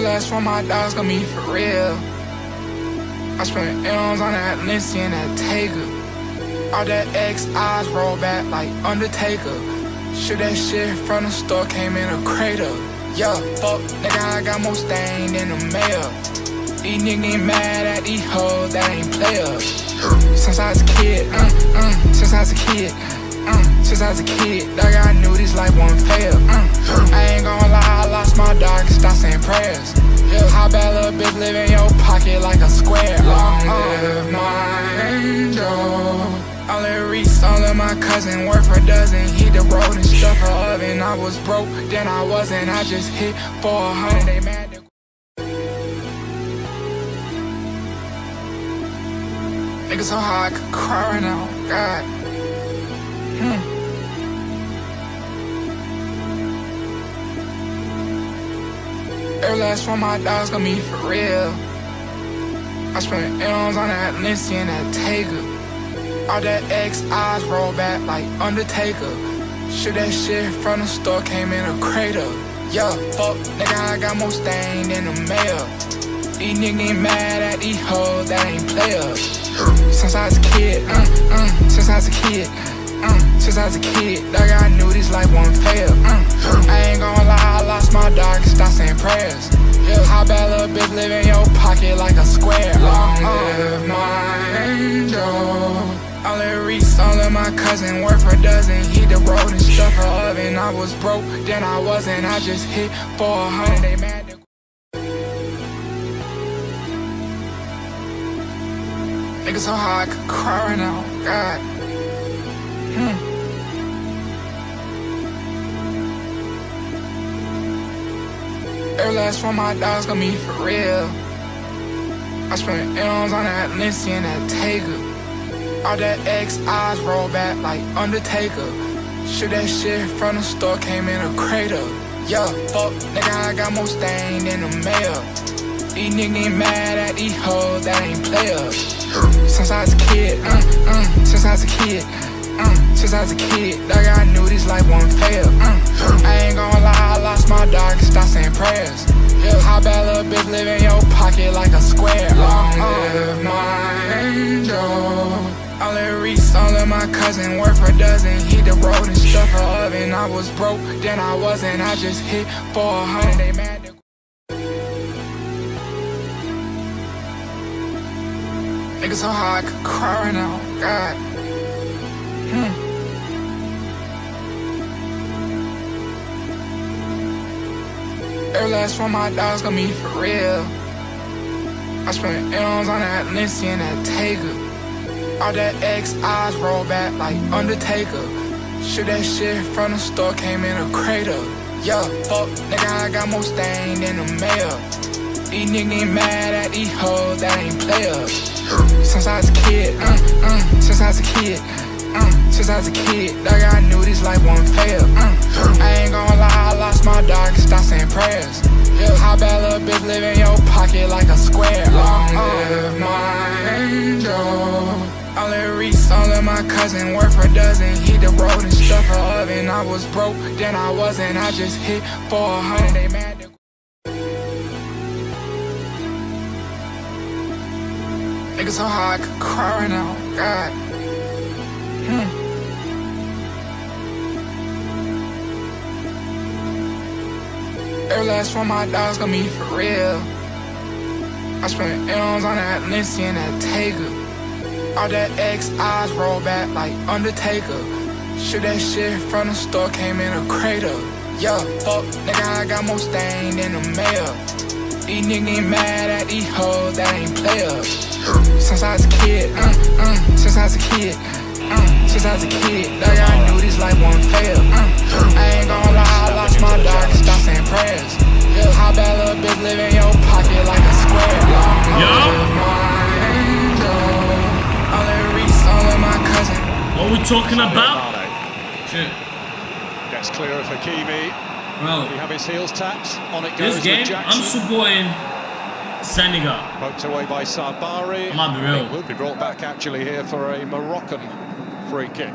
Every last one of my dogs gon' be for real. I spent M's on that Lindsay and that Taker. All that X eyes roll back like Undertaker. Shoot that shit from the store, came in a crater. Yeah, fuck, nigga, I got more stain than the mail. These niggas get mad at these hoes that ain't players. Since I was a kid, since I was a kid, since I was a kid, dog, I knew this life wouldn't fail. I ain't gon' lie, I lost my dog and stop saying prayers. How bad little bitch live in your pocket like a square. Long live my angel. Only Reese, only my cousin, worth for a dozen. Heat the road and stuff her oven. I was broke, then I wasn't. I just hit 400. They mad. Niggas so high I could cry right now. God. Every last one of my dogs gon' be for real. I spent M's on that Lindsay and that Taker. All that X eyes roll back like Undertaker. Shoot that shit from the store, came in a crater. Yeah, fuck, nigga, I got more stain than the mail. These niggas get mad at these hoes that ain't players. Since I was a kid, since I was a kid, since I was a kid, dog, I knew this life wouldn't fail. I ain't gon' lie, I lost my dog and stop saying prayers. How bad little bitch live in your pocket like a square. Long live my angel. Only Reese, only my cousin, worth for a dozen. Heat the road and stuff her oven. I was broke, then I wasn't. I just hit 400. They mad. Niggas so high I could cry right now. God. Every last one of my dogs gon' be for real. I spent M's on that Lindsay and that Taker. All that X eyes roll back like Undertaker. Shoot that shit from the store, came in a crater. Yeah, fuck, nigga, I got more stain than the mail. These niggas get mad at these hoes that ain't players. Since I was a kid, since I was a kid, since I was a kid, dog, I knew this life wouldn't fail. I ain't gon' lie, I lost my dog and stop saying prayers. How bad little bitch live in your pocket like a square. Long live my angel. Only Reese, only my cousin, worth for a dozen. Heat the road and stuff her oven. I was broke, then I wasn't. I just hit 400. They mad. Niggas so high I could cry right now. God. Every last one of my dogs gon' be for real. I spent M's on that Lindsay and that Taker. All that X eyes roll back like Undertaker. Shoot that shit from the store, came in a crater. Yeah, fuck, nigga, I got more stain than the mail. These niggas get mad at these hoes that ain't players. Since I was a kid, since I was a kid, since I was a kid, dog, I knew this life wouldn't fail. I ain't gon' lie, I lost my dog and stop saying prayers. How bad little bitch live in your pocket like a square. Long live my angel. Only Reese, only my cousin, worth for a dozen. Heat the road and stuff her oven. I was broke, then I wasn't. I just hit 400. They mad. Niggas so high I could cry right now. God. Every last one of my dogs gon' be for real. I spent M's on that Lindsay and that Taker. All that X eyes roll back like Undertaker. Shoot that shit from the store, came in a crater. Yeah, fuck, nigga, I got more stain than the mail. These niggas get mad at these hoes that ain't players. Since I was a kid, since I was a kid, since I was a kid, dog, I knew this life wouldn't fail. I ain't gon' lie, I lost my dog and stop saying prayers. How bad little bitch live in your pocket like a square. Only Reese, only my cousin. What are we talking about? Shit. Gets clear of Hakimi. Bro, We have his heels tapped. On it goes this game, with Jackson. I'm supporting Senegal. Poked away by Sabari. I might be real. It will be brought back actually here for a Moroccan free kick.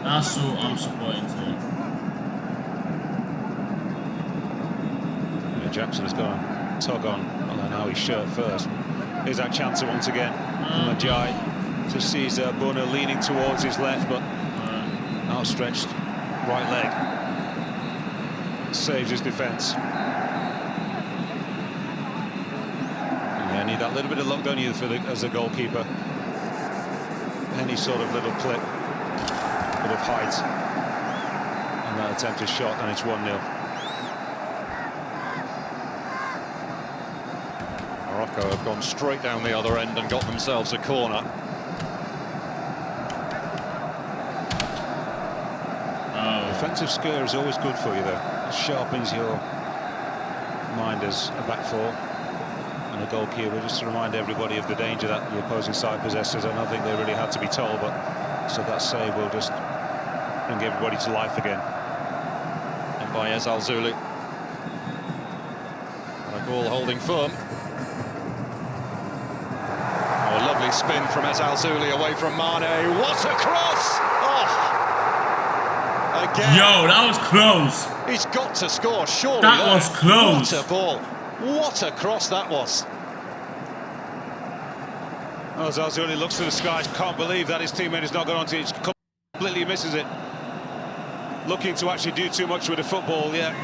That's who I'm supporting too. Yeah, Jackson has got a tug on, I don't know, his shirt first. Here's that chance once again. Majai to Cesar Bunner leaning towards his left, but outstretched right leg saves his defence. Yeah, need that little bit of luck, don't you, as a goalkeeper? Any sort of little clip, bit of height, and that attempted shot, and it's 1-0. Morocco have gone straight down the other end and got themselves a corner. Defensive scare is always good for you, though. It sharpens your mind as a back four and a goalkeeper, just to remind everybody of the danger that the opposing side possesses. I don't think they really had to be told, but so that save will just bring everybody to life again. And by Al-Zouli. Senegal holding firm. Oh, a lovely spin from Al-Zouli away from Mane. What a cross! Oh! Again. Yo, that was close. He's got to score, surely. That was close. What a ball. What a cross that was. Oh, Al-Zouli looks to the skies, can't believe that his teammate has not gone onto it, completely misses it. Looking to actually do too much with the football, yeah.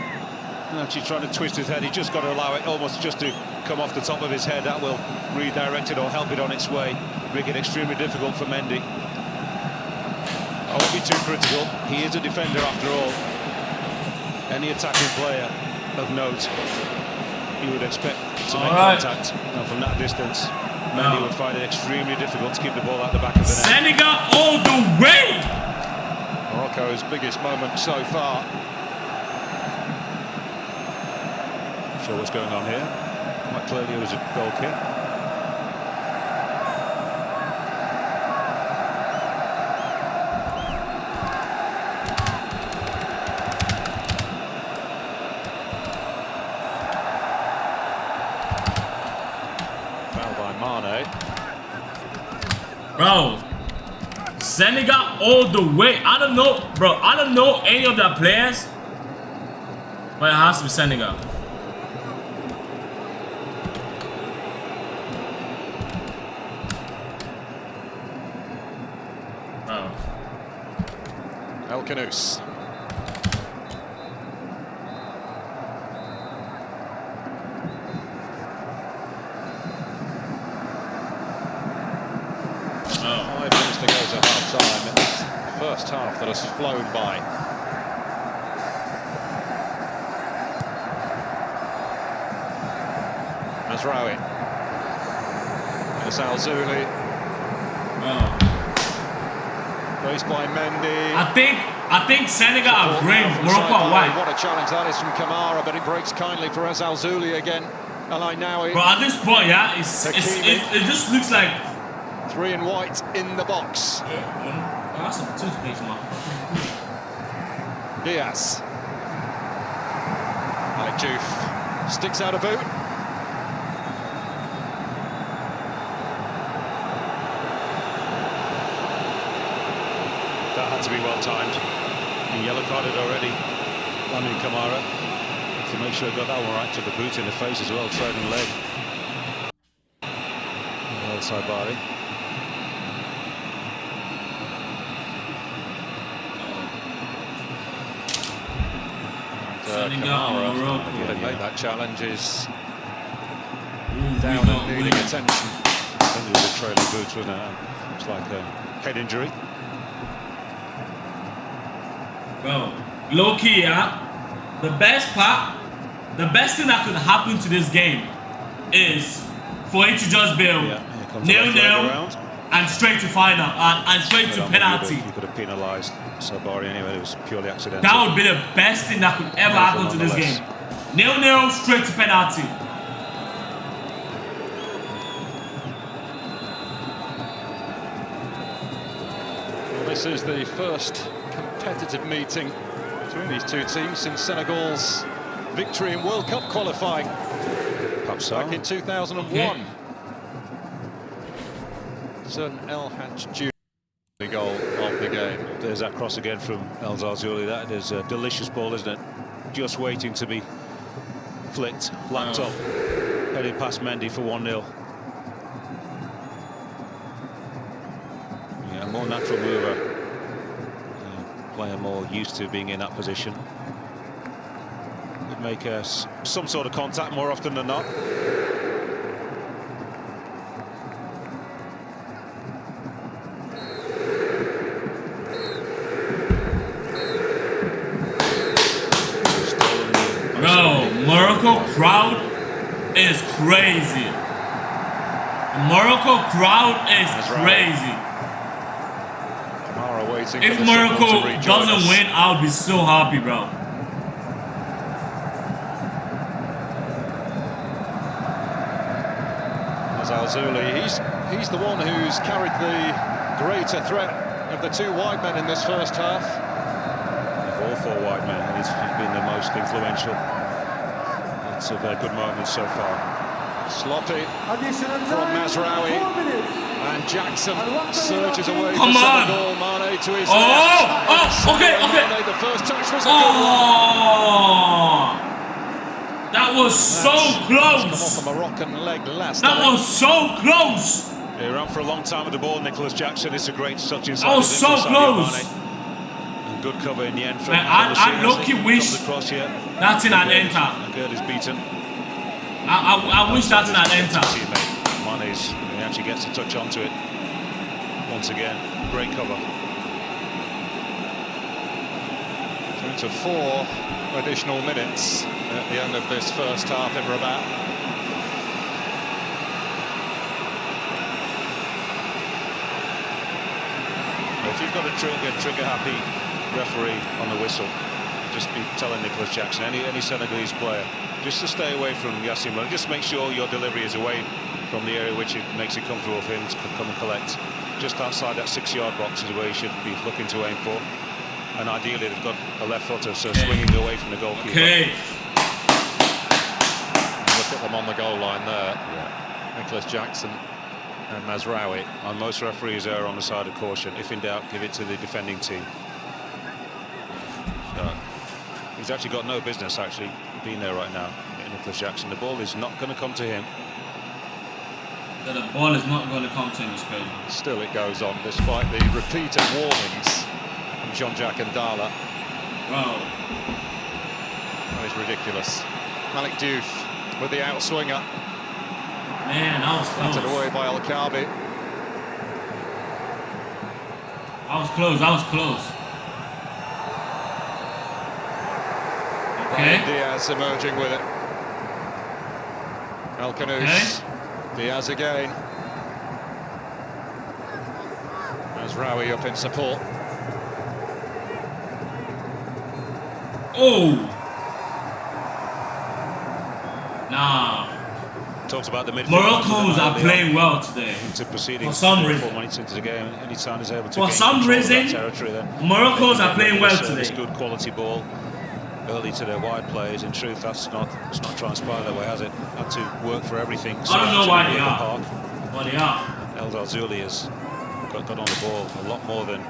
Actually trying to twist his head, he just got to allow it almost just to come off the top of his head. That will redirect it or help it on its way, make it extremely difficult for Mendy. I won't be too critical, he is a defender after all. Any attacking player of note, you would expect to make contact. And from that distance, Mendy would find it extremely difficult to keep the ball at the back of the net. Senegal all the way! Morocco's biggest moment so far. Not sure what's going on here. Quite clearly it was a goal kick. Foul by Mane. Bro, Senegal all the way. I don't know, bro. I don't know any of their players, but it has to be Senegal. Bro. El Khanous. Oh. 5 minutes to go to half-time. It's the first half that has flown by. Mazraoui. It's Al-Zouli. Oh. Faced by Mendy. I think Senegal are green, Morocco are white. What a challenge that is from Kamara, but it breaks kindly for Al-Zouli again. Al-Ainaoui. Bro, at this point, yeah, it just looks like 3 in white in the box. that's some toothpaste, man. Diaz. Alec Diouf sticks out a boot. That had to be well timed. He yellow carded already. Kamara to make sure he got that one right. Took a boot in the face as well, trailing leg. Well, Saibari. Kamara, they made that challenge, is down and needing attention. I think it was a trailing boot, wasn't it? It's like a head injury. Bro, low key, yeah. The best thing that could happen to this game is for it to just be 0-0 and straight to final and straight to penalty. You could have penalised Sabari anyway. It was purely accidental. That would be the best thing that could ever happen to this game. 0-0 straight to penalty. Well, this is the first competitive meeting between these two teams since Senegal's victory in World Cup qualifying back in 2001. Okay. Son El Hadj the goal of the game. There's that cross again from Al-Zouli. That is a delicious ball, isn't it? Just waiting to be flicked, lapped up. heading past Mendy for 1-0. Yeah, more natural mover. Player more used to being in that position. Would make some sort of contact more often than not. Bro, Morocco crowd is crazy. The Morocco crowd is crazy. If Morocco doesn't win, I'll be so happy, bro. Al-Zuli, he's the one who's carried the greater threat of the two wide men in this first half. Of all four wide men, he's been the most influential. Lots of good moments so far. Sloppy from Mazraoui, and Jackson surges away Come for on. Senegal. Mane to his Okay. Mane, the first touch was a good one. That was so close. Come off a Moroccan leg last. That was so close. He ran for a long time with the ball, Nicholas Jackson. It's a great touch inside. That was so close. And good cover in the end from I low-key wish that thing had entered. Gerd is beaten. I wish that thing had entered. Mane's, he actually gets a touch onto it. Once again, great cover. Into 4 additional minutes at the end of this first half in Rabat. If you've got a trigger-happy referee on the whistle, just be telling Nicholas Jackson, any Senegalese player, just to stay away from Yassin. Just make sure your delivery is away from the area which it makes it comfortable for him to come and collect. Just outside that 6-yard box is where he should be looking to aim for. And ideally, they've got a left footer, so swinging away from the goalkeeper. Okay. Look at them on the goal line there. Yeah. Nicholas Jackson and Mazraoui. And most referees are on the side of caution. If in doubt, give it to the defending team. He's actually got no business being there right now, Nicholas Jackson. The ball is not going to come to him. So the ball is not going to come to him, it's crazy. Still it goes on, despite the repeated warnings from Jean-Jacques Ndala. Wow. That is ridiculous. Malik Diouf with the outswinger. Man, that was close. Batted away by El-Kaabi. That was close, that was close. Okay. Diaz emerging with it. El Khanous. Okay. Diaz again. Mazraoui up in support. Oh! Nah. Talks about the midfield. Moroccans are playing well today. For some reason. 4 minutes into the game, anytime he's able to For some reason, Moroccans are playing well today. This good quality ball early to their wide players. In truth, it's not transpired that way, has it? Had to work for everything. I don't know why they are. But they are. Al-Zuli has got on the ball a lot more than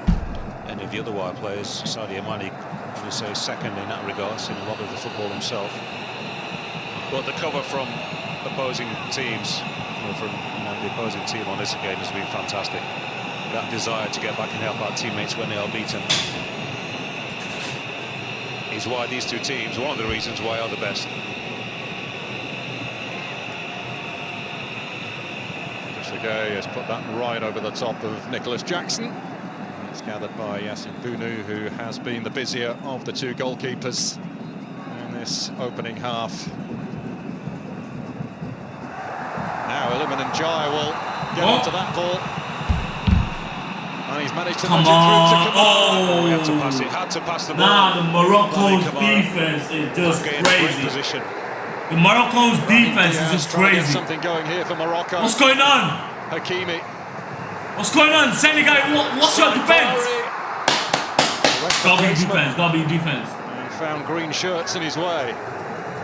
any of the other wide players. Sadio Mane, I would say, second in that regard, seen a lot of the football himself. But the cover from opposing teams, from the opposing team on this occasion has been fantastic. That desire to get back and help our teammates when they are beaten is why these two teams, one of the reasons why, are the best. Trezeguet has put that right over the top of Nicholas Jackson. It's gathered by Yacine Bounou, who has been the busier of the two goalkeepers in this opening half. Now Iliman Ndiaye will get onto that ball. And he's managed to nudge it through to Kamara. He had to pass it, had to pass the ball. Nah, the Morocco's defense is just crazy. The Morocco's defense is just crazy. Something going here for Morocco. What's going on? Hakimi. What's going on? Senegal, what's your defense? Double defense. And found green shirts in his way.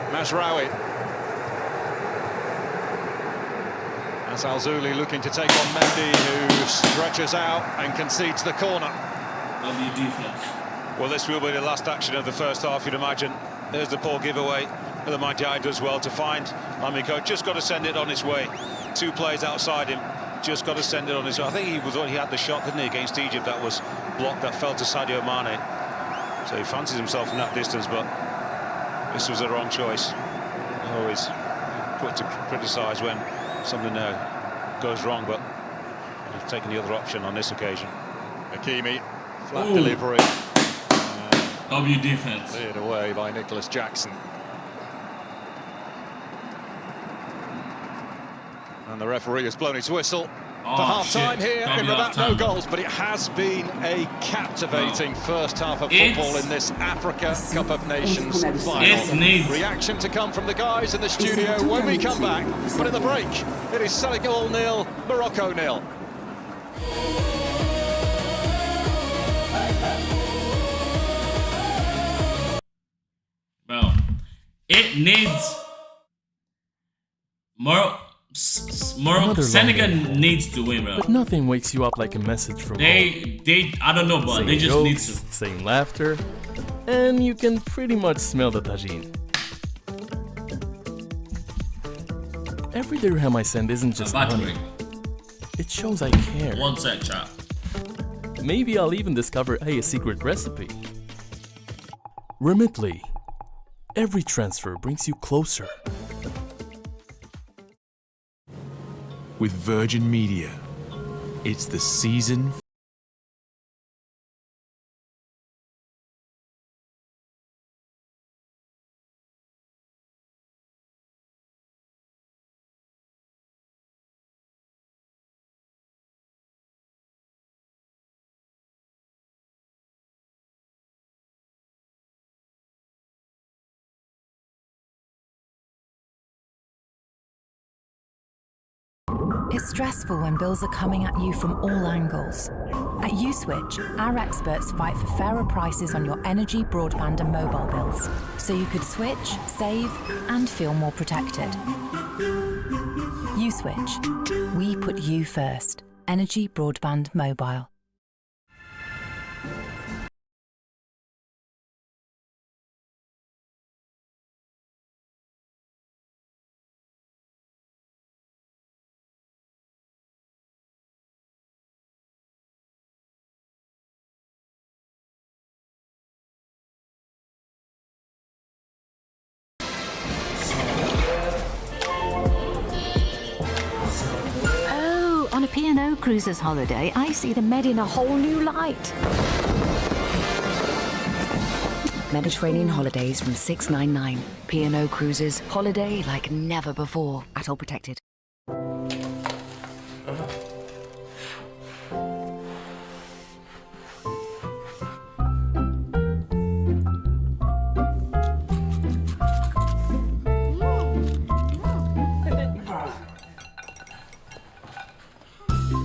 Mazraoui. That's Al-Zuli looking to take on Mendy, who stretches out and concedes the corner. Double defense. Well, this will be the last action of the first half, you'd imagine. There's the poor giveaway. Ilimandiai does well to find Amico. Just got to send it on its way. 2 players outside him. Just got to send it on his way. I think he had the shot, didn't he, against Egypt that was blocked, that fell to Sadio Mane. So he fancies himself from that distance, but this was the wrong choice. Always quick to criticise when something goes wrong, but I've taken the other option on this occasion. Hakimi, flat delivery. W defense. Cleared away by Nicholas Jackson. And the referee has blown his whistle for half-time here in Rabat. No goals, but it has been a captivating first half of football in this Africa Cup of Nations final. Reaction to come from the guys in the studio when we come back. But in the break, it is Senegal 0, Morocco 0. Bro, it needs Senegal needs to win, bro. But nothing wakes you up like a message from home. I don't know, but they just jokes, need to. Saying laughter, and you can pretty much smell the tagine. Every dirham I send isn't just money. It shows I care. One sec, chat. Maybe I'll even discover a secret recipe. Remitly. Every transfer brings you closer. With Virgin Media, it's the season. It's stressful when bills are coming at you from all angles. At USwitch, our experts fight for fairer prices on your energy, broadband and mobile bills, so you could switch, save and feel more protected. USwitch. We put you first. Energy, broadband, mobile. On a P&O Cruises holiday, I see the Med in a whole new light. Mediterranean holidays from 699. P&O Cruises. Holiday like never before. Atoll protected.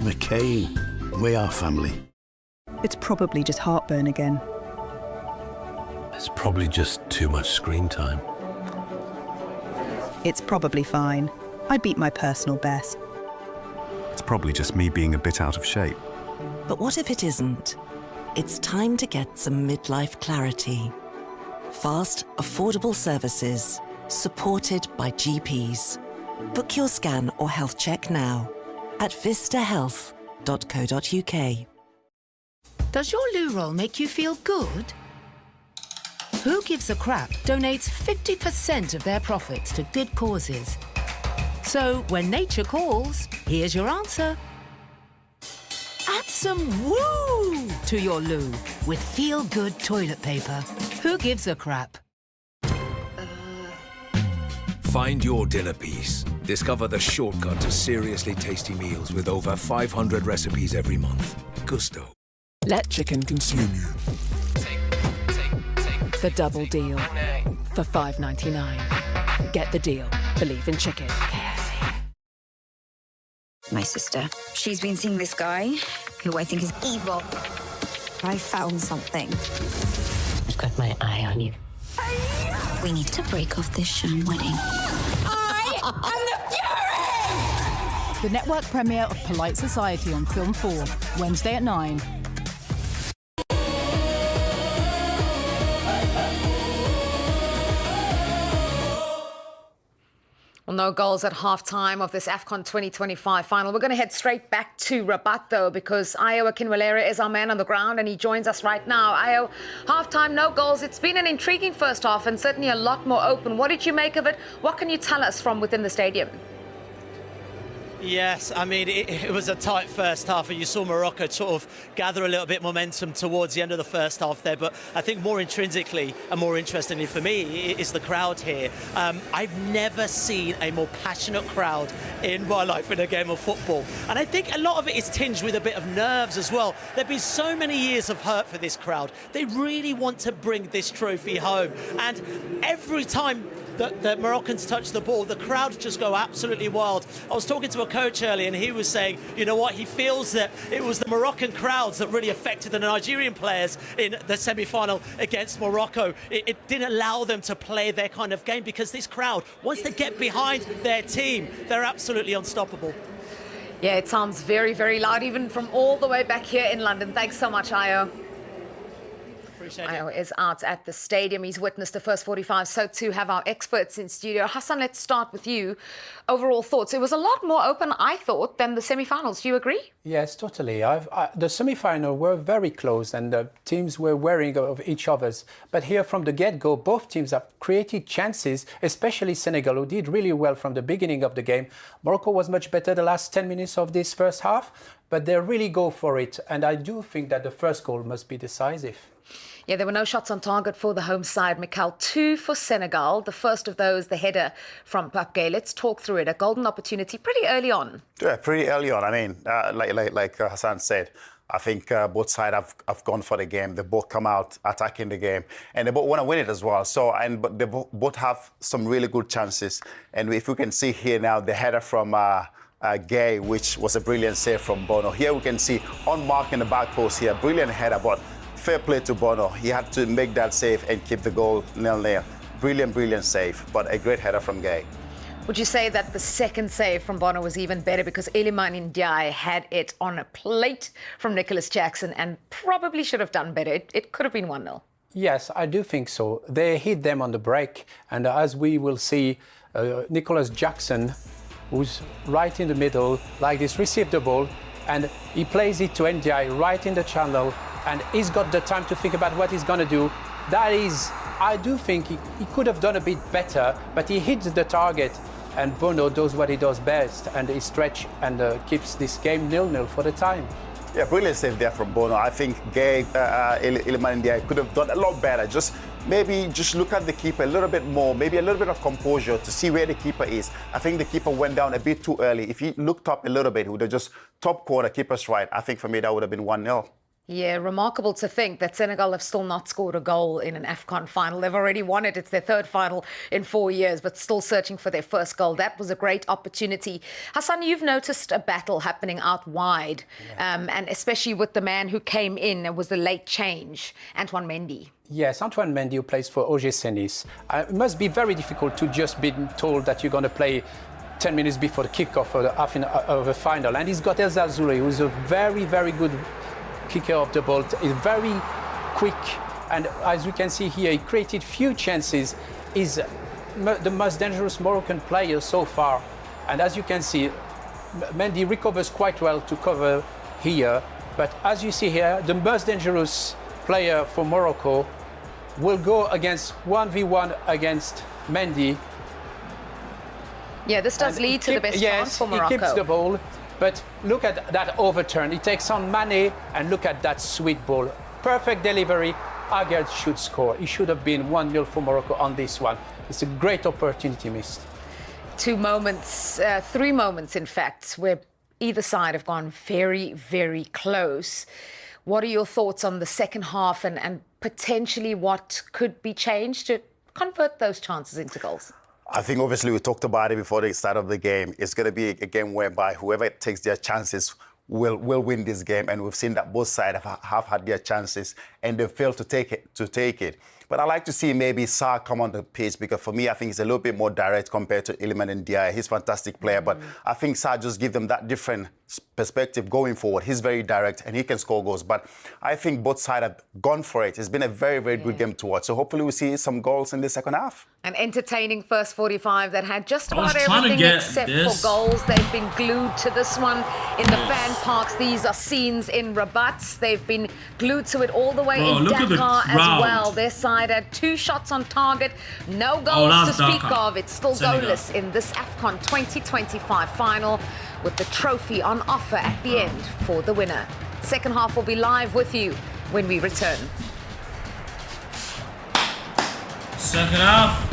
McCain, we are family. It's probably just heartburn again. It's probably just too much screen time. It's probably fine. I beat my personal best. It's probably just me being a bit out of shape. But what if it isn't? It's time to get some midlife clarity. Fast, affordable services, supported by GPs. Book your scan or health check now at vistahealth.co.uk. Does your loo roll make you feel good? Who Gives a Crap donates 50% of their profits to good causes. So when nature calls, here's your answer. Add some woo to your loo with feel-good toilet paper. Who gives a crap? Find your dinner piece. Discover the shortcut to seriously tasty meals with over 500 recipes every month. Gusto. Let chicken consume you. The double deal for $5.99. Get the deal. Believe in chicken. My sister. She's been seeing this guy, who I think is evil. I found something. I've got my eye on you. We need to break off this sham wedding. I am the Fury! The network premiere of Polite Society on Film 4, Wednesday at 9. Well, no goals at half-time of this Afcon 2025 final. We're going to head straight back to Rabat, though, because Ayo Akinwelere is our man on the ground, and he joins us right now. Ayo, half-time, no goals. It's been an intriguing first half and certainly a lot more open. What did you make of it? What can you tell us from within the stadium? Yes, I mean, it was a tight first half, and you saw Morocco sort of gather a little bit momentum towards the end of the first half there. But I think more intrinsically and more interestingly for me is the crowd here. I've never seen a more passionate crowd in my life in a game of football. And I think a lot of it is tinged with a bit of nerves as well. There have been so many years of hurt for this crowd. They really want to bring this trophy home. And every time that Moroccans touch the ball, the crowd just go absolutely wild. I was talking to a coach earlier, and he was saying, you know what, he feels that it was the Moroccan crowds that really affected the Nigerian players in the semi-final against Morocco. It didn't allow them to play their kind of game, because this crowd, once they get behind their team, they're absolutely unstoppable. Yeah, it sounds very, very loud, even from all the way back here in London. Thanks so much, Ayo. Ayo is out at the stadium. He's witnessed the first 45. So too have our experts in studio. Hassan, let's start with you. Overall thoughts. It was a lot more open, I thought, than the semi-finals. Do you agree? Yes, totally. The semi-final were very close, and the teams were wary of each other's. But here from the get-go, both teams have created chances, especially Senegal, who did really well from the beginning of the game. Morocco was much better the last 10 minutes of this first half, but they really go for it. And I do think that the first goal must be decisive. Yeah, there were no shots on target for the home side, Mikhail. 2 for Senegal. The first of those, the header from Pape Gueye. Let's talk through it. A golden opportunity pretty early on. Yeah, pretty early on. I mean, like Hassan said, I think both sides have gone for the game. They both come out attacking the game, and they both want to win it as well. But they both have some really good chances. And if we can see here now, the header from Gueye, which was a brilliant save from Bono. Here we can see on mark in the back post here, brilliant header, but fair play to Bono. He had to make that save and keep the goal 0-0. Brilliant save, but a great header from Gueye. Would you say that the second save from Bono was even better, because Iliman Ndiaye had it on a plate from Nicholas Jackson and probably should have done better? It could have been 1-0. Yes, I do think so. They hit them on the break, and as we will see, Nicholas Jackson, who's right in the middle, like this, received the ball, and he plays it to Ndiaye right in the channel, and he's got the time to think about what he's going to do. That is, I do think he could have done a bit better, but he hits the target, and Bono does what he does best, and he stretches and keeps this game 0-0 for the time. Yeah, brilliant save there from Bono. I think Gueye, Iliman Ndiaye could have done a lot better. Maybe just look at the keeper a little bit more, maybe a little bit of composure to see where the keeper is. I think the keeper went down a bit too early. If he looked up a little bit, he would have just top corner, keeper's right. I think for me that would have been 1-0. Yeah, remarkable to think that Senegal have still not scored a goal in an Afcon final. They've already won it. It's their third final in 4 years, but still searching for their first goal. That was a great opportunity. Hassan, you've noticed a battle happening out wide, and especially with the man who came in. It was the late change, Antoine Mendy. Yes, Antoine Mendy, who plays for OGC Nice. It must be very difficult to just be told that you're going to play 10 minutes before the kickoff of the final. And he's got El Zalzouli, who's a very, very good kicker of the ball. He's very quick, and as we can see here, he created few chances. He's the most dangerous Moroccan player so far, and as you can see, Mendy recovers quite well to cover here, but as you see here, the most dangerous player for Morocco will go against 1v1 against Mendy. Yeah, this does lead to the best chance for Morocco. He keeps the ball. But look at that overturn. He takes on Mane, and look at that sweet ball. Perfect delivery. Aguerd should score. He should have been 1-0 for Morocco on this one. It's a great opportunity missed. 2 moments, 3 moments, in fact, where either side have gone very, very close. What are your thoughts on the second half and potentially what could be changed to convert those chances into goals? I think obviously we talked about it before the start of the game. It's going to be a game whereby whoever takes their chances will win this game. And we've seen that both sides have had their chances and they failed to take it. But I like to see maybe Sarr come on the pitch, because for me, I think he's a little bit more direct compared to Iliman and Diaye. He's a fantastic player, but I think Sarr just gives them that different perspective going forward. He's very direct and he can score goals. But I think both sides have gone for it. It's been a very, very good game to watch. So hopefully we'll see some goals in the second half. An entertaining first 45 that had just about trying to everything get except this. for goals. They've been glued to this one in the fan parks. These are scenes in Rabat. They've been glued to it all the way in look at the Dakar as crowd. well. Their side had 2 shots on target, no goals to speak Dakar. of. It's still Senegal. goalless in this Afcon 2025 final, with the trophy on offer at the end for the winner. Second half will be live with you when we return. Second half.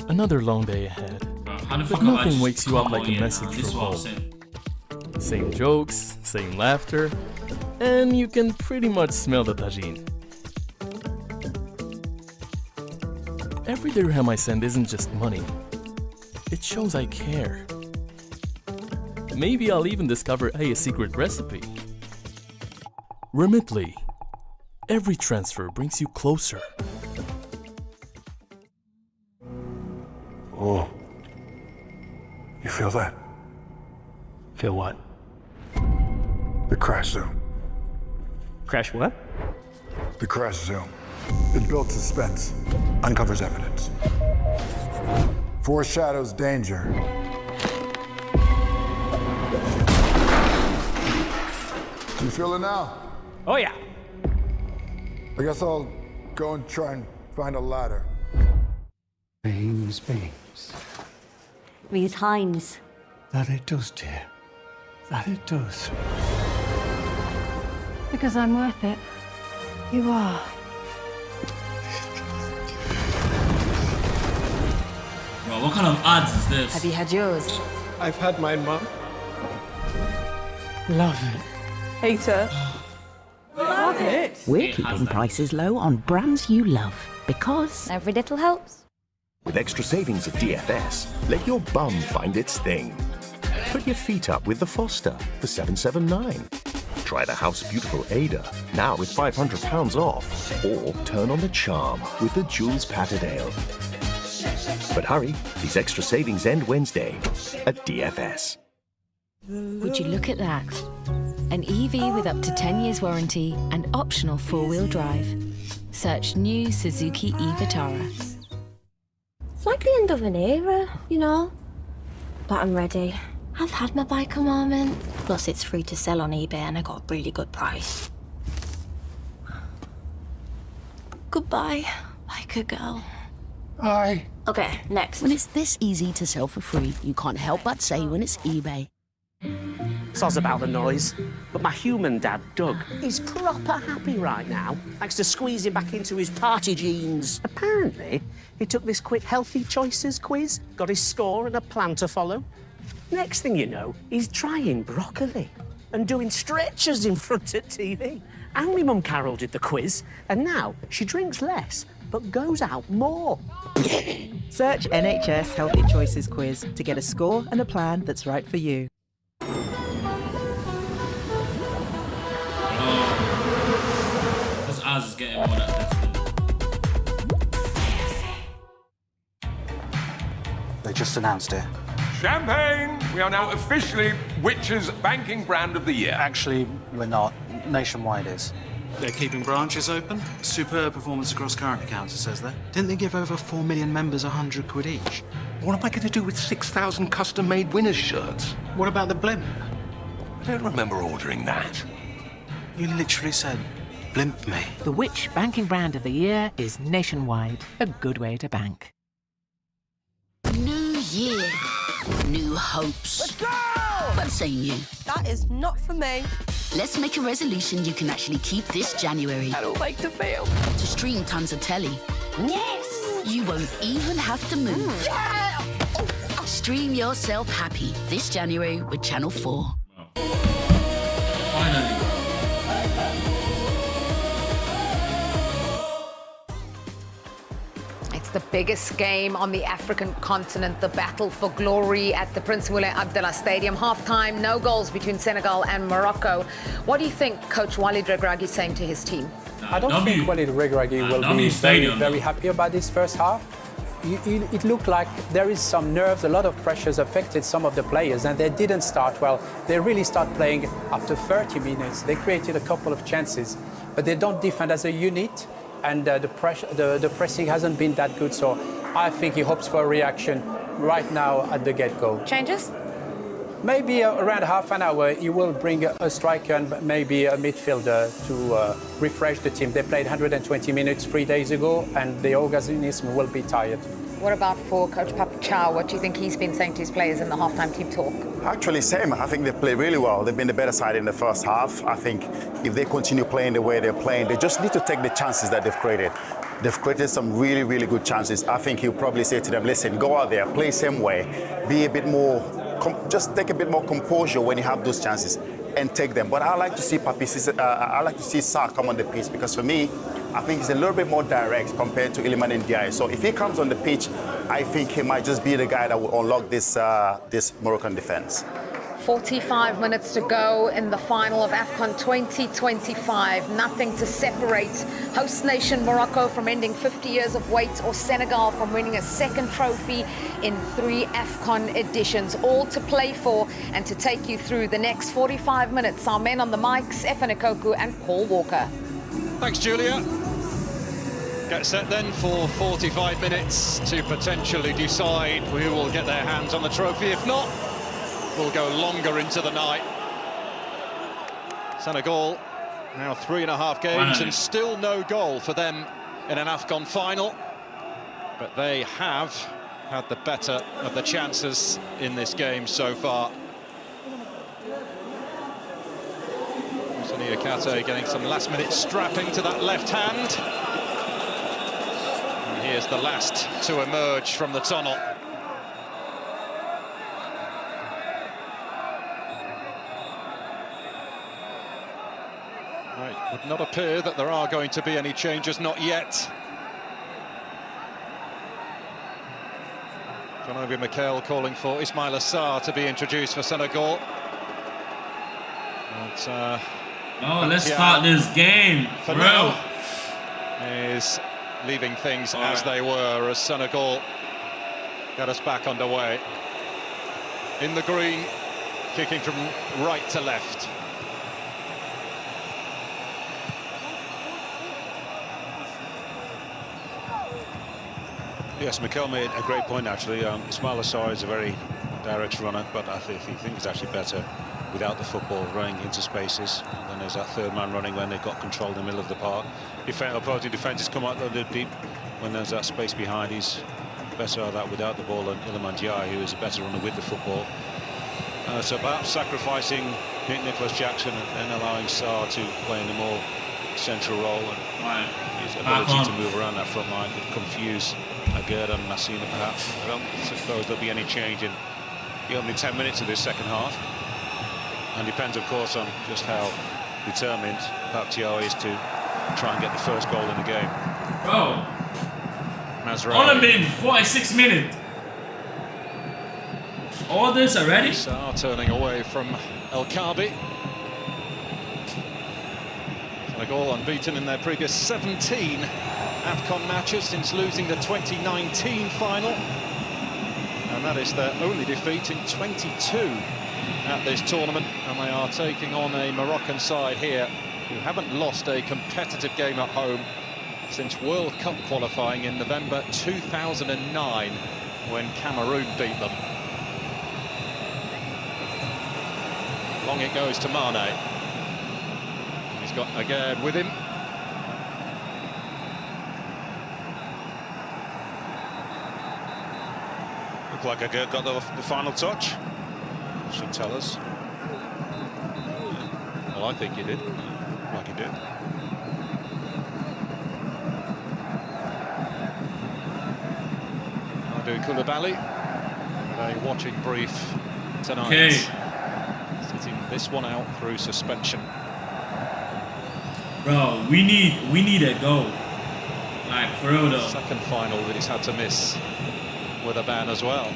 Another long day ahead. How the But fuck am I nothing just wakes you up come like on a here, message man? This is from what I'm home. saying. Same jokes, same laughter, and you can pretty much smell the tagine. Every dirham I send isn't just money. It shows I care. Maybe I'll even discover a secret recipe. Remitly. Every transfer brings you closer. Oh. You feel that? Feel what? The crash zone. Crash what? The crash zone. It builds suspense, uncovers evidence, foreshadows danger. Do you feel it now? Oh yeah. I guess I'll go and try and find a ladder. Beans. These Heinz. That it does, dear. That it does. Because I'm worth it. You are. Bro, what kind of odds is this? Have you had yours? I've had mine, Mum. Love it. Hater. Love it. We're keeping prices low on brands you love because Every little helps. With extra savings at DFS, let your bum find its thing. Put your feet up with the Foster for $7.79. Try the House Beautiful Ada, now with £500 off. Or turn on the charm with the Jules Patted Ale. But hurry, these extra savings end Wednesday at DFS. Would you look at that? An EV with up to 10 years warranty and optional 4-wheel drive. Search new Suzuki e-Vitara. It's like the end of an era, you know. But I'm ready. I've had my bike a moment. Plus, it's free to sell on eBay and I got a really good price. Goodbye, biker girl. Bye. Okay, next. When it's this easy to sell for free, you can't help but say when it's eBay. Soz about the noise, but my human dad, Doug, is proper happy right now, thanks to squeezing back into his party jeans. Apparently, he took this quick healthy choices quiz, got his score and a plan to follow. Next thing you know, he's trying broccoli and doing stretches in front of TV. And my mum Carol did the quiz, and now she drinks less, but goes out more. Search NHS Healthy Choices Quiz to get a score and a plan that's right for you. This ass is getting more than that. They just announced it. Champagne! We are now officially Witcher's banking brand of the year. Actually, we're not. Nationwide is. They're keeping branches open. Superb performance across current accounts, it says there. Didn't they give over 4 million members 100 quid each? What am I going to do with 6,000 custom-made winners' shirts? What about the blimp? I don't remember ordering that. You literally said, blimp me. The Which banking brand of the year is Nationwide. A good way to bank. New year. New hopes. Let's go! What say you? That is not for me. Let's make a resolution you can actually keep this January. I don't like to fail. To stream tons of telly. Yes! You won't even have to move. Yeah! Stream yourself happy this January with Channel 4. Finally. It's the biggest game on the African continent, the battle for glory at the Prince Moulay Abdallah Stadium. Half-time, no goals between Senegal and Morocco. What do you think Coach Walid Regragui is saying to his team? I don't think Walid Regragui will be very happy about this first half. It looked like there is some nerves, a lot of pressures affected some of the players, and they didn't start well. They really start playing after 30 minutes. They created a couple of chances, but they don't defend as a unit, and the pressing hasn't been that good. So I think he hopes for a reaction right now at the get-go. Changes? Maybe around half an hour, he will bring a striker and maybe a midfielder to refresh the team. They played 120 minutes 3 days ago, and the organism will be tired. What about for Coach Papa Chow? What do you think he's been saying to his players in the halftime team talk? Actually, same. I think they played really well. They've been the better side in the first half. I think if they continue playing the way they're playing, they just need to take the chances that they've created. They've created some really, really good chances. I think he'll probably say to them, listen, go out there, play same way, be a bit more, just take a bit more composure when you have those chances and take them. But I like to see I like to see Sarr come on the pitch, because for me, I think he's a little bit more direct compared to Iliman Ndiaye. So if he comes on the pitch, I think he might just be the guy that will unlock this Moroccan defense. 45 minutes to go in the final of Afcon 2025. Nothing to separate host nation Morocco from ending 50 years of wait, or Senegal from winning a second trophy in 3 Afcon editions. All to play for and to take you through the next 45 minutes. Our men on the mics, Efe Nkoku and Paul Walker. Thanks, Julia. Get set then for 45 minutes to potentially decide who will get their hands on the trophy. If not, we'll go longer into the night. Senegal, now 3.5 games and still no goal for them in an Afcon final. But they have had the better of the chances in this game so far. Akate getting some last-minute strapping to that left hand. And here's the last to emerge from the tunnel. Right, it would not appear that there are going to be any changes, not yet. Jean-Obi Mikel calling for Ismaila Sarr to be introduced for Senegal. But, let's start this game, for bro. now, is leaving things as they were as Senegal get us back underway. In the green, kicking from right to left. Yes, Mikel made a great point, actually. Ismaila Sarr is a very direct runner, but I think he's actually better without the football, running into spaces. And then there's that third man running when they've got control in the middle of the park. Opposing defenders come out a little deep when there's that space behind. He's better at that without the ball than Iliman Ndiaye, who is a better runner with the football. So perhaps sacrificing Nicholas Jackson and allowing Sarr to play in a more central role, and his ability to move around that front line could confuse Aguerd and Massina perhaps. I don't suppose there'll be any change in the opening 10 minutes of this second half. And depends, of course, on just how determined Pap Thiaw is to try and get the first goal in the game. Bro, Mazraoui. only been 46 minutes. All this already? Sarr turning away from El Kaabi. Senegal unbeaten in their previous 17 Afcon matches since losing the 2019 final. And that is their only defeat in 22 at this tournament, and they are taking on a Moroccan side here who haven't lost a competitive game at home since World Cup qualifying in November 2009 when Cameroon beat them. Long it goes to Mane. He's got Aguerd with him. Looked like Aguerd got the final touch. Should tell us. Well, I think he did. Like he did. Amadou Koulibaly, a watching brief tonight. Okay. Sitting this one out through suspension. Bro, we need a goal. Like, for real though. Second final that he's had to miss with a ban as well.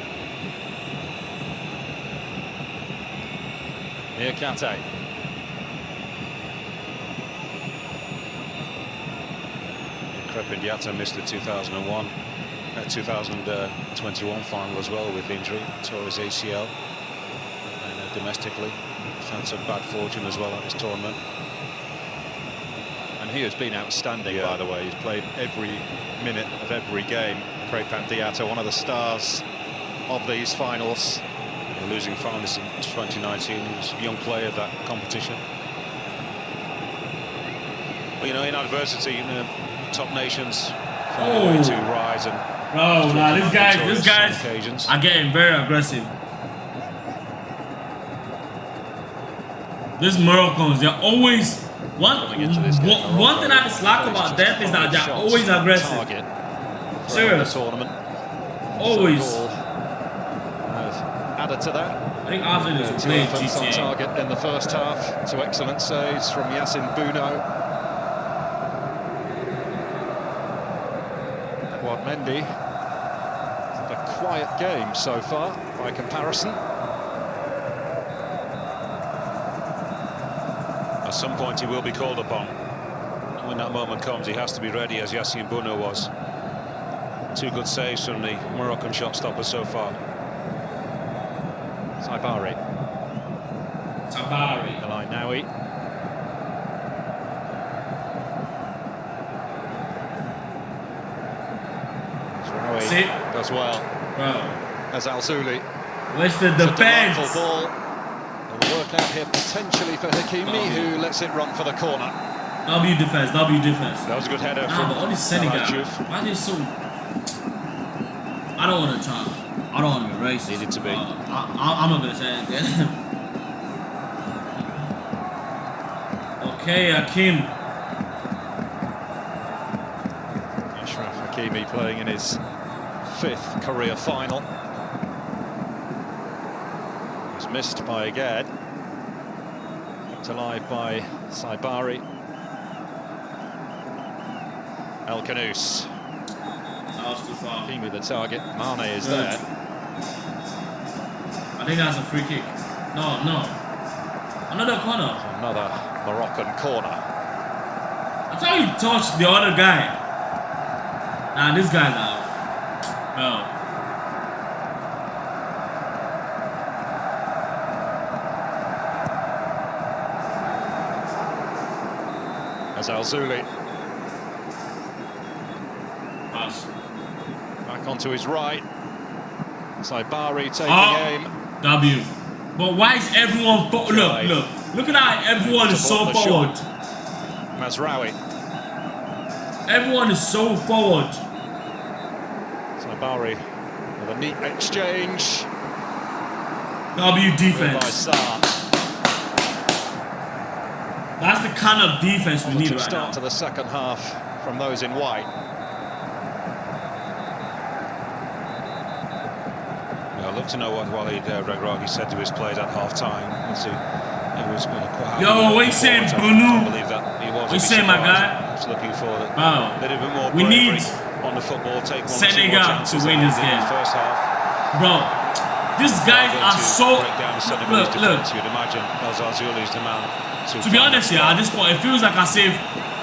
Niakate. Crepin Diatta missed the 2021 final as well with injury, tore his ACL, and domestically he's had some bad fortune as well at this tournament. And he has been outstanding, by the way. He's played every minute of every game. Crepin Diatta, one of the stars of these finals. Losing finals in 2019, he was a young player of that competition. But you know, in adversity, you know, top nations find a way to rise and. Bro, nah, these guys are getting very aggressive. These Moroccans, they're always one thing I dislike about them is that they're always aggressive. Serious. Always. Added to that. I think after this, two offense on target in the first half. Two excellent saves from Yacine Bouno. Edouard Mendy. A quiet game so far, by comparison. At some point, he will be called upon. And when that moment comes, he has to be ready, as Yacine Bouno was. Two good saves from the Moroccan shot stopper so far. Sabari. Elai Nawi. Zraoui does well. As Al-Zouli. Where's the defense? Ball. It'll work out here potentially for Hakimi, who lets it run for the corner. W defense. That was a good header from but all this Senegal. Why are they so... I don't want to try. I don't want to be racist. Needed to be. I'm not going to say anything. Okay, Hakim. Achraf Hakimi playing in his 5th career final. He's missed by Agad. Kept alive by Sabari. El Khanous. Hakimi the target. Mane is there. I think that's a free kick. No. Another corner. Another Moroccan corner. I thought he touched the other guy. Nah, this guy now. Oh. As Al-Zouli. Pass. Back onto his right. Sabari taking aim. W. But why is everyone... Look at how everyone is so forward. Mazraoui. Everyone is so forward. Sabari with a neat exchange. W defense. That's the kind of defense we need right start now. To the second half from those in white. I'd love to know what Walid Regragui said to his players at half-time. He was quite happy. Yo, what you saying, Bruno? I believe that he was. What you saying, my guy? I was looking for a little bit more we need on the football. Take one Senegal to win this game. First half. Bro, these guys are so... Look. You'd imagine Al-Zouli's the man. To be honest, at this point, it feels like as if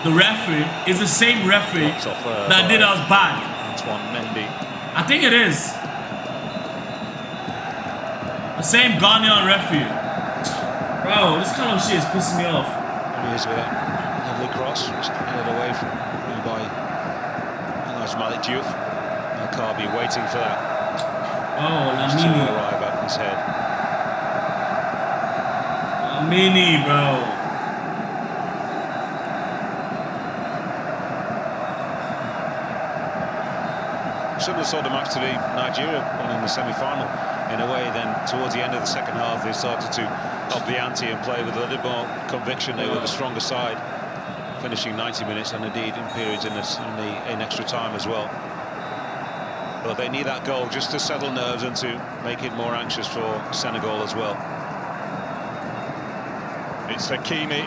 the referee is the same referee that did us bad. Antoine Mendy. I think it is. The same Ghanaian referee. Bro, this kind of shit is pissing me off. He is with that lovely cross, just headed away from by Malik Diouf. Al-Karbi waiting for that. Oh, Lamini. To arrive at his head. Lamini, bro. Similar sort of match to the Nigeria one in the semi-final. In a way, then towards the end of the second half, they started to up the ante and play with a little more conviction. They were the stronger side, finishing 90 minutes and indeed in periods in extra time as well. But they need that goal just to settle nerves and to make it more anxious for Senegal as well. It's Hakimi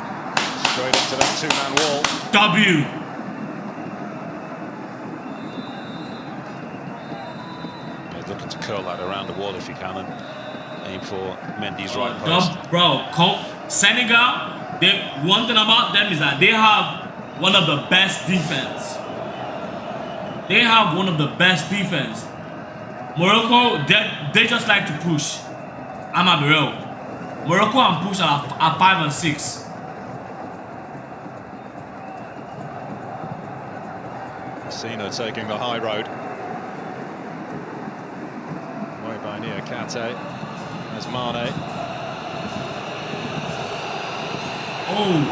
straight up to that two-man wall. W. looking to curl that around the wall if he can and aim for Mendy's right post. Bro, Senegal, one thing about them is that they have one of the best defense. They have one of the best defense. Morocco, they just like to push. I'ma be real. Morocco and push are 5 and 6. Cena taking the high road. Way by Niakate. There's Mane. Oh.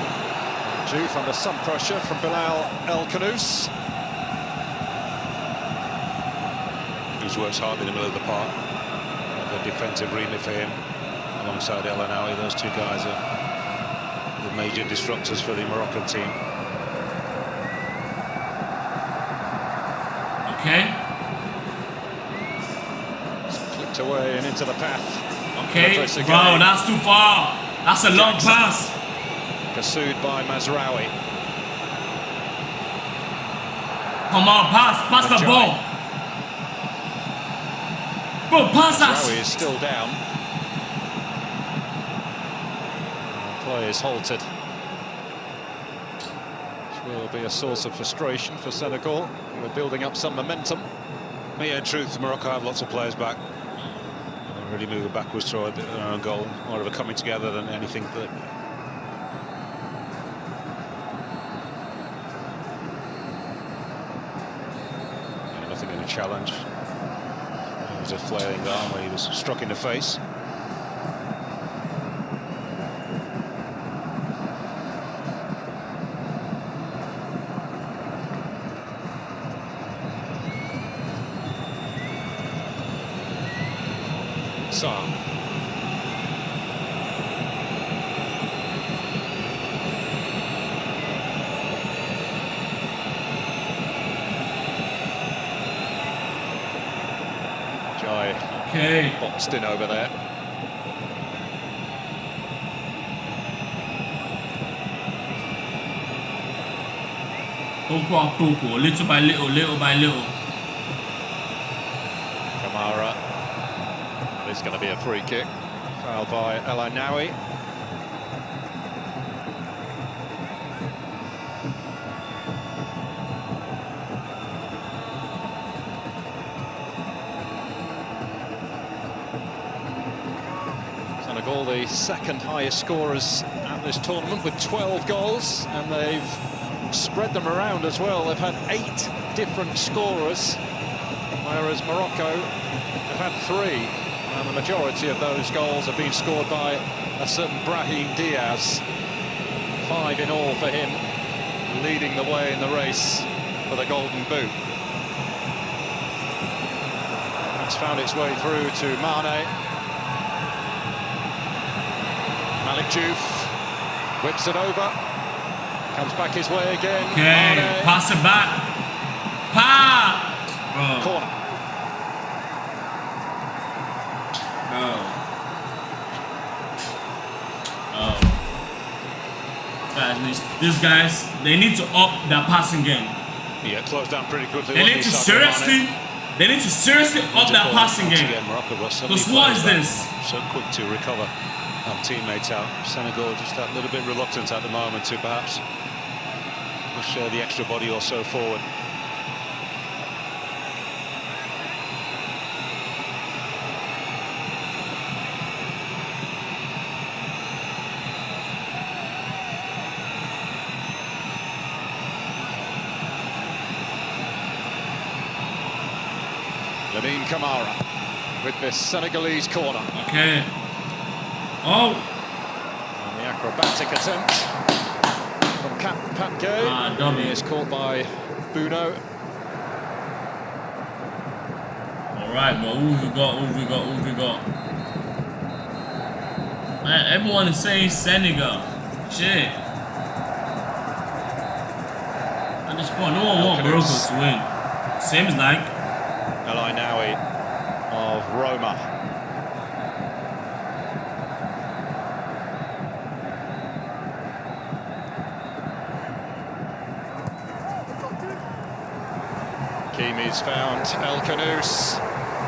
Juve under some pressure from Bilal El Khanous. He works hard in the middle of the park. A defensive remit for him, alongside El Anawi. Those two guys are the major disruptors for the Moroccan team. Okay. Clipped away and into the path. Okay, bro, that's too far. That's a long pass. Pursued by Mazraoui. Come on, pass the ball. Bro, pass us. Mazraoui is still down. Play is halted. Which will be a source of frustration for Senegal. We're building up some momentum. Yeah, in truth, Morocco have lots of players back. They're really moving backwards toward their own goal. More of a coming together than anything that. Yeah, nothing in a challenge. There was a flailing arm where he was struck in the face. Sarr. Jai boxed in over there. Little by little. Kamara. It's going to be a free kick. Foul by El Anawi. Senegal, the second highest scorers at this tournament with 12 goals, and they've spread them around as well. They've had 8 different scorers, whereas Morocco have had 3. And the majority of those goals have been scored by a certain Brahim Diaz. 5 in all for him, leading the way in the race for the Golden Boot. It's found its way through to Mane. Malik Diouf whips it over. Comes back his way again. Okay, Mane. pass it back. Corner. These guys, they need to up their passing game. Yeah, closed down pretty quickly. They need to seriously up their passing game. Because what is this? So quick to recover our teammates out. Senegal just a little bit reluctant at the moment to perhaps push the extra body or so forward. Lamine Kamara with this Senegalese corner. Okay. Oh. And the acrobatic attempt from Pat Gay. He is caught by Buno. All right, but who we got? Man, everyone is saying Senegal. Shit. At this point, no one wants Morocco to win. Same as like El Anawi of Roma. Kimi's found El Khanous.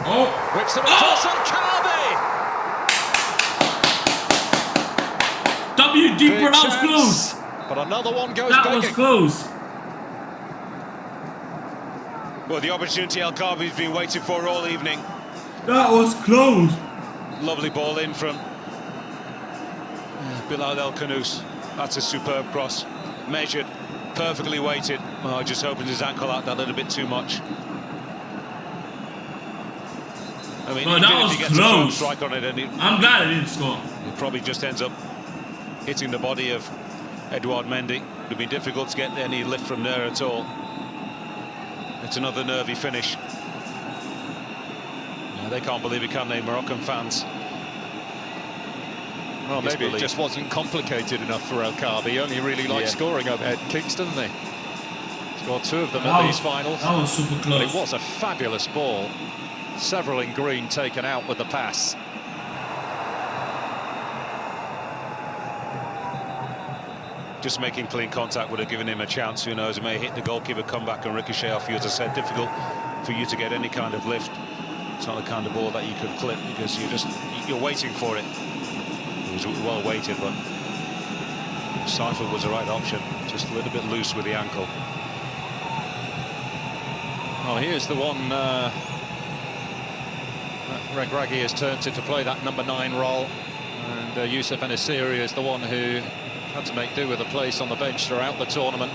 Oh! Whips it across on Kirby. WD, bro, that was close. But another one goes That begging. was close. Well, the opportunity El Kaabi's been waiting for all evening. That was close. Lovely ball in from Bilal El Khanous. That's a superb cross. Measured, perfectly weighted. Oh, just opened his ankle out that little bit too much. I mean, Bro, that was if he gets a close. firm strike on it, and I'm glad I didn't score. It probably just ends up hitting the body of Edouard Mendy. It would have been difficult to get any lift from there at all. It's another nervy finish. Yeah, they can't believe it, can they, Moroccan fans? Well, maybe it just wasn't complicated enough for El Kaabi. He only really likes scoring overhead kicks, doesn't he? Scored 2 of them at these finals. That was super close. But it was a fabulous ball. Several in green taken out with the pass. Just making clean contact would have given him a chance. Who knows, it may hit the goalkeeper, come back and ricochet off you. As I said, difficult for you to get any kind of lift. It's not the kind of ball that you could clip because you're waiting for it. It was well weighted, but Seifert was the right option. Just a little bit loose with the ankle. Oh, here's the one Regragui has turned to play that number 9 role, and Youssef Enesiri is the one who had to make do with a place on the bench throughout the tournament.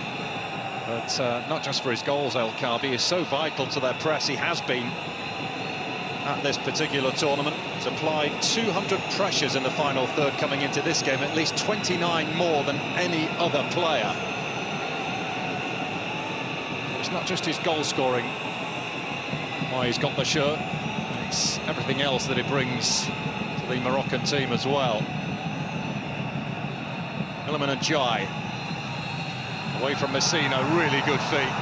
But not just for his goals, El Kaabi is so vital to their press. He has been at this particular tournament. He's applied 200 pressures in the final third coming into this game, at least 29 more than any other player. It's not just his goal scoring why he's got the shirt, it's everything else that it brings to the Moroccan team as well. Iliman Ndiaye away from Messina, really good feet.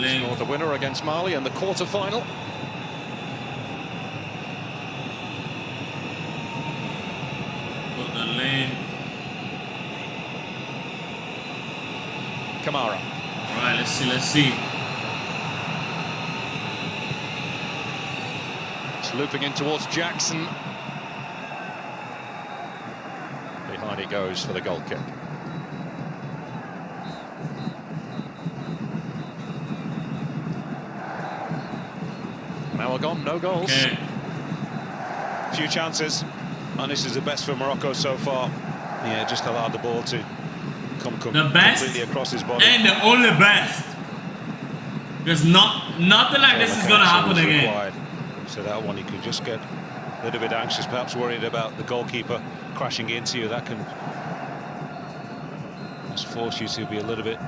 Scored the winner against Mali in the quarter-final. Got the lane. Kamara. Right, let's see. It's looping in towards Jackson. Behind he goes for the goal kick. Now we're gone, no goals. Okay. Few chances, and this is the best for Morocco so far. Yeah, just allowed the ball to come the best completely across his body. and the only best. There's nothing like this is going to happen again. Required. So that one, you could just get a little bit anxious, perhaps worried about the goalkeeper crashing into you. That can just force you to be a little bit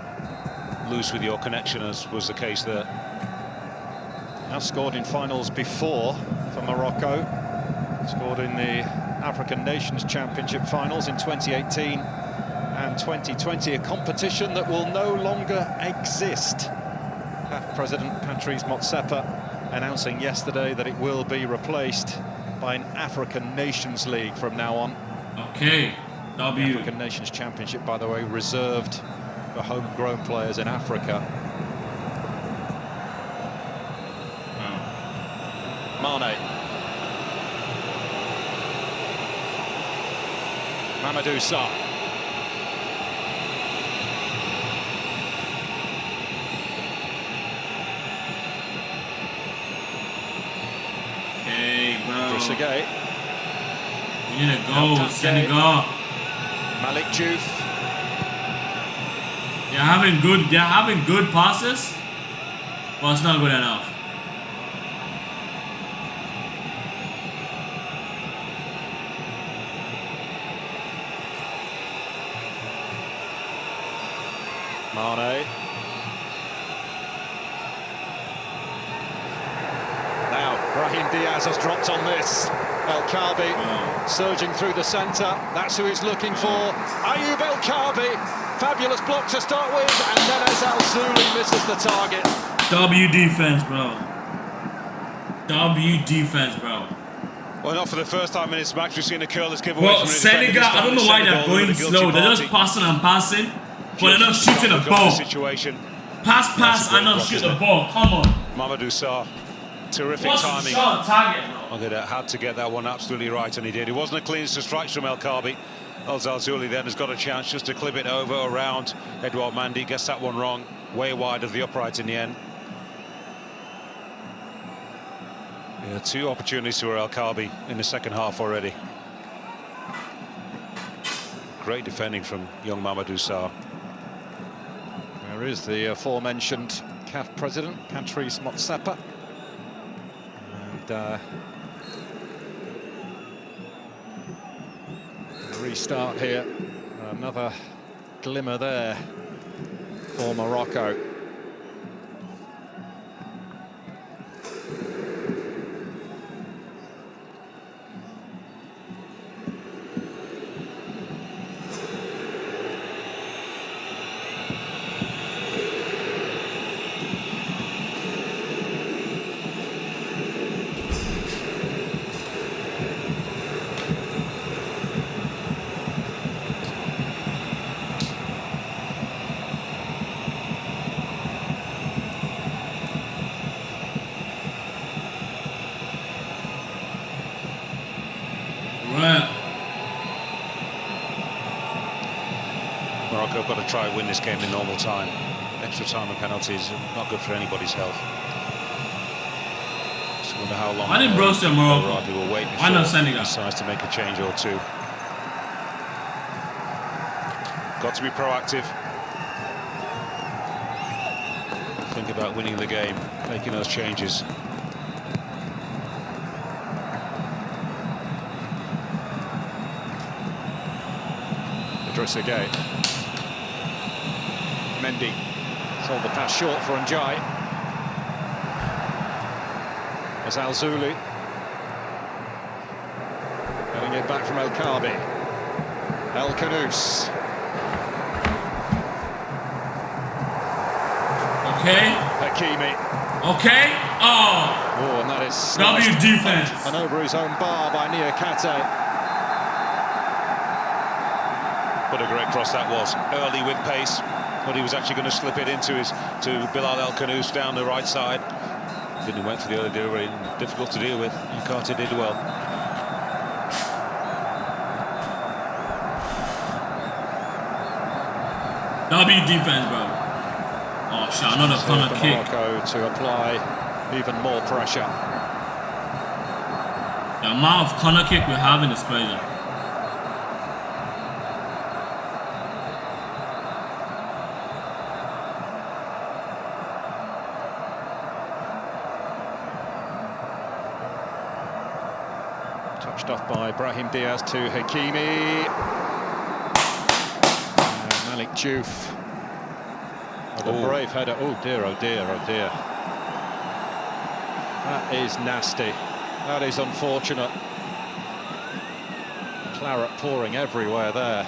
loose with your connection, as was the case there. Has scored in finals before for Morocco. Scored in the African Nations Championship finals in 2018 and 2020, a competition that will no longer exist. CAF President Patrice Motsepe announcing yesterday that it will be replaced by an African Nations League from now on. Okay, The African Nations Championship, by the way, reserved for homegrown players in Africa. Mane. Mamadou Sarr. Hey, bro. Trezeguet. We need to go, Senegal. Malik Diouf. They're having good passes, but it's not good enough. Mane. Now, Brahim Diaz has dropped on this. El Kaabi surging through the centre. That's who he's looking for. Ayoub El Kaabi. Fabulous block to start with, and then as Al-Souli misses the target. W defense, bro. W defense, bro. Well, not for the first time in this match. We've seen a curler's giveaway. Well, Senegal, I don't know why they're going slow. They're just passing and passing. But you're not shooting the ball. Situation. Pass, and not shoot the ball. Come on. Mamadou Sarr, terrific What's timing. the shot target? Ogeda had to get that one absolutely right, and he did. It wasn't the cleanest of strikes from El Kaabi. El Zalzouli then has got a chance just to clip it over around Edouard Mendy. Gets that one wrong, way wide of the upright in the end. Yeah, 2 opportunities for El Kaabi in the second half already. Great defending from young Mamadou Sarr. There is the aforementioned CAF president, Patrice Motsepe. And restart here. Another glimmer there for Morocco. Morocco have got to try and win this game in normal time. Extra time and penalties are not good for anybody's health. Just wonder how long. I didn't broach Morocco. Will wait Why not Senegal? Decides to make a change or two. Got to be proactive. Think about winning the game, making those changes. Idrissa Gueye. Mendy sold the pass short for Ndiaye. As Al-Zouli getting it back from El Kaabi. El Khanous. Okay. Hakimi. Okay. Oh, and that is W defense. And over his own bar by Niakate. What a great cross that was. Early with pace, but he was actually going to slip it into Bilal El Khanous down the right side. Then he went for the early delivery, difficult to deal with. Niakate did well. W defense, bro. Oh, shot, another corner kick. Morocco to apply even more pressure. The amount of corner kick we're having is crazy. Touched off by Brahim Diaz to Hakimi. Malik Diouf. Oh, the brave header. Oh dear, oh dear, oh dear. That is nasty. That is unfortunate. Claret pouring everywhere there.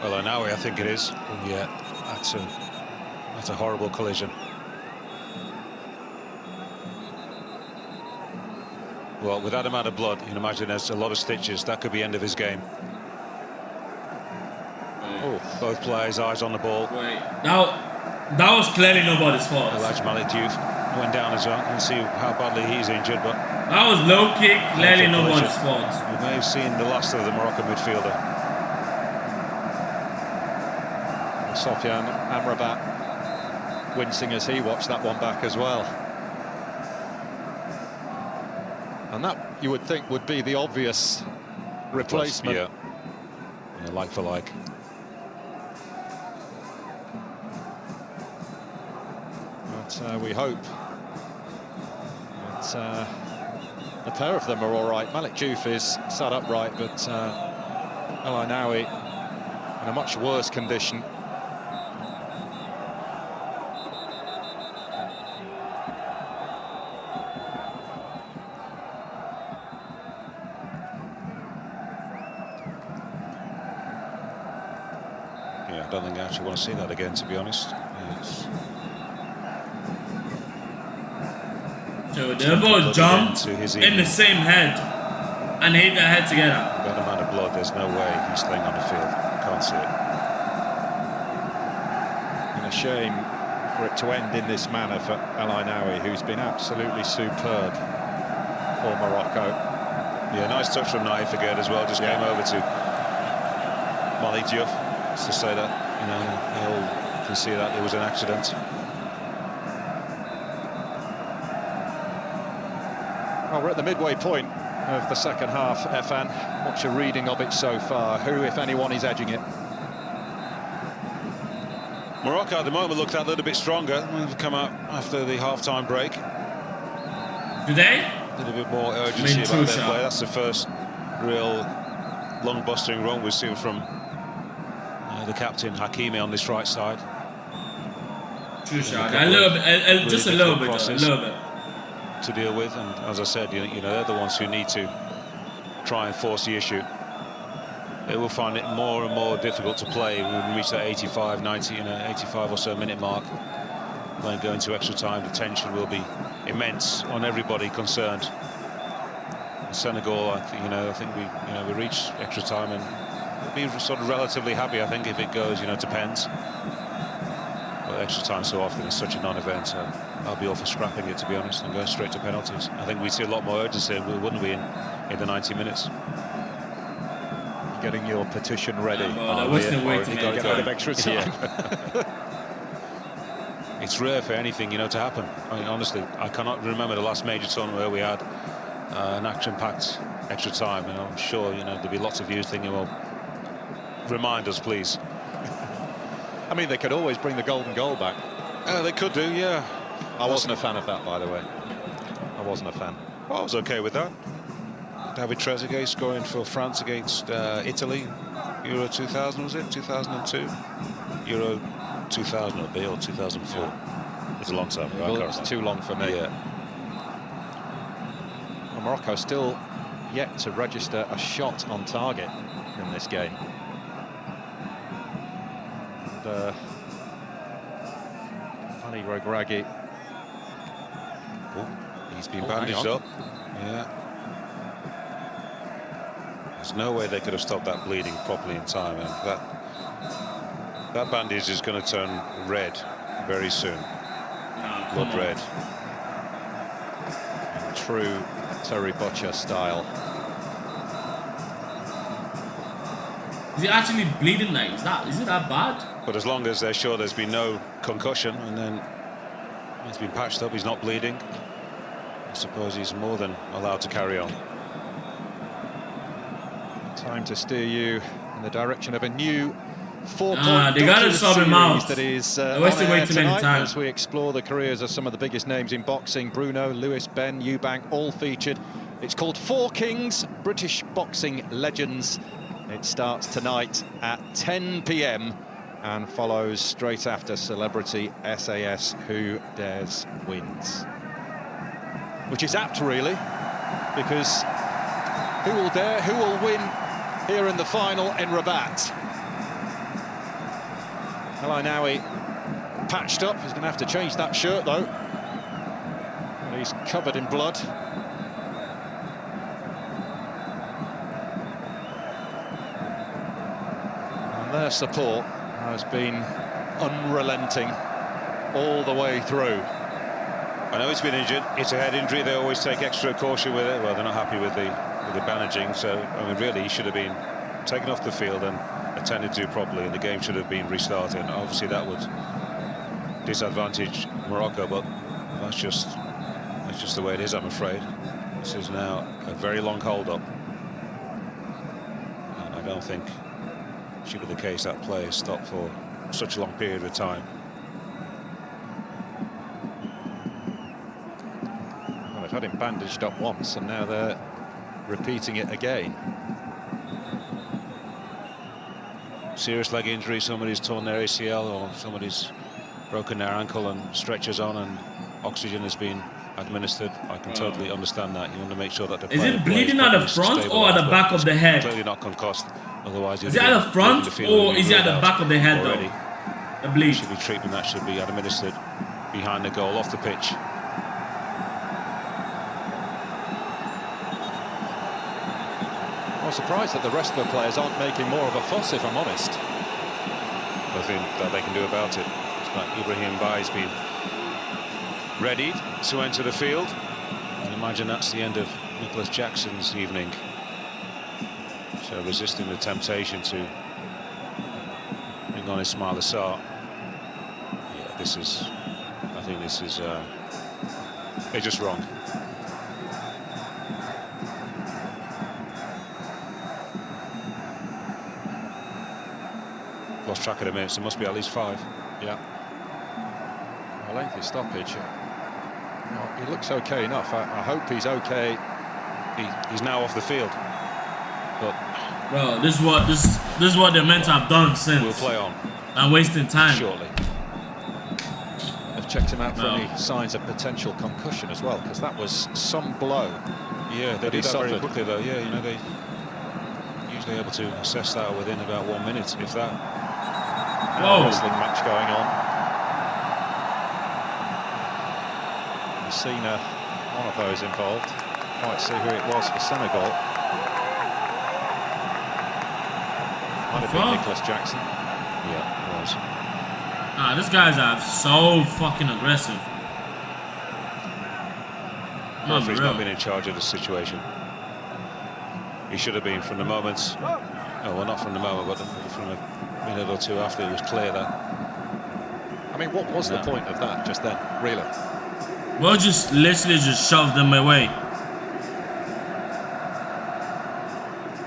Well, now I think it is. Oh, yeah, that's a horrible collision. Well, with that amount of blood, you can imagine there's a lot of stitches. That could be end of his game. Oh, both players' eyes on the ball. Wait, that was clearly nobody's fault. Malik Diouf went down as well. You can see how badly he's injured, but that was low kick, clearly nobody's fault. We may have seen the last of the Moroccan midfielder. Sofiane Amrabat wincing as he watched that one back as well. And that, you would think, would be the obvious replacement. Yeah, like for like. But we hope that the pair of them are all right. Malik Diouf is sat upright, but El Ainaoui in a much worse condition. Yeah, I don't think I actually want to see that again, to be honest. Yes. So they both jumped in the same head and hit their head together. That amount of blood, there's no way he's staying on the field. Can't see it. And a shame for it to end in this manner for El Ainaoui, who's been absolutely superb for Morocco. Yeah, nice touch from Naif again as well. Just came over to Malik Diouf to say that, you know, they all can see that it was an accident. Well, we're at the midway point of the second half, Efan. What's your reading of it so far? Who, if anyone, is edging it? Morocco at the moment looked a little bit stronger. They've come out after the half-time break. Do they? A little bit more urgency about their play. That's the first real long-bustering run we've seen from the captain, Hakimi, on this right side. True shot. A little bit, just a little bit, to deal with, and as I said, you know, they're the ones who need to try and force the issue. They will find it more and more difficult to play when we reach that 85, 90, 85 or so minute mark. When going to extra time, the tension will be immense on everybody concerned. Senegal, I think we reach extra time and we'll be sort of relatively happy. I think if it goes, to pens. But extra time so often is such a non-event. So I'll be all for scrapping it, to be honest, and going straight to penalties. I think we'd see a lot more urgency, wouldn't we, in the 90 minutes. Getting your petition ready. I wasn't waiting to get rid of extra time. It's rare for anything, to happen. I mean, honestly, I cannot remember the last major tournament where we had an action-packed extra time, and I'm sure, there'll be lots of you thinking, well, remind us, please. I mean, they could always bring the golden goal back. They could do, yeah. I wasn't a fan of that, by the way. I wasn't a fan. Well, I was okay with that. David Trezeguet scoring for France against Italy, Euro 2000, was it? 2002? Euro 2000 or 2004. It's a long time ago. Well, it's too long for me. Yeah. Well, Morocco still yet to register a shot on target in this game. And, Ali Regragui. He's been bandaged up. Yeah. There's no way they could have stopped that bleeding properly in time. And that bandage is going to turn red very soon. Blood red. In true Terry Butcher style. Is he actually bleeding like? Is it that bad? But as long as they're sure there's been no concussion and then he's been patched up, he's not bleeding, I suppose he's more than allowed to carry on. Time to steer you in the direction of a new four-point they gotta sub him out. That is wasted way too many times. As we explore the careers of some of the biggest names in boxing. Bruno, Lewis, Ben, Eubank, all featured. It's called Four Kings, British boxing legends. It starts tonight at 10 p.m. and follows straight after Celebrity SAS Who Dares Wins. Which is apt, really, because who will dare, who will win here in the final in Rabat? El Ainaoui patched up. He's going to have to change that shirt, though. And he's covered in blood. And their support has been unrelenting all the way through. I know he's been injured. It's a head injury. They always take extra caution with it. Well, they're not happy with the bandaging. So, I mean, really, he should have been taken off the field and attended to properly, and the game should have been restarted. And obviously, that would disadvantage Morocco, but that's just the way it is, I'm afraid. This is now a very long hold-up. And I don't think it should be the case that play is stopped for such a long period of time. Well, they've had him bandaged up once, and now they're repeating it again. Serious leg injury, somebody's torn their ACL or somebody's broken their ankle and stretchers on and oxygen has been administered. I can totally understand that. You want to make sure that the Is it bleeding at the front or at the back of the head? Clearly not concussed. Otherwise, is it at the front or is it at the back of the head already? Though? The bleed should be treatment that should be administered behind the goal, off the pitch. I'm surprised that the rest of the players aren't making more of a fuss, if I'm honest. Nothing that they can do about it. It's but Ibrahim Mbaye's been readied to enter the field. And imagine that's the end of Nicholas Jackson's evening. So resisting the temptation to bring on Ismail Assar. Yeah, this is, I think this is, they're just wrong. Lost track of the minutes, there must be at least 5. Yeah. A lengthy stoppage. Well, he looks okay enough. I hope he's okay. He's now off the field. But bro, this is what they're meant to have done since. We'll play on. And wasting time. Shortly. I've checked him out for any signs of potential concussion as well, because that was some blow. Yeah, they did that very quickly though. Yeah, you know, they usually able to assess that within about 1 minute, if that. Whoa. Wrestling match going on. We've seen one of those involved. Quite see who it was for Senegal. Might have been Nicholas Jackson. Yeah, it was. Nah, this guy's so fucking aggressive. The referee's not been in charge of the situation. He should have been from the moment. Oh, well, not from the moment, but from a minute or two after it was clear that. I mean, what was the point of that just then, really? Well, just literally just shoved them away.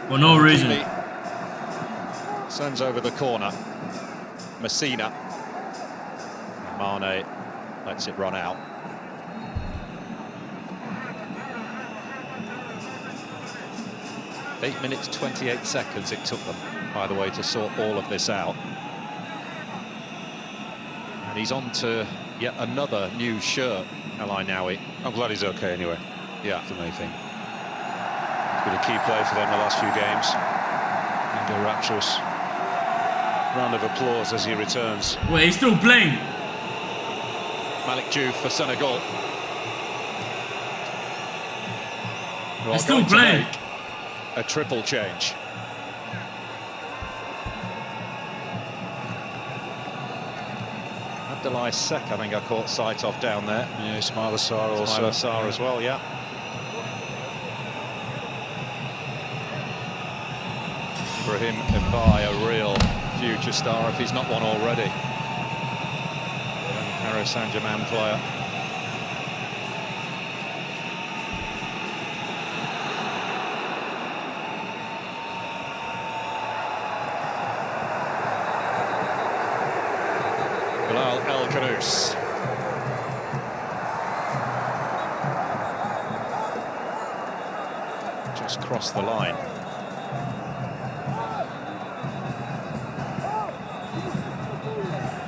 For no reason. Sends over the corner. Messina. Mane lets it run out. Eight minutes, 28 seconds it took them, by the way, to sort all of this out. And he's on to yet another new shirt, El Ainaoui. I'm glad he's okay anyway. Yeah. That's the main thing. It's been a key play for them the last few games. And a rapturous round of applause as he returns. Wait, he's still playing. Malik Diouf for Senegal. He's still playing. A triple change. Abdoulaye Seck, I think I caught sight of down there. Yeah, Ismail Assar also. Ismail Assar as well, yeah. Ibrahim Mbaye, a real future star if he's not one already. Young Paris Saint-Germain player. El Khanous. Just crossed the line.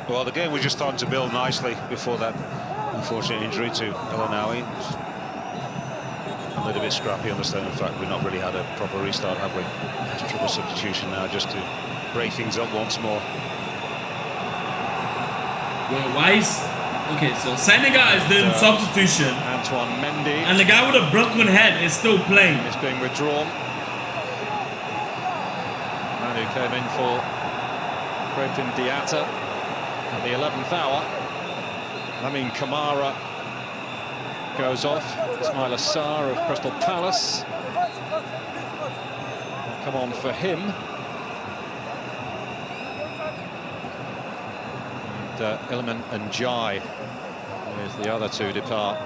Well, the game was just starting to build nicely before that unfortunate injury to El Ainaoui. A little bit scrappy on the stand. In fact, we've not really had a proper restart, have we? It's a triple substitution now just to break things up once more. Well, why is... Okay, so Senegal is doing substitution. Antoine Mendy. And the guy with a broken head is still playing. It's being withdrawn. Man who came in for Crepin Diatta at the 11th hour. Lamine Camara goes off. Ismail Assar of Crystal Palace. Will come on for him. Iliman Ndiaye as the other two depart.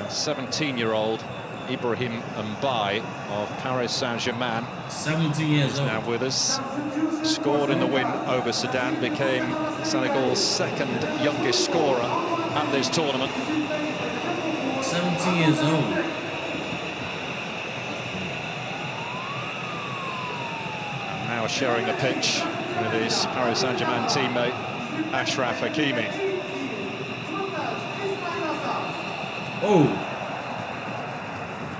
17-year-old Ibrahim Mbaye of Paris Saint-Germain. 17 years old. Now with us. Scored in the win over Sudan, became Senegal's second youngest scorer at this tournament. 17 years old. And now sharing the pitch with his Paris Saint-Germain teammate, Achraf Hakimi. Oh,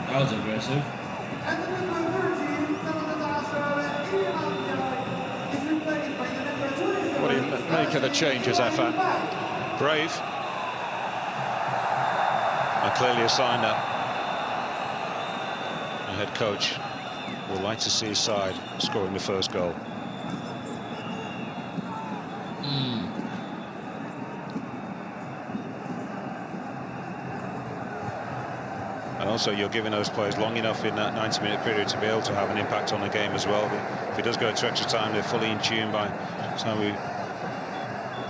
that was aggressive. What do you make of the changes, Afan? Brave. And clearly a sign that the head coach would like to see his side scoring the first goal. also you're giving those players long enough in that 90-minute period to be able to have an impact on the game as well. If it does go to extra time, they're fully in tune by the time we're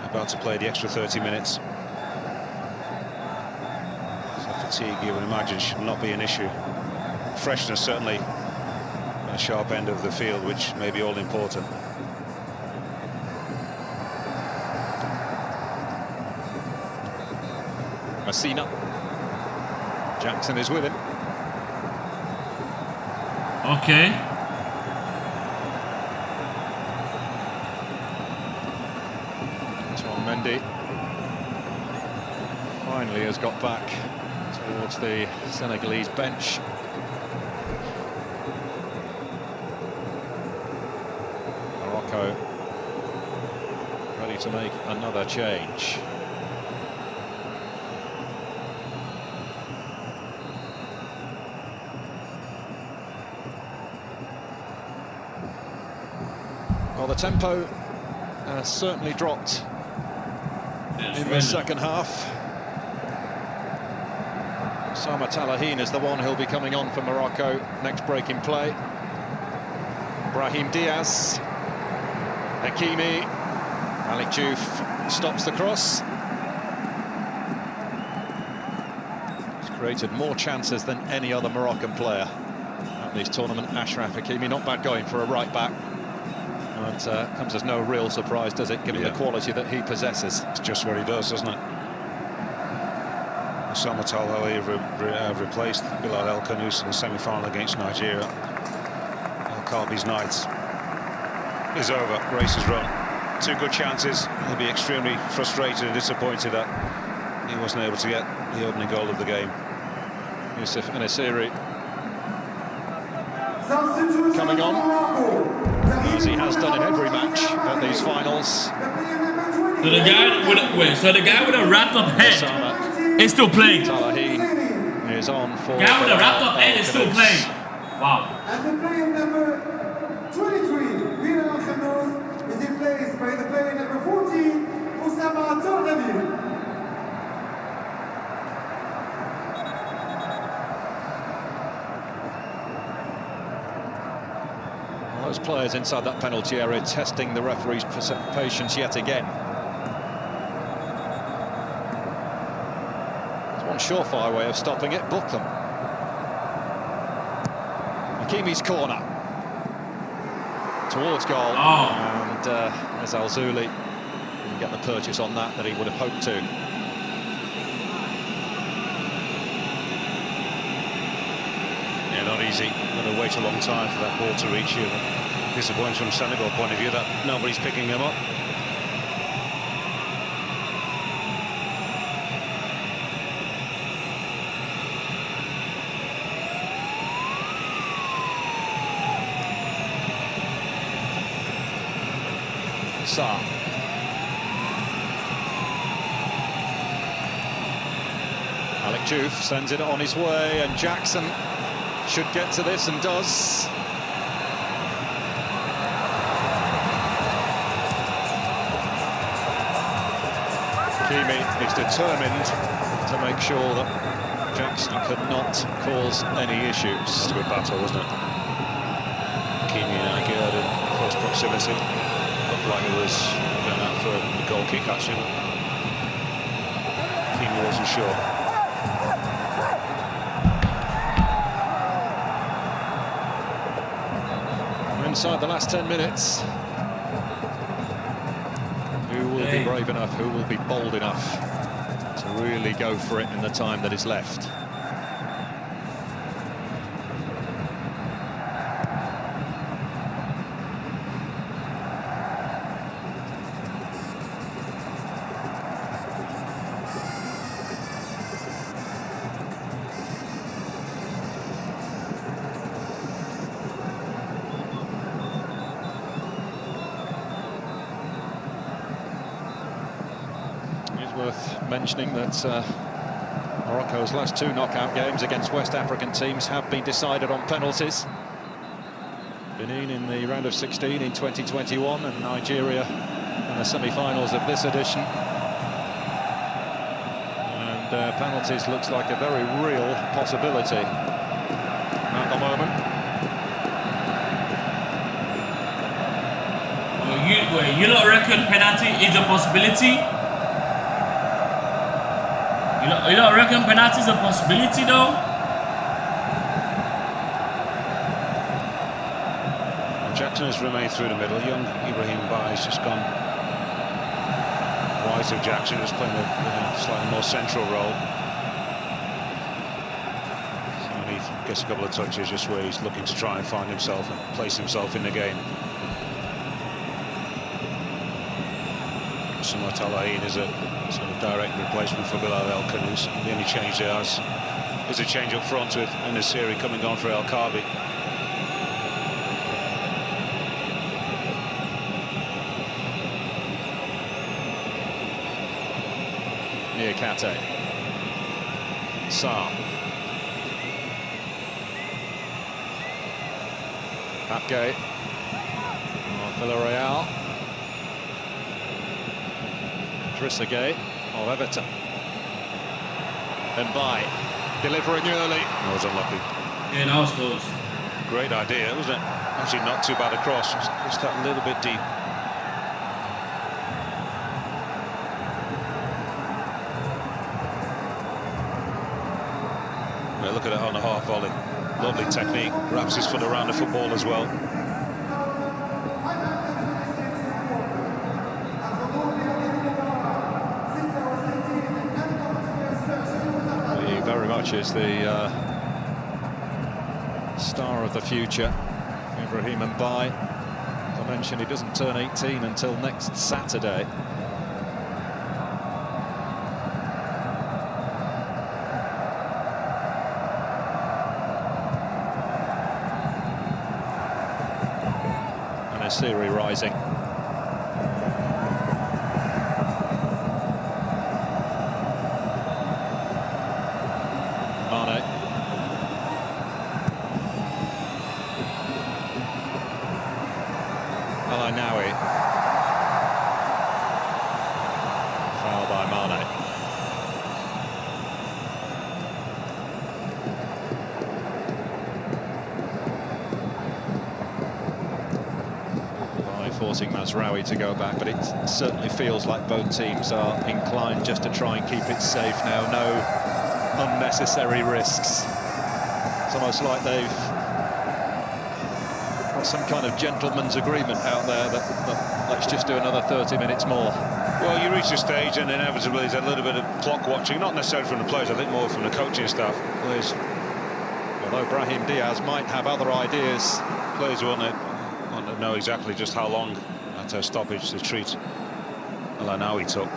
about to play the extra 30 minutes. So fatigue, you would imagine, should not be an issue. Freshness, certainly, a sharp end of the field, which may be all important. Messina. Jackson is with him. Okay. Tom Mendy finally has got back towards the Senegalese bench. Morocco ready to make another change. Well, the tempo has certainly dropped in the second half. Sama Talahin is the one who'll be coming on for Morocco. Next break in play. Brahim Diaz. Hakimi. Malik Diouf stops the cross. He's created more chances than any other Moroccan player at this tournament. Achraf Hakimi, not bad going for a right back. And comes as no real surprise, does it, given the quality that he possesses. It's just what he does, doesn't it? Osama Talali replaced Bilal El Khanous in the semi-final against Nigeria. El Kalbi's night is over. Race is run. 2 good chances. He'll be extremely frustrated and disappointed that he wasn't able to get the opening goal of the game. Youssef Enesiri coming on, as he has done in every match at these finals. So the guy with a wrapped up head is still playing. Talahin is on for. Guy with a wrapped up head is still playing. Wow. And the player number 23, Bilal El Khanous, is replaced by the player number 14, Osama Talali. Those players inside that penalty area testing the referee's patience yet again. There's one surefire way of stopping it, book them. Hakimi's corner. Towards goal. And as Al-Zouli didn't get the purchase on that he would have hoped to. Yeah, not easy. Got to wait a long time for that ball to reach you. Disappointing from Senegal point of view that nobody's picking them up. Sarr. Malik Diouf sends it on his way, and Jackson should get to this and does. Hakimi is determined to make sure that Jackson could not cause any issues. That's a good battle, wasn't it? Hakimi and Aguerd in close proximity. Looked like it was going out for a goal kick, actually. Hakimi wasn't sure. Inside the last 10 minutes. Who will be brave enough, who will be bold enough to really go for it in the time that is left? Worth mentioning that Morocco's last 2 knockout games against West African teams have been decided on penalties. Benin in the round of 16 in 2021 and Nigeria in the semi-finals of this edition. And And penalties looks like a very real possibility at the moment. You don't reckon penalty is a possibility? You don't reckon penalty is a possibility though? Jackson has remained through the middle. Young Ibrahim Ba has just gone wide of Jackson, who's playing a slightly more central role. So he gets a couple of touches just where he's looking to try and find himself and place himself in the game. Osama Talahin is a sort of direct replacement for Bilal El Khanous. The only change there is a change up front with Nasiri coming on for El Kaabi. Kate. Sarr. Papgate. Villarreal. Trezeguet of Everton. And by delivering early. That was unlucky. Yeah, that was close. Great idea, wasn't it? Actually, not too bad a cross. Just that little bit deep. Look at it on the half volley. Lovely technique. Wraps his foot around the football as well. He very much is the star of the future. Ibrahim Mbaye. As I mentioned, he doesn't turn 18 until next Saturday. Siri rising. Mane. Al-Ainaoui. Foul by Mane. Forcing Mazraoui to go back, but it certainly feels like both teams are inclined just to try and keep it safe now. No unnecessary risks. It's almost like they've got some kind of gentleman's agreement out there that let's just do another 30 minutes more. Well, you reach a stage and inevitably there's a little bit of clock watching, not necessarily from the players, I think more from the coaching staff. Although Brahim Diaz might have other ideas. Players want to know exactly just how long at a stoppage the treat Al-Ainaoui took.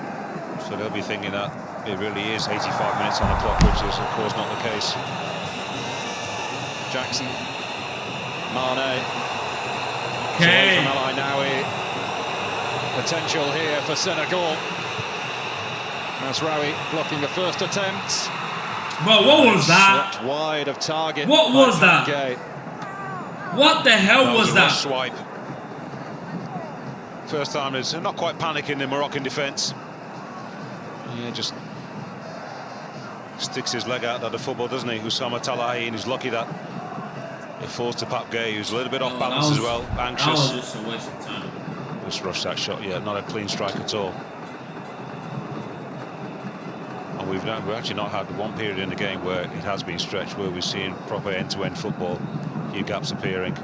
So they'll be thinking that it really is 85 minutes on the clock, which is of course not the case. Jackson. Mane. Okay. From Al-Ainaoui. Potential here for Senegal. Mazraoui blocking the first attempt. Bro, what was that? Swept wide of target. What was that? Gay. What the hell was that? Swipe. First time is not quite panicking the Moroccan defence. Yeah, just sticks his leg out at the football, doesn't he? Osama Talahin is lucky that it falls to Papgate, who's a little bit off balance as well, anxious. That was just a waste of time. Just rushed that shot, yeah, not a clean strike at all. And we've actually not had one period in the game where it has been stretched, where we've seen proper end-to-end football, a few gaps appearing.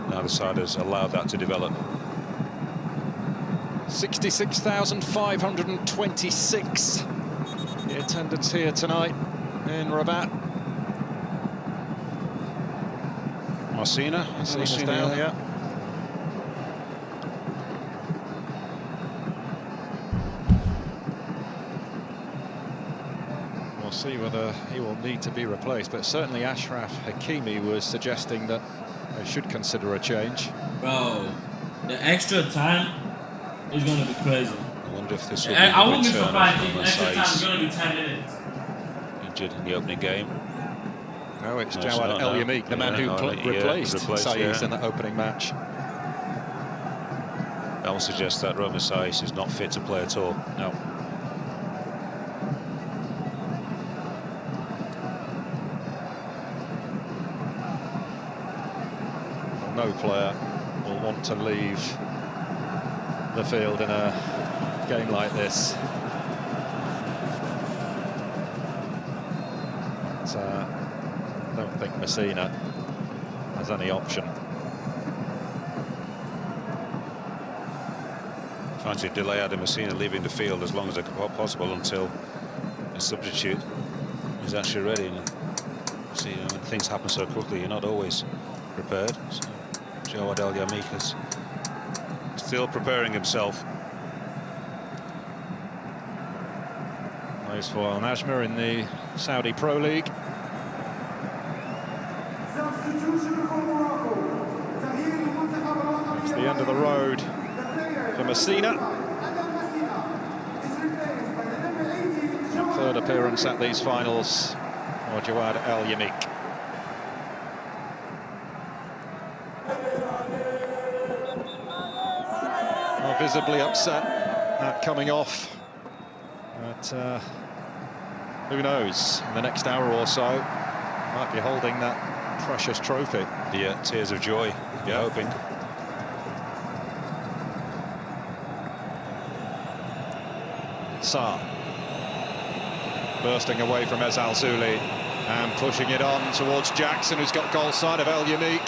Now the side has allowed that to develop. 66,526 the attendance here tonight in Rabat. Marcina down, yeah. We'll see whether he will need to be replaced, but certainly Ashraf Hakimi was suggesting that they should consider a change. Bro, the extra time is going to be crazy. I wonder if this will be I wouldn't be return surprised of if extra time is Masai's going to be 10 minutes. injured in the opening game. No, it's No, Jawad no. El-Yameik, the man who replaced Saiz in that opening match. That will suggest that Roma Saiz is not fit to play at all. No. no player will want to leave the field in a game like this. But, I don't think Messina has any option. Trying to delay Adam Messina leaving the field as long as possible until a substitute is actually ready. And see, when things happen so quickly, you're not always prepared. So Jawad El Yamik is still preparing himself. Plays for Al Najma in the Saudi Pro League. Substitution for Morocco. It's the end of the road for Messina. Third appearance at these finals for Jawad El Yamik. Well, visibly upset at coming off. But who knows, in the next hour or so, might be holding that precious trophy. Yeah, tears of joy, you're hoping. Sarr bursting away from Ez Al-Zouli and pushing it on towards Jackson, who's got goal side of El Yamik.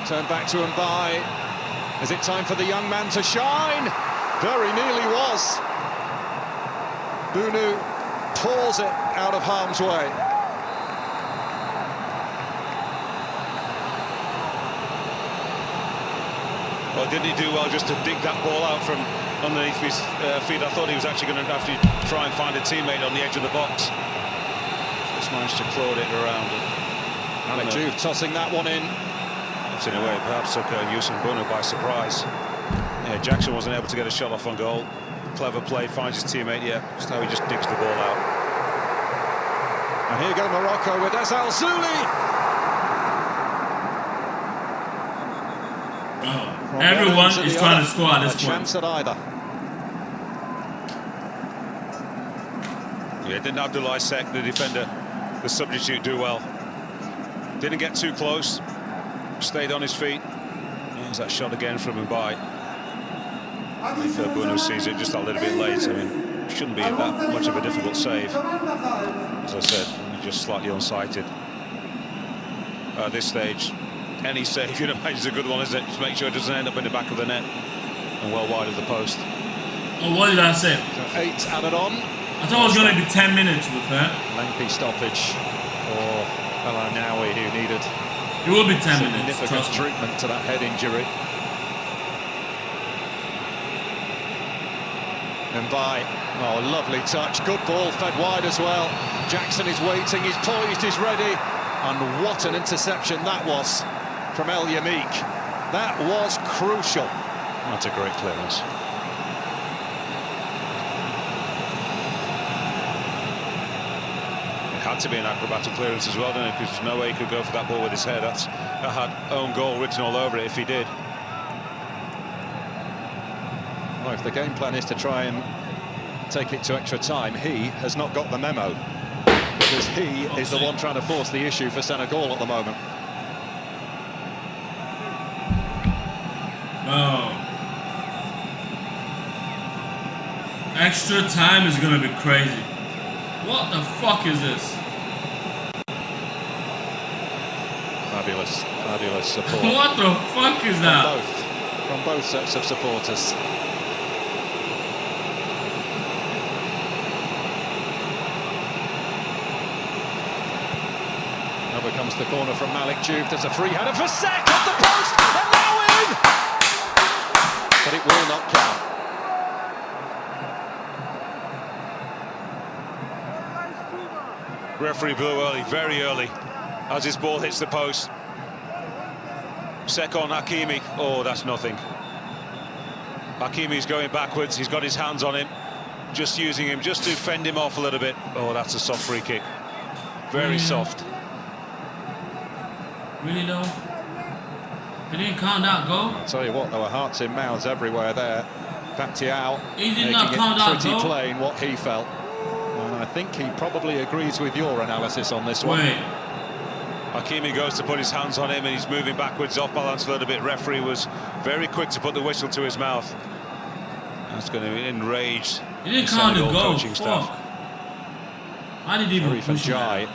Turned back to Mbai. Is it time for the young man to shine? Very nearly was. Bunu pulls it out of harm's way. Well, didn't he do well just to dig that ball out from underneath his feet? I thought he was actually going to have to try and find a teammate on the edge of the box. Just managed to claw it around. Malik Juve tossing that one in. In a way, perhaps took Youssef Bunu by surprise. Yeah, Jackson wasn't able to get a shot off on goal. Clever play, finds his teammate. Yeah, just how he just digs the ball out. And here go Morocco with Ez Al-Zouli. Everyone is trying to score at this point. Chance at either. Yeah, didn't Abdullah Sek, the defender, the substitute, do well. Didn't get too close. Stayed on his feet. There's that shot again from Mbai. If Bunu sees it just a little bit late, I mean, shouldn't be that much of a difficult save. As I said, just slightly unsighted. At this stage, any save, you know, is a good one, isn't it? Just make sure it doesn't end up in the back of the net and well wide of the post. Oh, what did I say? So 8 added on. I thought it was going to be 10 minutes with her. Lengthy stoppage for El Nawi, who needed it will be 10 minutes. Significant treatment to that head injury. Mbai, oh, lovely touch. Good ball, fed wide as well. Jackson is waiting, he's poised, he's ready. And what an interception that was from El Yamik. That was crucial. That's a great clearance. Had to be an acrobatic clearance as well, didn't it? Because there's no way he could go for that ball with his head. That had own goal written all over it if he did. Well, if the game plan is to try and take it to extra time, he has not got the memo, because he is the one trying to force the issue for Senegal at the moment. Oh. Extra time is going to be crazy. What the fuck is this? Fabulous, fabulous support. What the fuck is that? From both sets of supporters. Over comes the corner from Malik Juve. There's a free header for Sek off the post, and now in! But it will not count. Referee blew early, very early, as his ball hits the post. Sek on Hakimi. Oh, that's nothing. Hakimi's going backwards. He's got his hands on him, just using him just to fend him off a little bit. Oh, that's a soft free kick. Very soft. Really though? He didn't count that goal. I'll tell you what, there were hearts in mouths everywhere there. Bactiao he did not making count it that pretty goal. plain what he felt. And I think he probably agrees with your analysis on this one. Wait. I Hakimi goes to put his hands on him and he's moving backwards, off balance a little bit. Referee was very quick to put the whistle to his mouth. That's going to enrage the Senegal coaching staff. Why did he even push Jai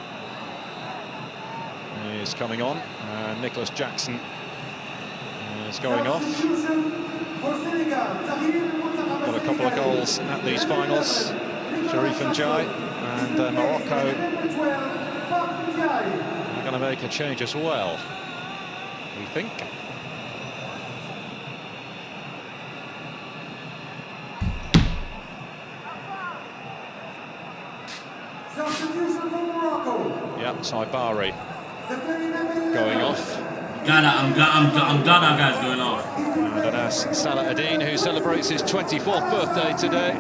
is coming on. Nicholas Jackson is going off. Got a couple of goals at these finals. Sharif and Jai, and Morocco are going to make a change as well, we think. Substitution for Morocco. Yep, Saibari going off. I'm glad that guy's going off. And Anas Salah Adin, who celebrates his 24th birthday today.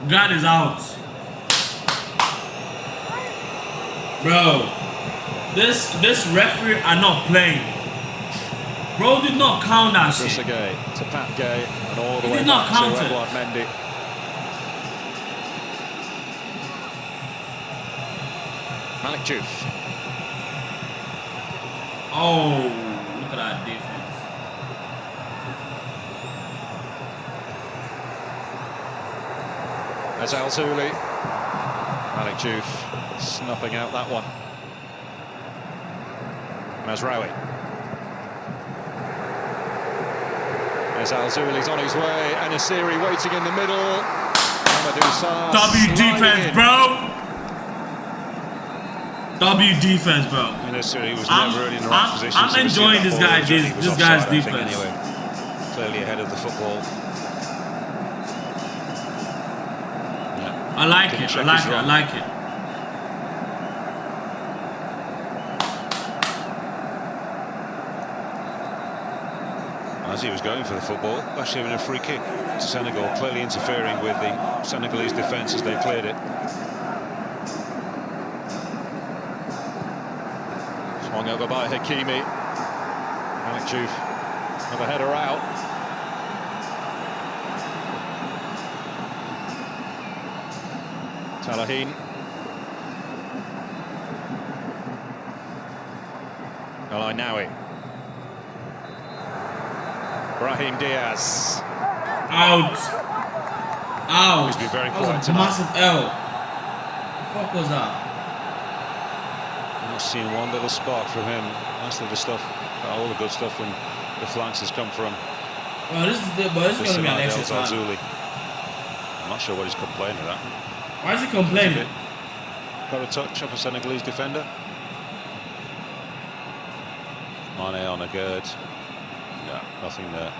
God is out. Bro, this referee are not playing. Bro did not count that shit. Gay to Pat Gay and all the He way did not back count to it. Edouard Mendy. Malik Diouf. Oh, look at that defense. As Al-Zuli. Malik Diouf snuffing out that one. Mazraoui. As Al-Zuli's on his way, and Asiri waiting in the middle. Amadou Sarr W defense, bro. W defense, bro. Asiri was never really in the right position. I'm enjoying this guy's defense. Anyway, clearly ahead of the football. I like it. I like it. I like it. As he was going for the football, actually having a free kick to Senegal, clearly interfering with the Senegalese defence as they cleared it. Swung over by Hakimi. Malik Diouf with a header out. Talahin. Al-Ainawi. Brahim Diaz. Out. Out. He's been very That was quiet a tonight. massive L. What the fuck was that? Not seeing one little spark from him. That's the stuff, all the good stuff from the flanks has come from. Well, this is going to be an extra time. Al-Zuli. I'm not sure what he's complaining about. Why is he complaining? Got a touch off a Senegalese defender. Mane on a gird. No, nothing there.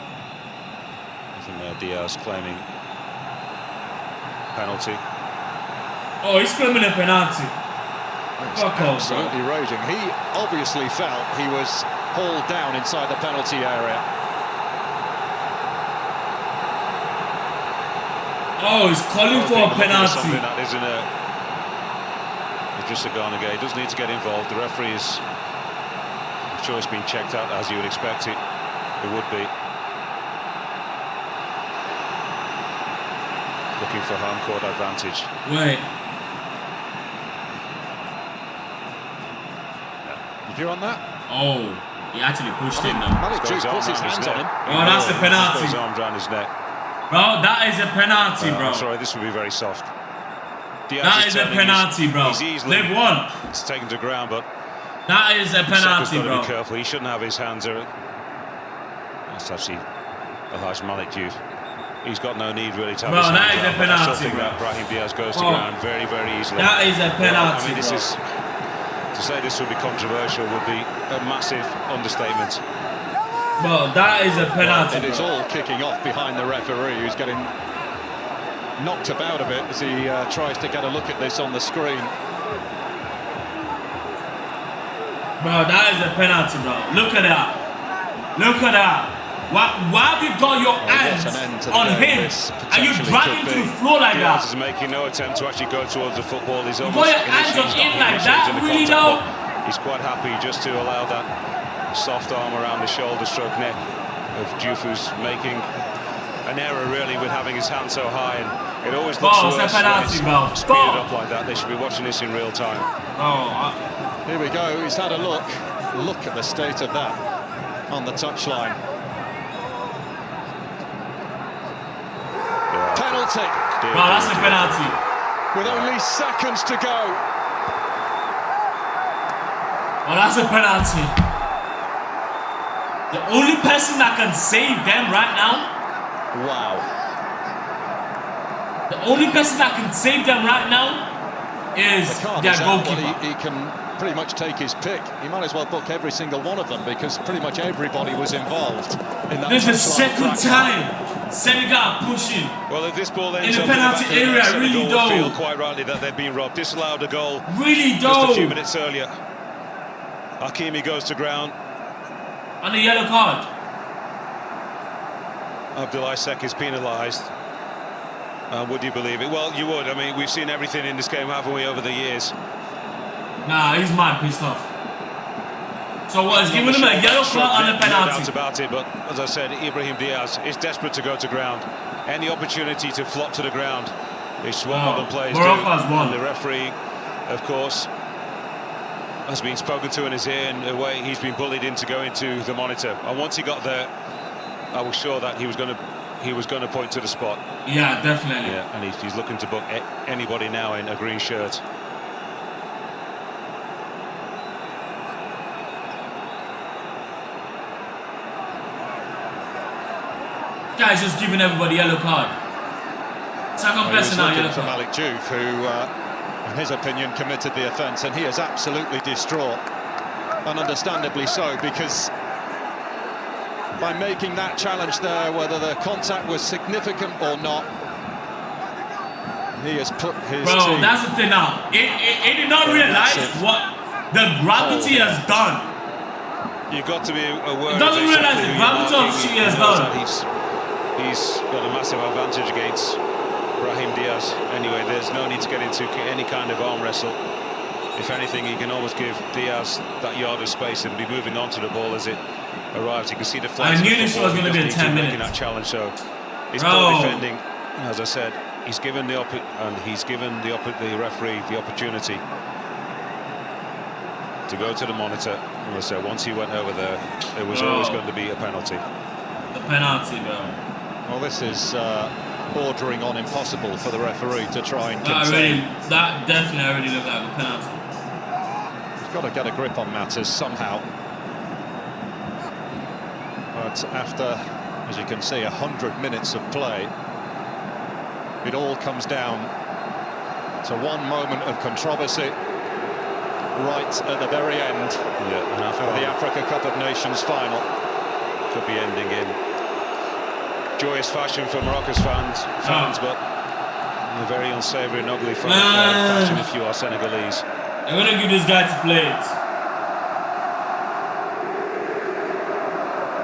Nothing there. Diaz claiming penalty. Oh, he's claiming a penalty. Fuck off, bro. Absolutely raging. He obviously felt he was hauled down inside the penalty area. Oh, he's calling for a penalty. Something that isn't just a Garnagay. He does need to get involved. The referee is, I'm sure it's been checked out as you would expect it. It would be. Looking for home court advantage. Wait. If you're on that? Oh, he actually pushed him though. Malik Diouf puts his hands on him. Oh, that's a penalty. His arm around his neck. Bro, that is a penalty, bro. I'm sorry, this would be very soft. Diaz That is a penalty, bro. He's easily They've won. It's taken to ground, but that is a penalty, got to bro. be careful. He shouldn't have his hands. That's actually Alhaj Malik Diouf. He's got no need really to have Bro, his that hands is a out, but I still penalty, think bro. that Brahim Diaz goes to Oh. ground very, very easily. That is a penalty, I mean, this bro. is, to say this would be controversial would be a massive understatement. Bro, that is a penalty, It is bro. all kicking off behind the referee, who's getting knocked about a bit as he tries to get a look at this on the screen. Bro, that is a penalty, bro. Look at that. Look at that. Why have you got your hands on him? Are you dragging to the floor like Diaz that? is making no attempt to actually go towards the football. He's You almost got your hands on initially him like into that? the Really, contact, though? but he's quite happy just to allow that soft arm around the shoulder stroke neck of Jufu's making an error really with having his hand so high, and it always looks worse when it's speeded up like that. They should be watching this in real time. Here we go, he's had a look. Look at the state of that on the touchline. Penalty. Well, that's a penalty. With only seconds to go. Well, that's a penalty. The only person that can save them right now. Wow. The only person that can save them right now is their goalkeeper. He can pretty much take his pick. He might as well book every single one of them because pretty much everybody was involved in that. This is the second time Senegal pushing. Well, if this ball ends in the up penalty in the area, Senegal really will feel don't. quite rightly that they've been robbed. Disallowed a goal. Really just don't. a few minutes earlier. Hakimi goes to ground. And a yellow card. Abdoulaye Seck is penalised. Would you believe it? Well, you would. I mean, we've seen everything in this game, haven't we, over the years? Nah, he's mad pissed off. So what, he's giving him a yellow card and a penalty. No doubt about it, but as I said, Ibrahim Diaz is desperate to go to ground. Any opportunity to flop to the ground is what other players do. And the referee, of course, has been spoken to in his ear, in a way he's been bullied into going to the monitor. And once he got there, I was sure that he was going to point to the spot. Yeah, definitely. Yeah, and he's looking to book anybody now in a green shirt. Guy's just giving everybody yellow card. Second person now, yellow for card. Malik Diouf, who, in his opinion, committed the offence, and he is absolutely distraught, and understandably so, because by making that challenge there, whether the contact was significant or not, he has put his team. That's the thing now. It did not realise what the gravity has done. You've got to be aware. It doesn't realise the gravity of what he has done. He's got a massive advantage against Brahim Diaz. Anyway, there's no need to get into any kind of arm wrestle. If anything, he can almost give Diaz that yard of space and be moving on to the ball as it arrives. You can see the flags. I knew this was going to be in 10 minutes. That challenge, so he's ball defending. As I said, he's given the referee the opportunity to go to the monitor. And I said, once he went over there, it was always going to be a penalty. The penalty, bro. Well, this is bordering on impossible for the referee to try and contain. That definitely already looked like a penalty. He's got to get a grip on matters somehow. But after, as you can see, 100 minutes of play, it all comes down to one moment of controversy right at the very end of the Africa Cup of Nations final. Could be ending in joyous fashion for Morocco's fans, but in a very unsavoury and ugly fashion if you are Senegalese. I'm going to give this guy to play it.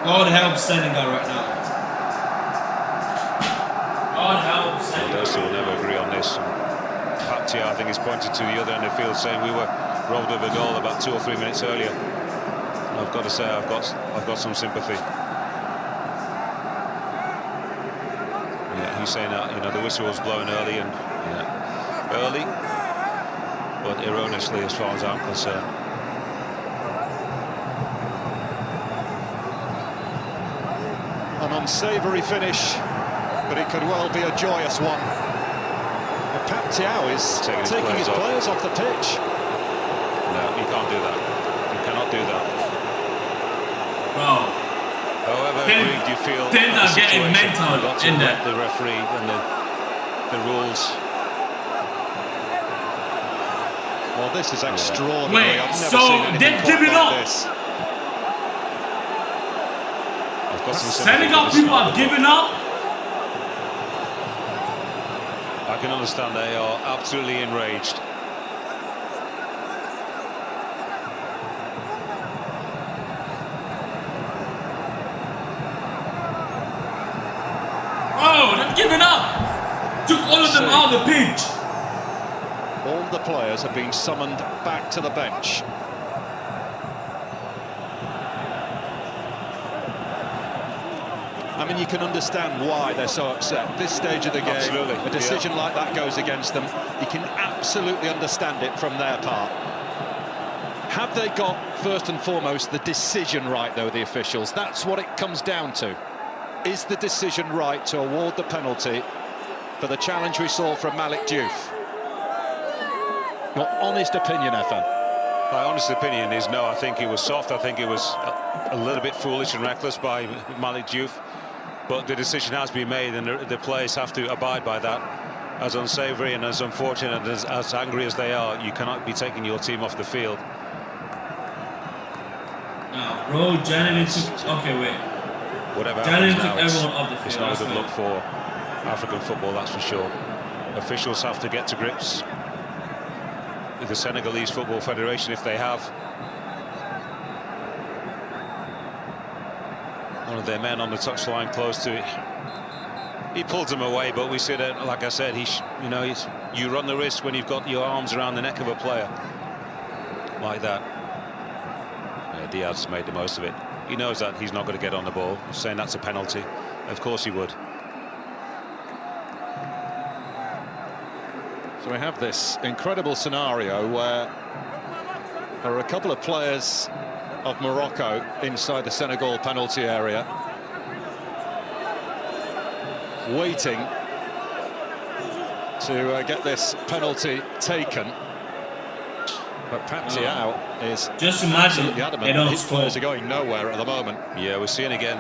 God help Senegal right now. God help Senegal. Those two will never agree on this. Patia, I think, is pointed to the other end of the field, saying we were robbed of a goal about 2 or 3 minutes earlier. And I've got to say, I've got some sympathy. Yeah, he's saying that the whistle was blown early, and early, but erroneously, as far as I'm concerned. An unsavoury finish, but it could well be a joyous one. Patia is taking his players off the pitch. No, you can't do that. You cannot do that. Bro. However aggrieved you feel, things are getting mental in there. The referee and the rules. Well, this is extraordinary. Wait, I've never so seen anything they're quite giving like up? this. Senegal people have given up? I can understand they are absolutely enraged. Oh, they've given up. Took all of them out of the pitch. All the players have been summoned back to the bench. I mean, you can understand why they're so upset. This stage of the game, Absolutely, a decision like that goes against them. You can absolutely understand it from their part. Have they got, first and foremost, the decision right, though, the officials? That's what it comes down to. Is the decision right to award the penalty for the challenge we saw from Malik Diouf? Your honest opinion, Efan? My honest opinion is no. I think it was soft. I think it was a little bit foolish and reckless by Malik Diouf. But the decision has been made, and the players have to abide by that. As unsavoury and as unfortunate and as angry as they are, you cannot be taking your team off the field. Bro, Janet took... Okay, wait. Whatever Janet happens took now, everyone off the field. it's not a good look for African football, that's for sure. Officials have to get to grips with the Senegalese Football Federation if they have. One of their men on the touchline close to it. He pulled him away, but we said, like I said, you run the risk when you've got your arms around the neck of a player like that. Yeah, Diaz made the most of it. He knows that he's not going to get on the ball. He's saying that's a penalty. Of course he would. So we have this incredible scenario where there are a couple of players of Morocco inside the Senegal penalty area, waiting to get this penalty taken. But Paptiao is just imagine adamant that his players are going nowhere at the moment. Yeah, we're seeing again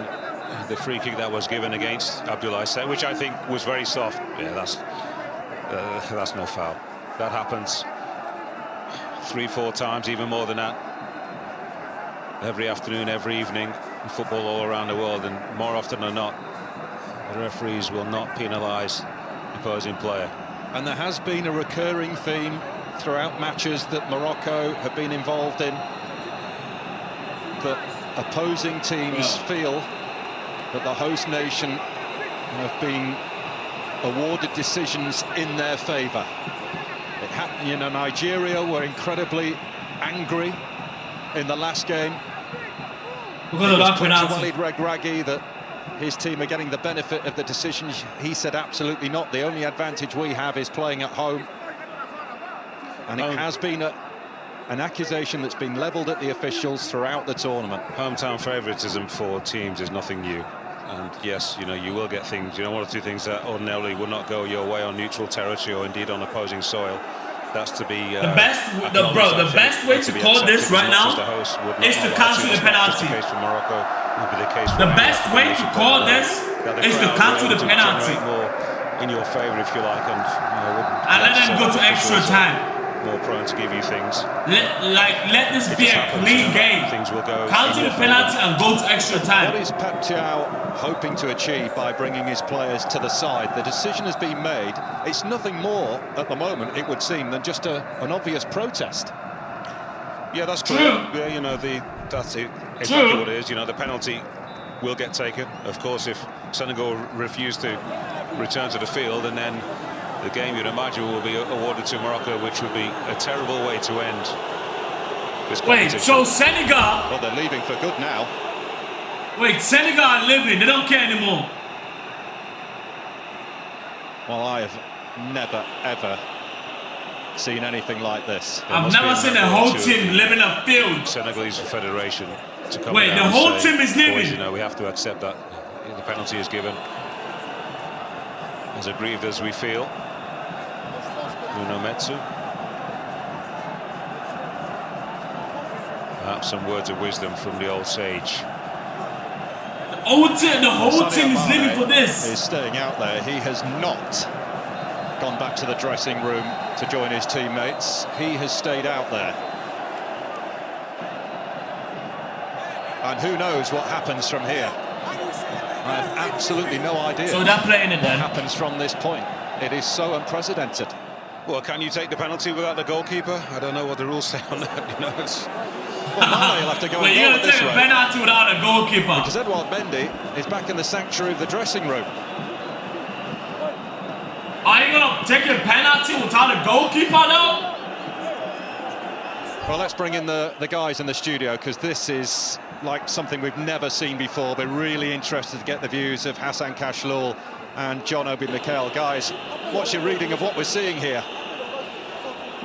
the free kick that was given against Abdoulaye Seye, which I think was very soft. Yeah, that's no foul. That happens 3-4 times, even more than that, every afternoon, every evening in football all around the world, and more often than not, the referees will not penalise the opposing player. And there has been a recurring theme throughout matches that Morocco have been involved in, that opposing teams feel that the host nation have been awarded decisions in their favour. It happened, Nigeria were incredibly angry in the last game. We're going to Walid Regragui that his team are getting the benefit of the decisions. He said absolutely not. The only advantage we have is playing at home. And it has been an accusation that's been levelled at the officials throughout the tournament. Hometown favouritism for teams is nothing new. And yes, you will get things, one or two things that ordinarily would not go your way on neutral territory or indeed on opposing soil. That's to be the best way to call this right now is to cancel the penalty. The best way to call this is to cancel the penalty in your favour, if you like, and let them go to extra time. More prone to give you things. Let this be a clean game. Things will go. Cancel the penalty and go to extra time. What is Paptiao hoping to achieve by bringing his players to the side? The decision has been made. It's nothing more at the moment, it would seem, than just an obvious protest. Yeah, that's true. Yeah, that's exactly what it is. The penalty will get taken. Of course, if Senegal refuse to return to the field, and then the game, you'd imagine, will be awarded to Morocco, which would be a terrible way to end this competition. Wait, so Senegal... Well, they're leaving for good now. Wait, Senegal are leaving. They don't care anymore. Well, I have never, ever seen anything like this. I've never seen the whole team leaving a field. Senegalese Federation to come Wait, down the whole and say, team is leaving? boys, we have to accept that the penalty is given. As aggrieved as we feel. Bruno Metsu. Perhaps some words of wisdom from the old sage. The whole team is living for this. Is staying out there. He has not gone back to the dressing room to join his teammates. He has stayed out there. And who knows what happens from here. I have absolutely no idea. So they're playing it then. What happens from this point. It is so unprecedented. Well, can you take the penalty without the goalkeeper? I don't know what the rules say on that. Well, Mane will have to go and goal this way. Take a penalty without a goalkeeper. Because Edouard Mendy is back in the sanctuary of the dressing room. Are you going to take a penalty without a goalkeeper now? Well, let's bring in the guys in the studio, because this is like something we've never seen before. We're really interested to get the views of Hassan Kashlul and John Obi Mikel. Guys, what's your reading of what we're seeing here?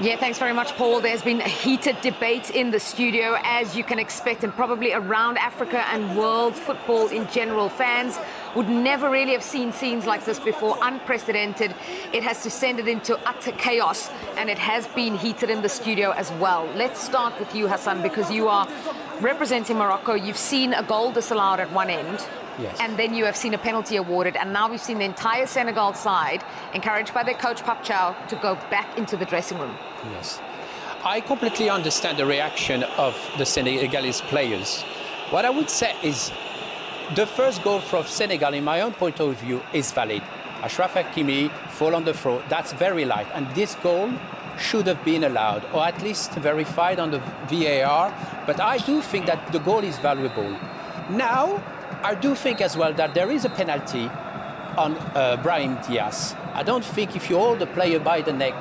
Yeah, thanks very much, Paul. There's been a heated debate in the studio, as you can expect, and probably around Africa and world football in general. Fans would never really have seen scenes like this before, unprecedented. It has descended into utter chaos, and it has been heated in the studio as well. Let's start with you, Hassan, because you are representing Morocco. You've seen a goal disallowed at one end. Yes. And then you have seen a penalty awarded, and now we've seen the entire Senegal side, encouraged by their coach Pap Chow, to go back into the dressing room. Yes. I completely understand the reaction of the Senegalese players. What I would say is the first goal from Senegal, in my own point of view, is valid. Achraf Hakimi fall on the floor. That's very light. And this goal should have been allowed, or at least verified on the VAR. But I do think that the goal is valuable. Now, I do think as well that there is a penalty on Brahim Diaz. I don't think if you hold the player by the neck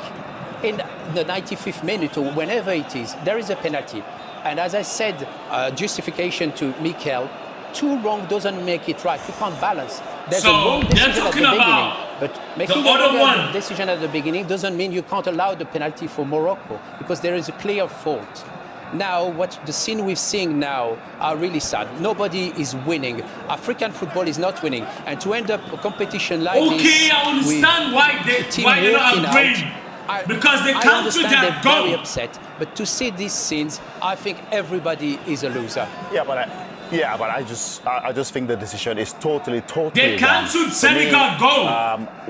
in the 95th minute or whenever it is, there is a penalty. And as I said, justification to Mikel, too wrong doesn't make it right. You can't balance. There's a wrong decision at the beginning. But making a decision at the beginning doesn't mean you can't allow the penalty for Morocco, because there is a clear fault. Now, what the scene we're seeing now are really sad. Nobody is winning. African football is not winning. And to end up a competition like this... Okay, I understand why they're not agreeing. Because they cancelled that goal. They're very upset. But to see these scenes, I think everybody is a loser. Yeah, but I just think the decision is totally They cancelled Senegal goal.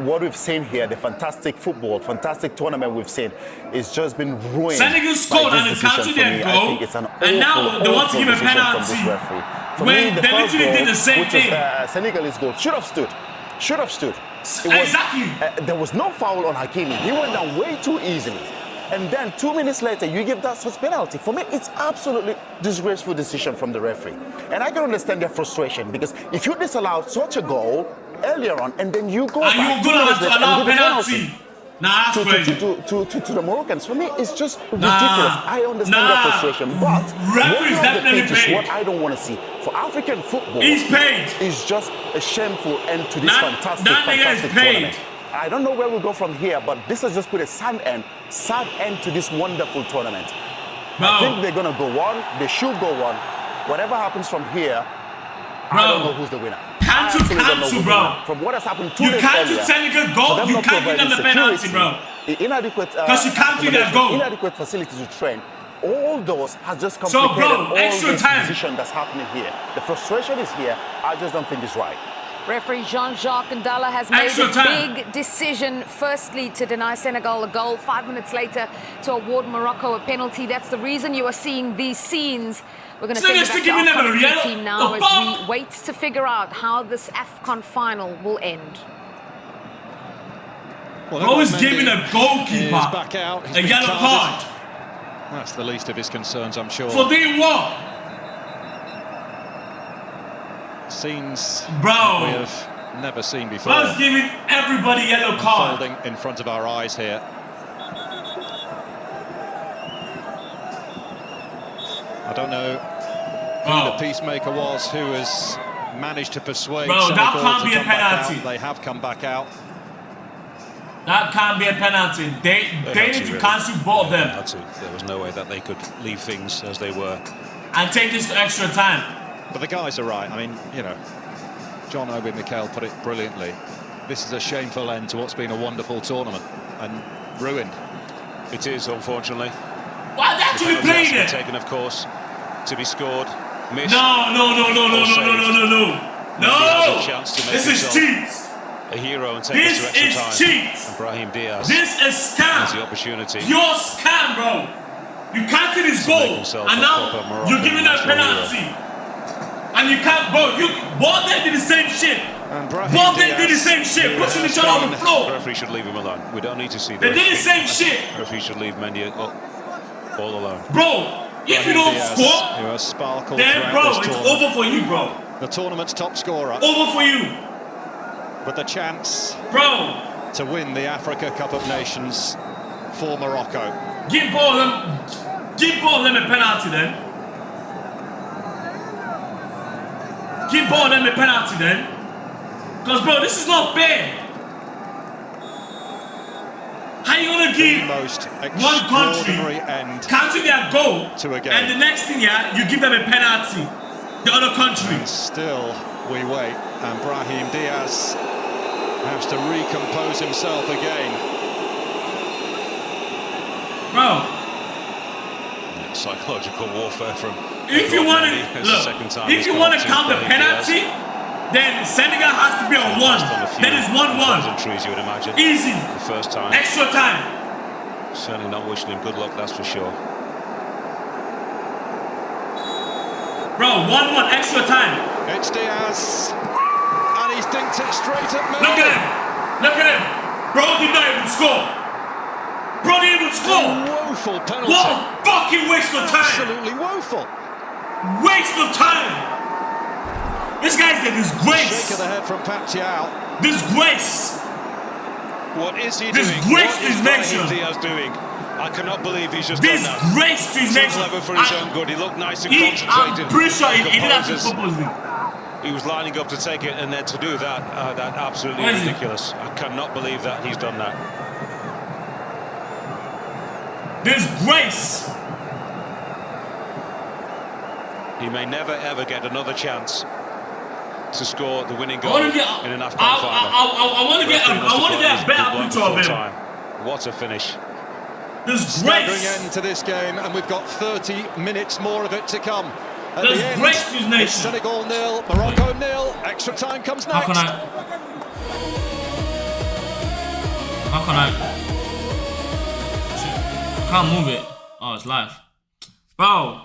What we've seen here, the fantastic football, fantastic tournament we've seen, it's just been ruined. Senegal scored and they cancelled their goal. I think it's an and now they want to give a penalty. When they literally did the same thing. Senegalese goal should have stood. Should have stood. Exactly. There was no foul on Hakimi. He went down way too easily. And then 2 minutes later, you give that such penalty. For me, it's absolutely disgraceful decision from the referee. And I can understand their frustration, because if you disallowed such a goal earlier on, and then you go back you're going to allow penalty. Nah, that's crazy. To the Moroccans, for me, it's just ridiculous. I understand their frustration, but what I don't want to see for African football, he's paid. Is just a shameful end to this fantastic tournament. I don't know where we go from here, but this has just put a sad end to this wonderful tournament. I think they're going to go on. They should go on. Whatever happens from here, I don't know who's the winner. Cancel, bro. From what has happened 2 days earlier. You canceled Senegal goal, you can't give them the penalty, bro. Because you canceled their goal. Inadequate facilities to train. All those has just complicated all this decision that's happening here. The frustration is here. I just don't think it's right. Referee Jean-Jacques Ndala has made a big decision, firstly to deny Senegal a goal, 5 minutes later to award Morocco a penalty. That's the reason you are seeing these scenes. We're going to send it back to our commentary team now as we wait to figure out how this Afcon final will end. Well, always giving a goalkeeper back out. a yellow card. That's the least of his concerns, I'm sure. For doing what? Scenes we have never seen before. Bro's giving everybody yellow card. Unfolding in front of our eyes here. I don't know who the peacemaker was who has managed to persuade Senegal that can't be a penalty. They have come back out. That can't be a penalty. They need to cancel both of them. There was no way that they could leave things as they were. And take this to extra time. But the guys are right. I mean, you know, John Obi Mikel put it brilliantly. This is a shameful end to what's been a wonderful tournament and ruined. It is, unfortunately. Why they actually playing it? Taken, of course, to be scored. Missed. No. This is cheats. A hero and take it to extra time. This is cheats. And Brahim Diaz. This is scam. Has the opportunity. Pure scam, bro. You canceled his goal, and now you're giving that penalty. And you can't, bro. Both they did the same shit. Both they did the same shit, pushing each other on the floor. The referee should leave him alone. We don't need to see that. They did the same shit. The referee should leave Mendy all alone. Bro, if you don't score, then bro, it's over for you, bro. The tournament's top scorer. Over for you. With the chance, bro, to win the Africa Cup of Nations for Morocco. Give both of them a penalty then. give both of them a penalty then. Because, bro, this is not fair. How you gonna give one country counting their goal and the next thing, yeah, you give them a penalty, the other country? And still we wait, and Brahim Diaz has to recompose himself again. Bro, psychological warfare from. If you want to look, if you want to count the penalty, then Senegal has to be on 1. That is 1-1. You would imagine. Easy. The first time. Extra time. Certainly not wishing him good luck, that's for sure. Bro, 1-1 extra time. It's Diaz, and he's dinked it straight at me. Look at him. Look at him. Bro did not even score. Bro didn't even score. Woeful penalty. What a fucking waste of time. Absolutely woeful. Waste of time. This guy's a disgrace. Shake of the head from Paptiao. Disgrace. What is he doing? Disgrace to his nation. Diaz doing? I cannot believe he's just done that. Disgrace to his nation. Clever for his own good. He looked nice and concentrated. I'm pretty sure he did that purposely. He was lining up to take it, and then to do that, that absolutely ridiculous. I cannot believe that he's done that. Disgrace. He may never ever get another chance to score the winning goal in an Afcon final. I want to get a better picture of him. What a finish. Staggering end to this game, and we've got 30 minutes more of it to come. At the end, to his nation. it's Senegal 0, Morocco 0. Extra time comes next. How can I can't move it. Oh, it's live. Bro.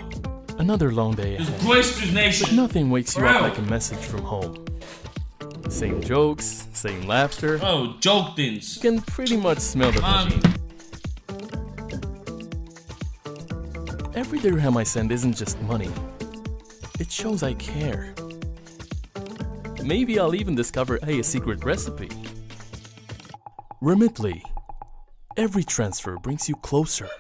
Another long day ahead. Disgrace to his nation. But nothing wakes you up like a message from home. Same jokes, same laughter. Oh, joke things. You can pretty much smell the machine. Every dirham I send isn't just money. It shows I care. Maybe I'll even discover a secret recipe. Remitly. Every transfer brings you closer.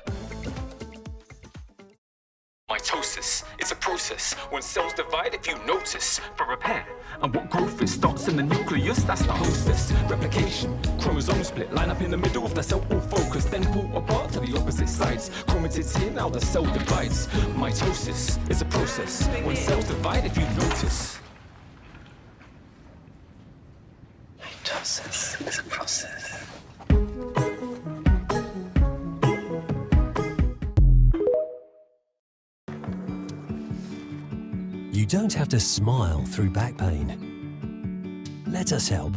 Mitosis, it's a process. When cells divide, if you notice, for repair. And what growth is starts in the nucleus, that's the hostess. Replication, chromosome split, line up in the middle of the cell, all focus, then pull apart to the opposite sides. Chromatids here, now the cell divides. Mitosis, it's a process. When cells divide, if you notice. Mitosis, it's a process. You don't have to smile through back pain. Let us help.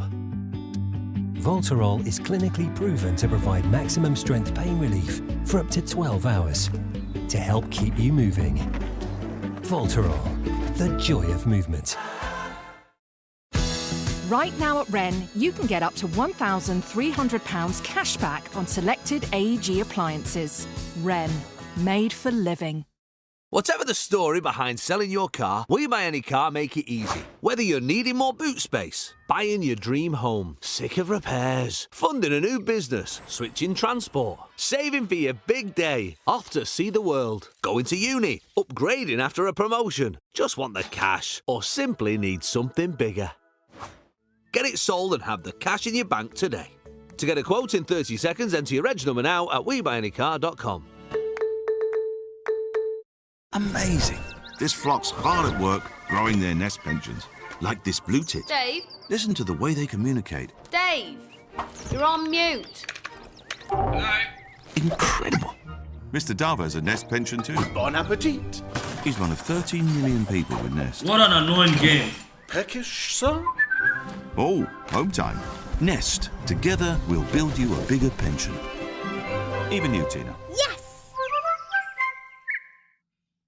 Voltarol is clinically proven to provide maximum strength pain relief for up to 12 hours to help keep you moving. Voltarol, the joy of movement. Right now at Wren, you can get up to £1,300 cash back on selected AEG appliances. Wren, made for living. Whatever the story behind selling your car, We Buy Any Car make it easy. Whether you're needing more boot space, buying your dream home, sick of repairs, funding a new business, switching transport, saving for your big day, off to see the world, going to uni, upgrading after a promotion, just want the cash, or simply need something bigger. Get it sold and have the cash in your bank today. To get a quote in 30 seconds, enter your reg number now at WeBuyAnyCar.com. Amazing. This flock's hard at work growing their nest pensions. Like this blue tit. Dave? Listen to the way they communicate. Dave, you're on mute. Incredible. Mr. Dava has a nest pension too. Bon appetit. He's one of 13 million people with Nest. What an annoying game. Peckish, sir? Oh, home time. Nest. Together, we'll build you a bigger pension. Even you, Tina. Yes!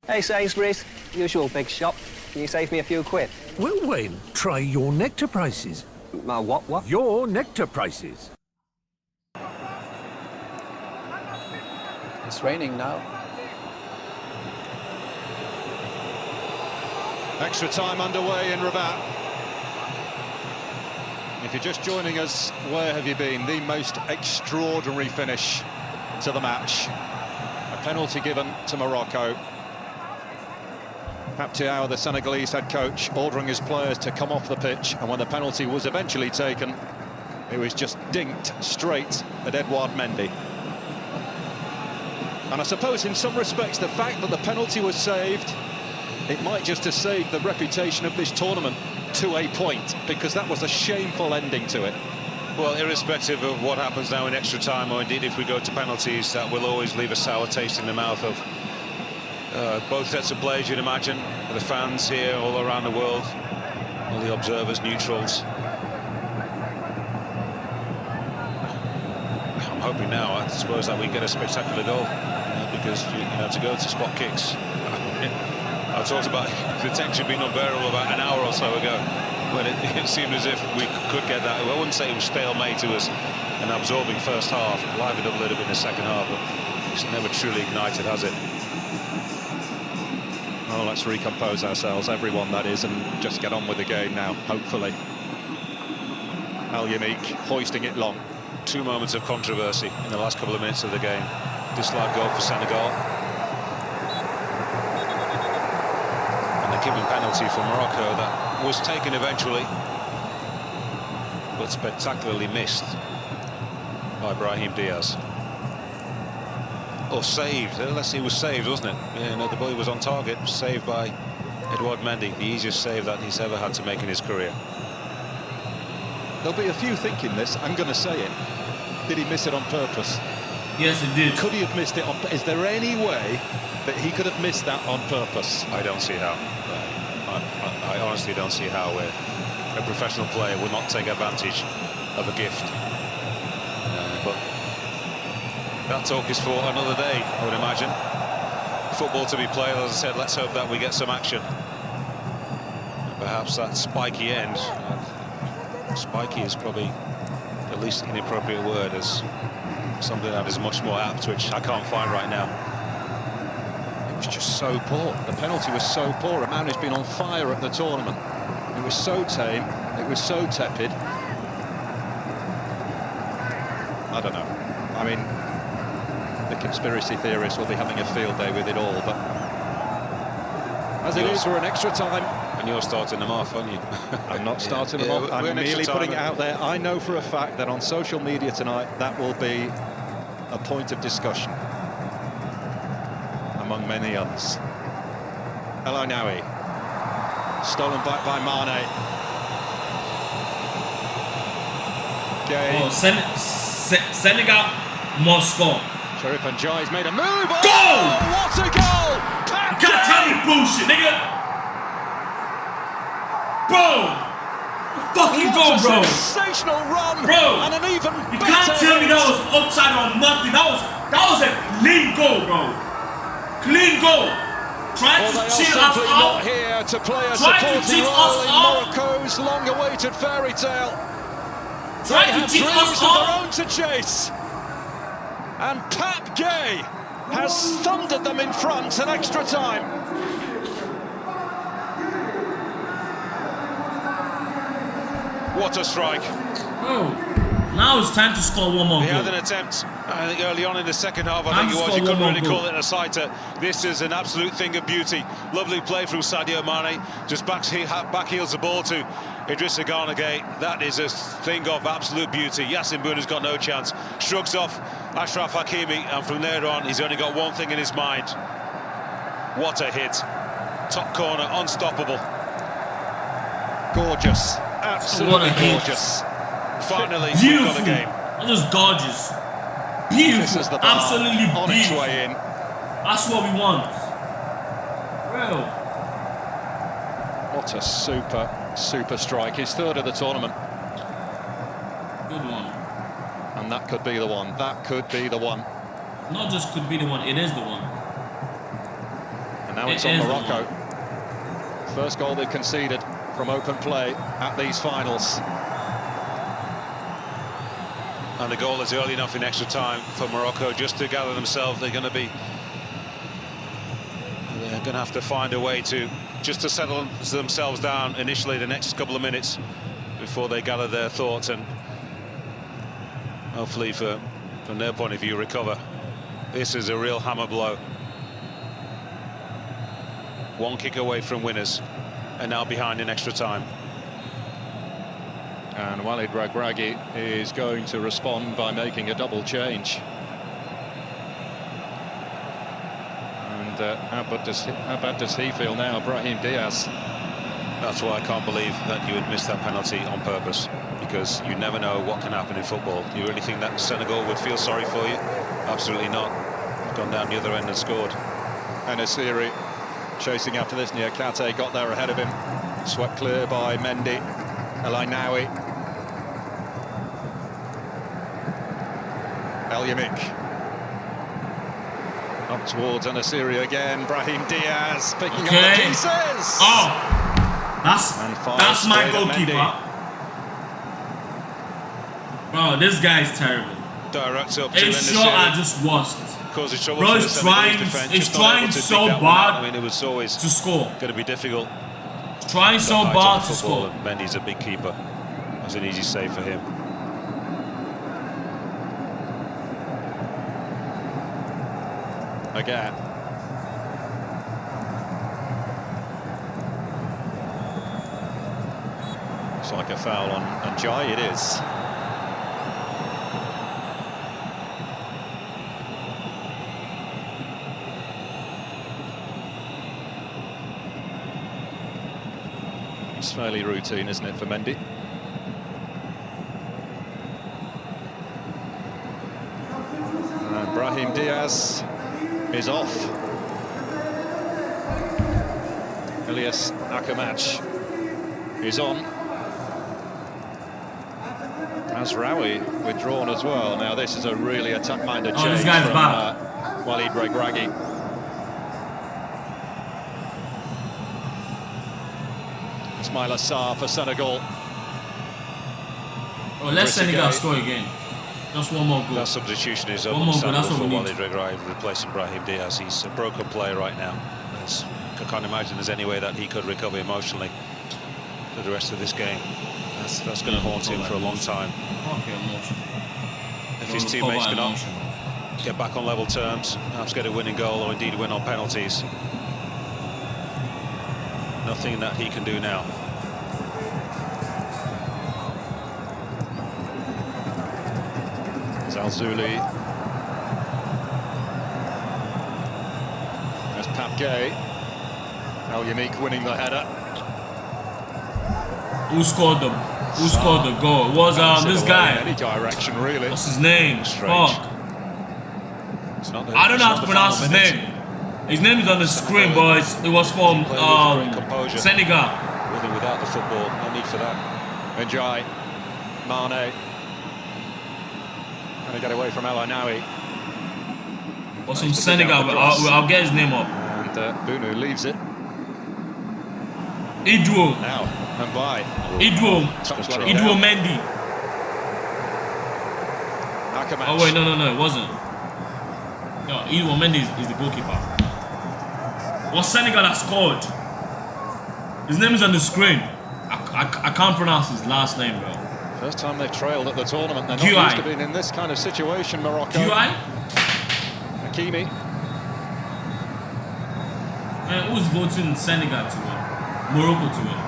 Hey Sainsbury's, usual big shop. Can you save me a few quid? Well, Wayne, try your nectar prices. My what? Your nectar prices. It's raining now. Extra time underway in Rabat. If you're just joining us, where have you been? The most extraordinary finish to the match. A penalty given to Morocco. Aptiao, the Senegalese head coach, ordering his players to come off the pitch, and when the penalty was eventually taken, it was just dinked straight at Edouard Mendy. And I suppose in some respects the fact that the penalty was saved, it might just have saved the reputation of this tournament to a point, because that was a shameful ending to it. Well, irrespective of what happens now in extra time, or indeed if we go to penalties, that will always leave a sour taste in the mouth of both sets of players, you'd imagine, the fans here all around the world, all the observers, neutrals. I'm hoping now, I suppose, that we get a spectacular goal, because you know, to go to spot kicks. I talked about the tension being unbearable about an hour or so ago, when it seemed as if we could get that. I wouldn't say it was stalemate, it was an absorbing first half, livened up a little bit in the second half, but it's never truly ignited, has it? Oh, let's recompose ourselves, everyone that is, and just get on with the game now, hopefully. Al Yamik hoisting it long. 2 moments of controversy in the last couple of minutes of the game. Disallowed goal for Senegal. And a given penalty for Morocco that was taken eventually, but spectacularly missed by Brahim Diaz. Or saved, let's see, it was saved, wasn't it? Yeah, no, the ball was on target, saved by Edouard Mendy, the easiest save that he's ever had to make in his career. There'll be a few thinking this, I'm going to say it. Did he miss it on purpose? Yes, he did. Could he have missed it on purpose? Is there any way that he could have missed that on purpose? I don't see how. I honestly don't see how a professional player would not take advantage of a gift. But that talk is for another day, I would imagine. Football to be played, as I said, let's hope that we get some action. And perhaps that spiky end, spiky is probably the least inappropriate word, as something that is much more apt, which I can't find right now. It was just so poor. The penalty was so poor. A man who's been on fire at the tournament. It was so tame, it was so tepid. I don't know. I mean, the conspiracy theorists will be having a field day with it all, but as it is, we're in extra time. And you're starting them off, aren't you? I'm not starting them off. I'm merely putting it out there. I know for a fact that on social media tonight, that will be a point of discussion, among many others. El Ainaoui, stolen back by Mane. Oh, Senegal must score. Sherif Njai's made a move. Goal! Oh, what a goal! You can't tell me bullshit, nigga. Bro, fucking goal, bro. Sensational run, bro. And an even you can't tell me that was upside or nothing. That was a clean goal, bro. Clean goal. Trying to cheat us off. Here to play a supporting role in Morocco's long-awaited fairy tale. Trying to cheat us off. Their own to chase. And Pap Gay has thundered them in front at extra time. What a strike. Oh, now it's time to score one more goal. He had an attempt, I think, early on in the second half. I think it was. You couldn't really call it a sighter. This is an absolute thing of beauty. Lovely play from Sadio Mane. Just back heels the ball to Idrissa Gana Gueye. That is a thing of absolute beauty. Yassine Bouna's got no chance. Shrugs off Achraf Hakimi, and from there on, he's only got one thing in his mind. What a hit. Top corner, unstoppable. Gorgeous. Absolutely gorgeous. Finally, beautiful. We've got a game. That was gorgeous. Beautiful. The bar absolutely on beautiful. Its way in. That's what we want. Real. What a super strike. His third of the tournament. Good one. And that could be the one. That could be the one. Not just could be the one, it is the one. And now it's on Morocco. First goal they've conceded from open play at these finals. And the goal is early enough in extra time for Morocco just to gather themselves. They're going to have to find a way to just to settle themselves down initially the next couple of minutes before they gather their thoughts and hopefully from their point of view recover. This is a real hammer blow. one kick away from winners, and now behind in extra time. And Walid Regragui is going to respond by making a double change. And how bad does he feel now, Brahim Diaz? That's why I can't believe that you would miss that penalty on purpose, because you never know what can happen in football. Do you really think that Senegal would feel sorry for you? Absolutely not. Gone down the other end and scored. And Asiri chasing after this. Niakate got there ahead of him. Swept clear by Mendy. El-Ainaoui. El Yamik. Up towards Asiri again. Brahim Diaz picking up the pieces. Oh, that's my goalkeeper. Bro, this guy's terrible. Direct up to it's sure I just washed. Causes trouble. Bro, he's trying so bad. I mean, it was always to score. Going to be difficult. Trying so bad to score. Mendy's a big keeper. That's an easy save for him. Again. Looks like a foul on Jai. It is. It's fairly routine, isn't it, for Mendy? And Brahim Diaz is off. Elias Akamach is on. Azraoui withdrawn as well. Now this is a really attack-minded change this guy's from back. Walid Regragui. Ismaila Sarr for Senegal. Oh, let Senegal score again. Just one more goal. That substitution is one more goal. That's what for we need. Walid Regragui replacing Brahim Diaz. He's a broken player right now. I can't imagine there's any way that he could recover emotionally for the rest of this game. That's going to haunt him for a long time. Okay, emotion. If his teammates cannot get back on level terms, perhaps get a winning goal or indeed win on penalties, nothing that he can do now. Zalzouli. There's Pape Gueye. El Yamik winning the header. Who scored the goal? It was this guy. In any direction, really. What's his name? Fuck. I don't know how to pronounce his name. His name is on the screen, boys. It was from Senegal. With and without the football, no need for that. Njai, Mane. Trying to get away from El-Ainaoui. Was from Senegal, but I'll get his name up. And Bunu leaves it. Idwo. Now, and by. Idwo Mendy. Akamach. Oh wait, no, it wasn't. No, Idwo Mendy is the goalkeeper. Was Senegal that scored? His name is on the screen. I can't pronounce his last name, bro. First time they've trailed at the tournament. They're not used to being in this kind of situation, Morocco. Hakimi. Man, who's voting Senegal to win? Morocco to win.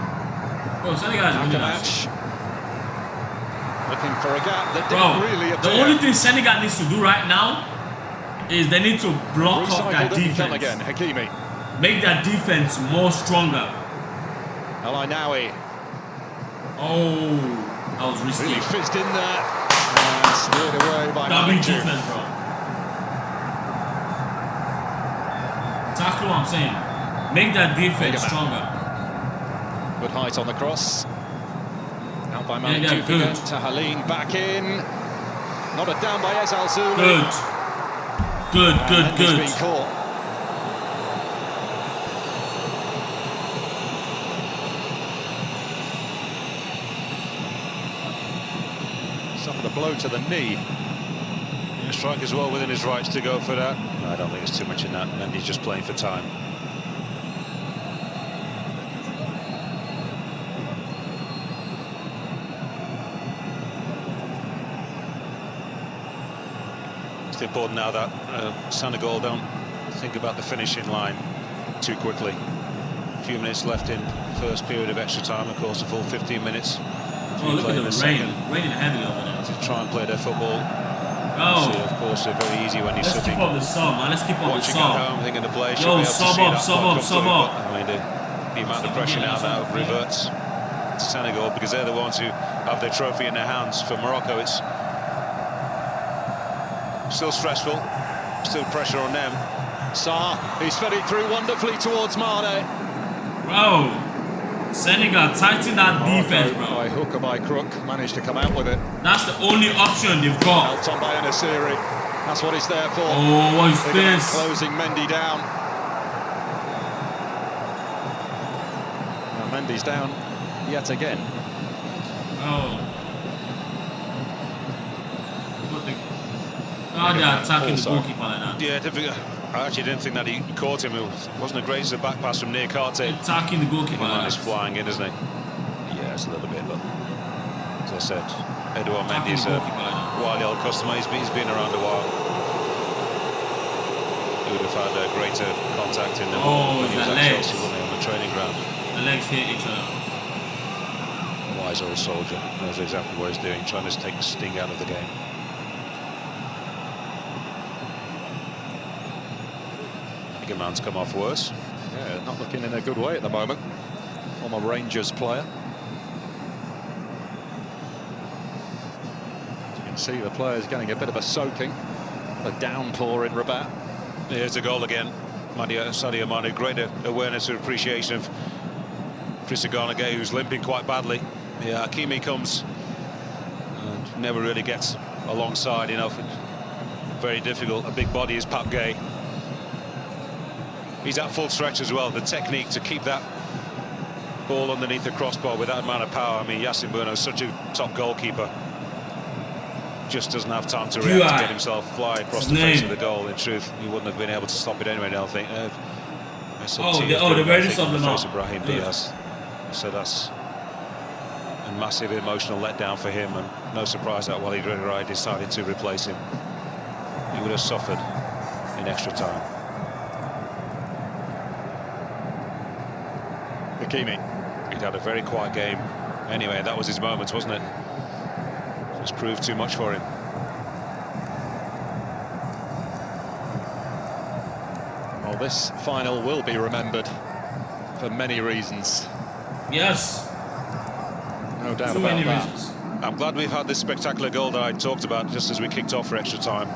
Bro, Senegal is winning that shit. Looking for a gap that didn't really appear. The only thing Senegal needs to do right now is they need to block off that defense. Again, Hakimi. Make that defense more stronger. El-Ainaoui. Oh, that was risky. Really fizzed in there and steered away by That'll be defense, bro. Tackle what I'm saying. Make that defense stronger. Good height on the cross. Out by Malik Jupigan to Haline, back in. Nodded down by Zalzouli. Good. He's been caught. Suffered a blow to the knee. The striker's well within his rights to go for that. No, I don't think there's too much in that. Mendy's just playing for time. It's important now that Senegal don't think about the finishing line too quickly. A few minutes left in first period of extra time, of course, a full 15 minutes. Oh, look at the rain. Raining heavily over there. To try and play their football. Oh. So, of course, they're very easy when you're Let's sitting. keep up the sum, man. Let's keep up the Watching sum. at home, thinking the play should Yo, be able to sum see up, that sum quite up, sum comfortably, up. but, I mean, the amount of pressure now reverts to Senegal because they're the ones who have their trophy in their hands. For Morocco, it's still stressful, still pressure on them. Sarr, he's fed it through wonderfully towards Mane. Bro, Senegal tighten that defense, bro. By hook or by crook, managed to come out with it. That's the only option they've got. Helped on by Nasiri. That's what he's there for. Oh, what is this? Closing Mendy down. Well, Mendy's down yet again. Oh. They're attacking the goalkeeper like that. Yeah, difficult. I actually didn't think that he caught him. It wasn't a great back pass from near Karte. Attacking the goalkeeper like that. He's flying in, isn't he? Yeah, it's a little bit, but as I said, Edouard Mendy is a wily old customer. He's been around a while. He would have had a greater contact in the ball when he was at Chelsea, wouldn't he, on the training ground. The legs hit each other. Wise old soldier, knows exactly what he's doing, trying to take the sting out of the game. I think a man's come off worse. Yeah, not looking in a good way at the moment. Former Rangers player. As you can see, the player's getting a bit of a soaking. A downpour in Rabat. Here's a goal again. Sadio Mane, great awareness and appreciation of Chris Ogonagay, who's limping quite badly. Yeah, Hakimi comes and never really gets alongside enough. Very difficult. A big body is Pape Gueye. He's at full stretch as well. The technique to keep that ball underneath the crossbar with that amount of power. I mean, Yassine Bourneau is such a top goalkeeper. Just doesn't have time to react to get himself fly across the face of the goal. In truth, he wouldn't have been able to stop it anyway, I don't think. They've already stopped them out. Brahim Diaz. So that's a massive emotional letdown for him, and no surprise that Walid Regragui decided to replace him. He would have suffered in extra time. Hakimi. He'd had a very quiet game anyway, that was his moment, wasn't it? Just proved too much for him. Well, this final will be remembered for many reasons. Yes. No doubt Too about many that. reasons. I'm glad we've had this spectacular goal that I talked about just as we kicked off for extra time.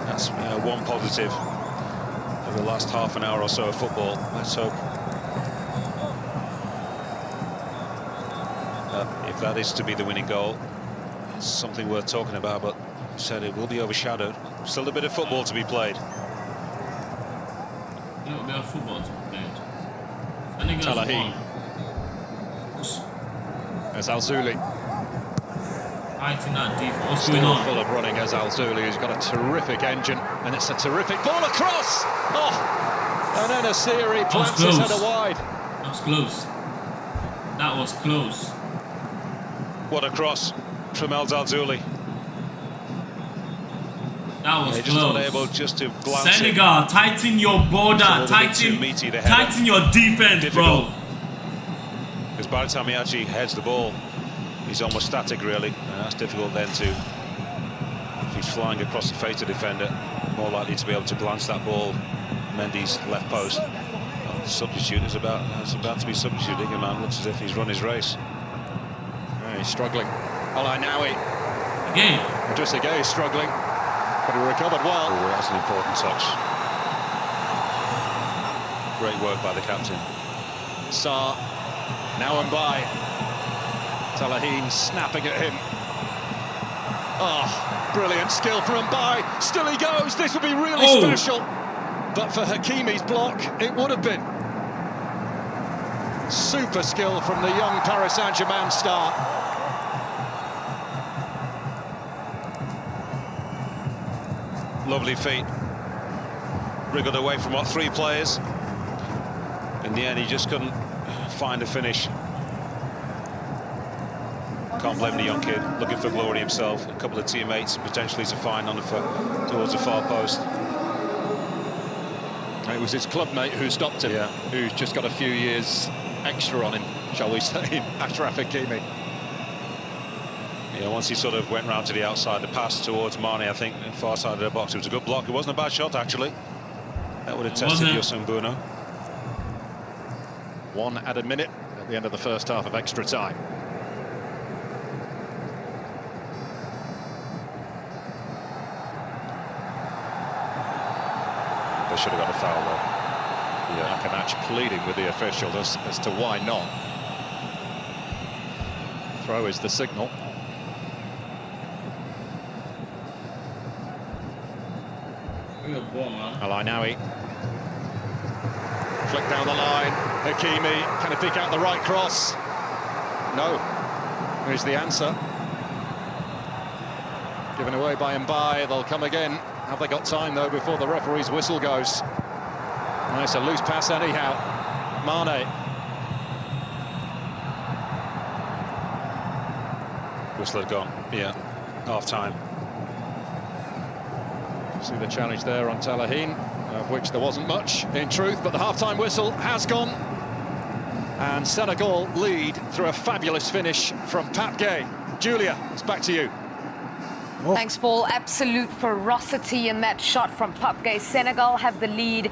That's one positive of the last half an hour or so of football. Let's hope if that is to be the winning goal, it's something worth talking about, but said it will be overshadowed. Still a bit of football to be played. A little bit of football to be played. Talaheen. As Al-Zouli. Fighting that deep. What's Still going on? full of running as Al-Zouli, who's got a terrific engine, and it's a terrific ball across. Oh, and then Nasiri plants his header wide. That was close. That was close. What a cross from El Al-Zouli. That was just close. not able just to glance Senegal, tighten your border, tighten your defense, bro. Because by the time he actually heads the ball, he's almost static, really, and that's difficult then to. If he's flying across the face of the defender, more likely to be able to glance that ball. Mendy's left post. Well, the substitute is about to be substituted. The man looks as if he's run his race. Yeah, he's struggling. Al-Ainaoui. Again. Idrissa Gueye is struggling, but he recovered well. Oh, that's an important touch. Great work by the captain. Sarr, now and by. Talaheen snapping at him. Oh, brilliant skill from Mbaye. Still he goes. This would be really special. But for Hakimi's block, it would have been. Super skill from the young Paris Saint-Germain star. Lovely feet. Wriggled away from, what, 3 players? In the end, he just couldn't find a finish. Can't blame the young kid, looking for glory himself. A couple of teammates potentially to find on the towards the far post. It was his clubmate who stopped him, who's just got a few years extra on him, shall we say, Achraf Hakimi. Yeah, once he sort of went round to the outside, the pass towards Mane, I think, far side of the box, it was a good block. It wasn't a bad shot, actually. That would have tested Youssouf Bounou. 1 added minute at the end of the first half of extra time. They should have got a foul there. Yeah, Akamatch pleading with the official as to why not. Throw is the signal. Al-Ainawi. Flick down the line. Hakimi, can he pick out the right cross? No. Here's the answer. Given away by Mbaye, they'll come again. Have they got time, though, before the referee's whistle goes? Nice, a loose pass anyhow. Mane. Whistle had gone, half-time. See the challenge there on Talahin, of which there wasn't much, in truth, but the half-time whistle has gone. And Senegal lead through a fabulous finish from Pape Gueye. Julia, it's back to you. Thanks, Paul. Absolute ferocity in that shot from Pape Gueye. Senegal have the lead.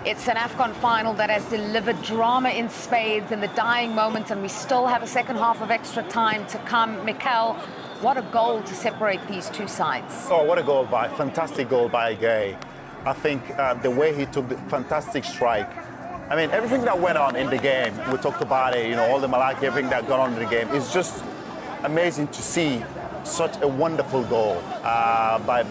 It's an Afcon final that has delivered drama in spades in the dying moments, and we still have a second half of extra time to come. Mikel, what a goal to separate these two sides. Oh, what a goal fantastic goal by Gueye. I think the way he took the fantastic strike. I mean, everything that went on in the game, we talked about it, all the Malaki, everything that got on in the game. It's just amazing to see such a wonderful goal by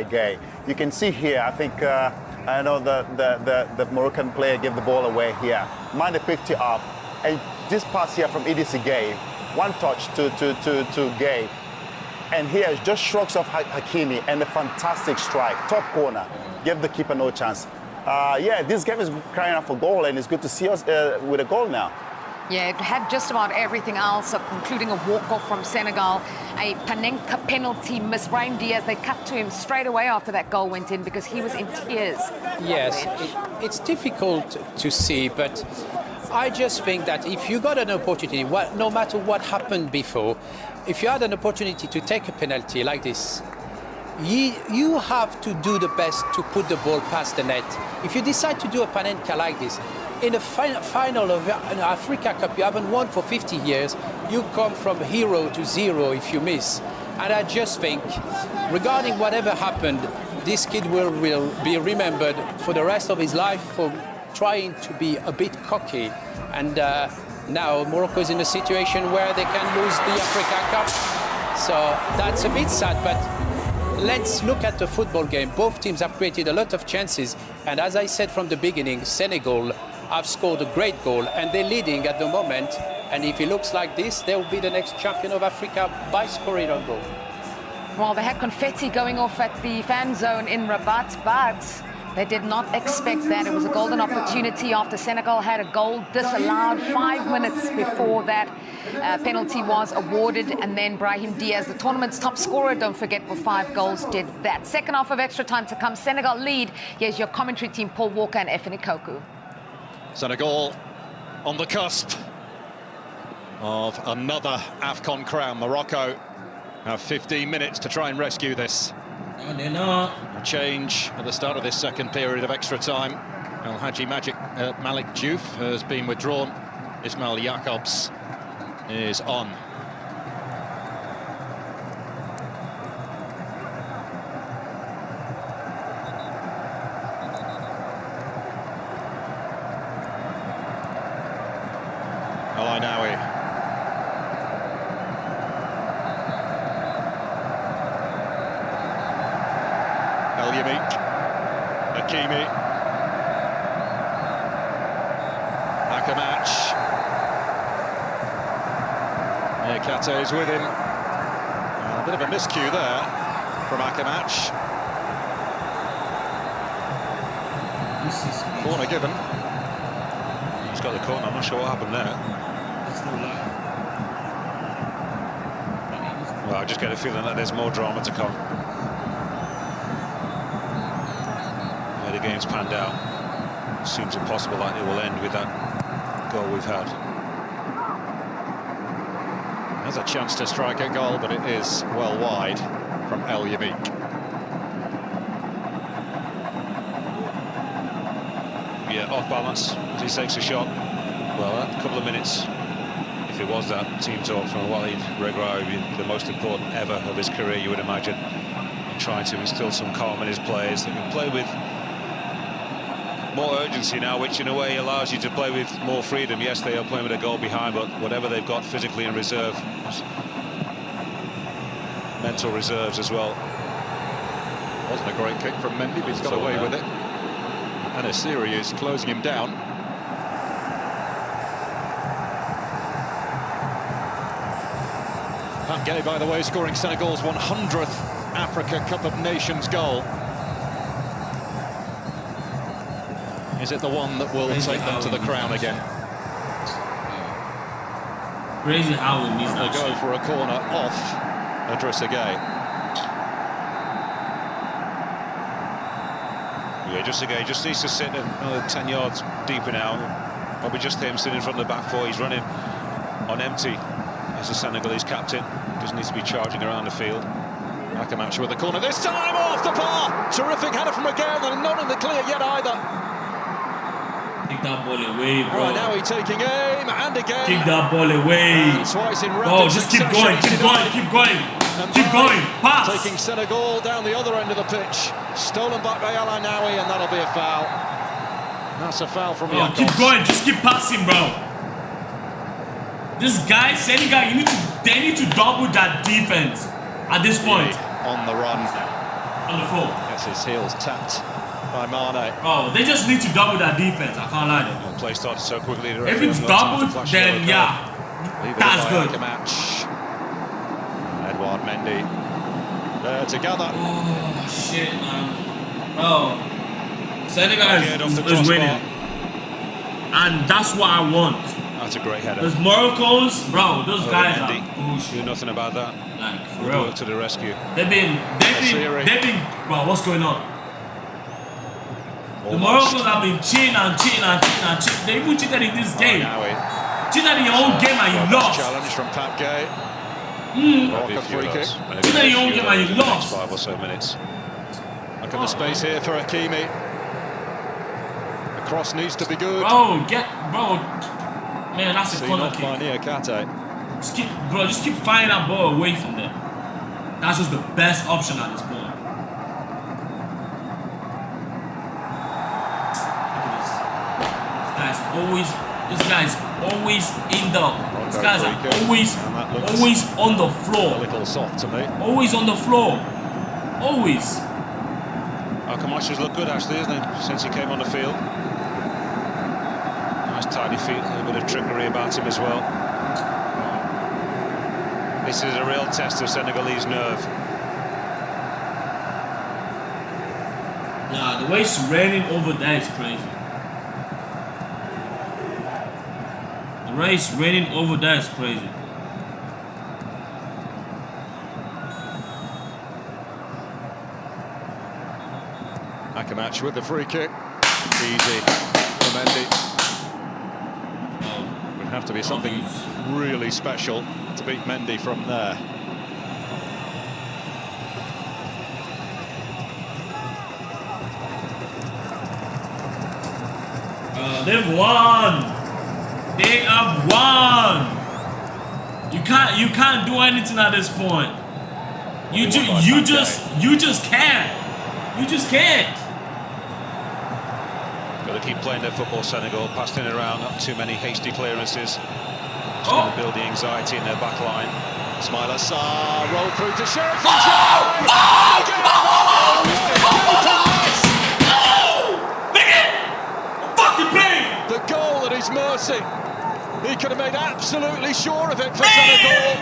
Gueye. You can see here, I think, I know the Moroccan player gave the ball away here. Mane picked it up, and this pass here from Idrissa Gueye, one touch to Gueye, and here is just strokes of Hakimi and a fantastic strike, top corner, gave the keeper no chance. This game is crying out for goal, and it's good to see us with a goal now. Yeah, it had just about everything else, including a walk-off from Senegal, a Panenka penalty miss. Brahim Diaz, they cut to him straight away after that goal went in because he was in tears. Yes, it's difficult to see, but I just think that if you got an opportunity, no matter what happened before, if you had an opportunity to take a penalty like this, you have to do the best to put the ball past the net. If you decide to do a Panenka like this, in the final of an Africa Cup you haven't won for 50 years, you come from hero to zero if you miss. And I just think, regarding whatever happened, this kid will be remembered for the rest of his life for trying to be a bit cocky. And now Morocco is in a situation where they can lose the Africa Cup. So that's a bit sad, but let's look at the football game. Both teams have created a lot of chances. And as I said from the beginning, Senegal have scored a great goal and they're leading at the moment. And if it looks like this, they will be the next champion of Africa by scoring a goal. Well, they had confetti going off at the fan zone in Rabat, but they did not expect that. It was a golden opportunity after Senegal had a goal disallowed 5 minutes before that penalty was awarded. And then Brahim Diaz, the tournament's top scorer, don't forget, with 5 goals, did that. Second half of extra time to come. Senegal lead. Here's your commentary team, Paul Walker and Effeni Koku. Senegal on the cusp of another Afcon crown. Morocco have 15 minutes to try and rescue this. No, they're not. A change at the start of this second period of extra time. El Hadji Malik Diouf has been withdrawn. Ismail Jacobs is on. Al-Ainawi. El-Yamik. Hakimi. Akamatch. Kate is with him. A bit of a miscue there from Akamatch. Corner given. He's got the corner. I'm not sure what happened there. Well, I just get a feeling that there's more drama to come. The game's panned out. It seems impossible that it will end with that goal we've had. Has a chance to strike a goal, but it is well wide from El Yamik. Yeah, off balance as he takes a shot. Well, a couple of minutes, if it was that team talk from Walid Regragui, would be the most important ever of his career, you would imagine. And trying to instill some calm in his players. They can play with more urgency now, which in a way allows you to play with more freedom. Yes, they are playing with a goal behind, but whatever they've got physically in reserve, mental reserves as well. Wasn't a great kick from Mendy, but he's got away with it. And Asiri is closing him down. Pat Gay, by the way, scoring Senegal's 100th Africa Cup of Nations goal. Is it the one that will take them to the crown again? Crazy how it needs to go for a corner off Idrissa Gueye. Yeah, Idrissa Gueye just needs to sit another 10 yards deeper now. Probably just him sitting in front of the back four. He's running on empty as the Senegalese captain. Doesn't need to be charging around the field. Akamatch with the corner this time, off the bar. Terrific header from again, and not in the clear yet either. Kick that ball away, bro. Right, now he's taking aim, and again. Kick that ball away. And twice in rapid oh, just keep going, keep going, keep going. Keep going, pass. Taking Senegal down the other end of the pitch. Stolen back by El Ainaoui, and that'll be a foul. That's a foul from Yakov. Keep going, just keep passing, bro. This guy, Senegal, they need to double that defense at this point. On the run. On the floor. Gets his heels tapped by Mane. Oh, they just need to double that defense. I can't lie to you. Play started so quickly. If it's doubled, then yeah, that's good. Match. Edouard Mendy. They're together. Oh shit, man. Bro, Senegal is winning, and that's what I want. That's a great header. Those Moroccans, bro, those guys are bullshit. Do nothing about that. Like, for real. To the rescue. They've been, bro, what's going on? The Moroccans have been cheating and cheating and cheating and cheating. They even cheated in this game. Cheated in your own game and you lost. Challenge from Pat Gay. Morocco free kick. Cheated in your own game and you lost. 5 or so minutes. Look at the space here for Hakimi. The cross needs to be good. Bro, man, that's a corner kick. Just keep firing that ball away from them. That's just the best option at this point. This guy's always in the. These guys are always on the floor. A little soft to me. Always on the floor. Always. Akamatch looked good actually, isn't it? Since he came on the field. Nice tidy feet, a little bit of trickery about him as well. This is a real test of Senegalese nerve. Yeah, the way it's raining over there is crazy. The way it's raining over there is crazy. Akamatch with the free kick. Easy for Mendy. Would have to be something really special to beat Mendy from there. They've won. They have won. You can't do anything at this point. You just can't. You just can't. Got to keep playing their football, Senegal. Passing it around, not too many hasty clearances. Just going to build the anxiety in their back line. Ismaila Sarr rolled through to Sheriff. The goal at his mercy. He could have made absolutely sure of it for Senegal.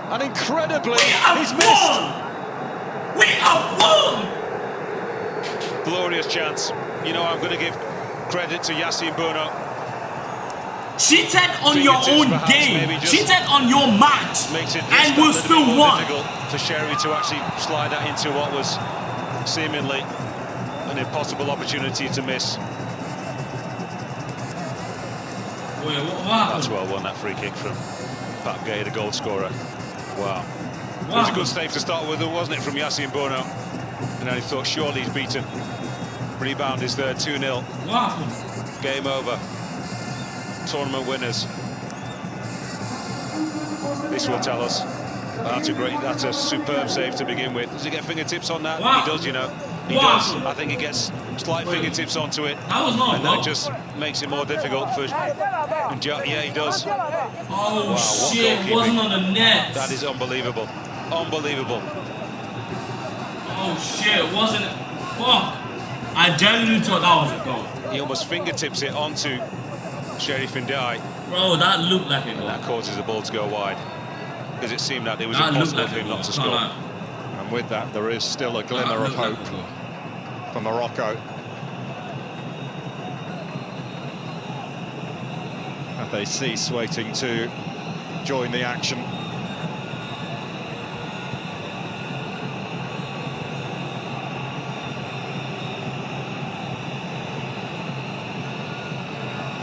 And incredibly, he's missed. We have won! Glorious chance. You know, I'm going to give credit to Yassine Bono. Cheated on your own game. Cheated on your match. And we'll still won. Difficult for Sherry to actually slide that into what was seemingly an impossible opportunity to miss. Wait, what happened? That's well won, that free kick from Pat Gay, the goal scorer. Wow. It was a good save to start with, wasn't it, from Yassine Bono? And then he thought, surely he's beaten. Rebound is there, 2-0. What happened? Game over. Tournament winners. This will tell us. That's a superb save to begin with. Does he get fingertips on that? Wow. He does, you know. He does. I think he gets slight fingertips onto it. That was not and that just makes it more difficult for... Yeah, he does. Oh, wow, shit, it wasn't on the net. That is unbelievable. Unbelievable. Oh, shit, it wasn't... Fuck. I genuinely thought that was a goal. He almost fingertips it onto Sheriff Ndiaye. Bro, that looked like a goal. And that causes the ball to go wide. Because it seemed that it was impossible for him not to score. And with that, there is still a glimmer of hope for Morocco. As they cease waiting to join the action.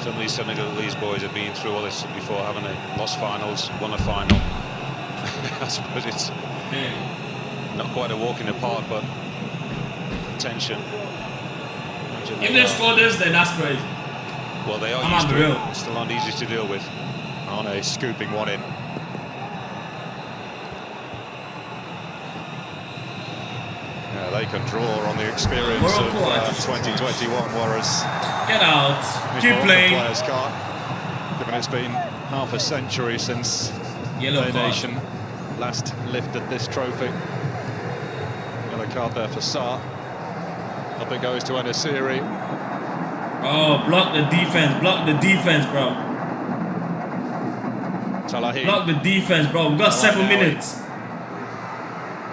Some of these Senegalese boys have been through all this before, haven't they? Lost finals, won a final. I suppose it's not quite a walk in the park, but tension. If they score this, then that's crazy. Well, they are I'm used to unreal. it. Still not easy to deal with. Arne scooping one in. Yeah, they can draw on the experience Morocco, of 2021, whereas get out, keep playing. Players can't, given it's been half a century since Yellow their card. nation last lifted this trophy. Yellow card there for Sarr. Up it goes to Enesiri. Oh, block the defense, bro. Talahi. Block the defense, bro. We got 7 minutes.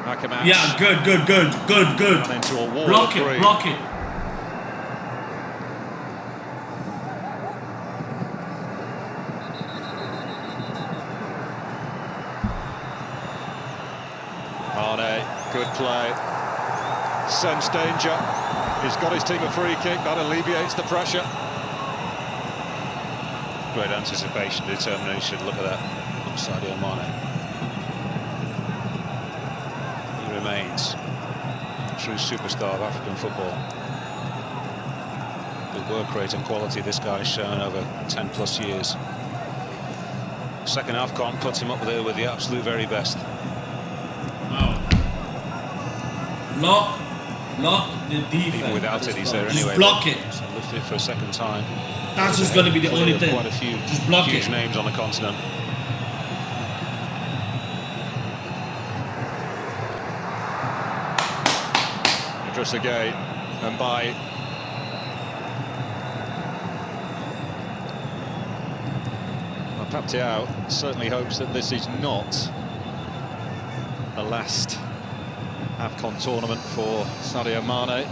Akamatch. Yeah, good. Into a wall Block of it, three. block it. Arne, good play. Sense danger. He's got his team a free kick. That alleviates the pressure. Great anticipation, determination. Look at that. Sadio Mane. He remains a true superstar of African football. The work rate and quality this guy has shown over 10 plus years. Second Afcon puts him up there with the absolute very best. Lock the defense. Even without it, he's there Just anyway. block it. So lift it for a second time. That's just going to be the only thing. Quite a few Just block huge it. names on the continent. Trezeguet and by Paptiao certainly hopes that this is not the last Afcon tournament for Sadio Mane.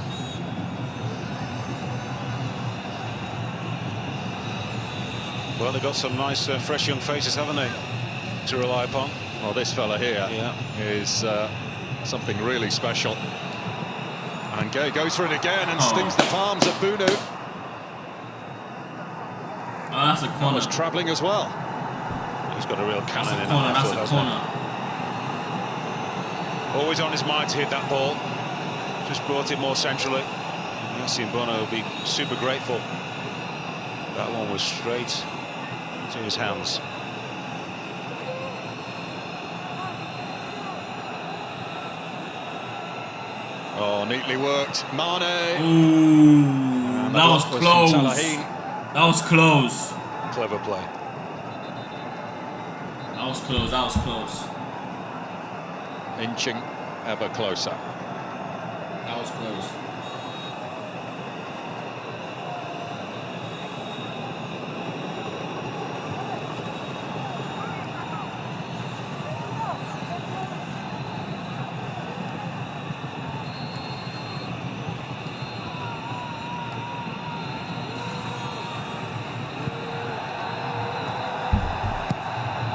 Well, they've got some nice, fresh young faces, haven't they, to rely upon? Well, this fella here is something really special. And Gay goes for it again and stings the palms of Bunu. Oh, that's a corner. Was travelling as well. He's got a real cannon in Corner, that that's foot, a hasn't corner. he? Always on his mind to hit that ball. Just brought it more centrally. Yassine Bono will be super grateful. That one was straight to his hands. Oh, neatly worked. Mane. Ooh, that was from close. Talahi. That was close. Clever play. That was close. That was close. Inching ever closer. That was close.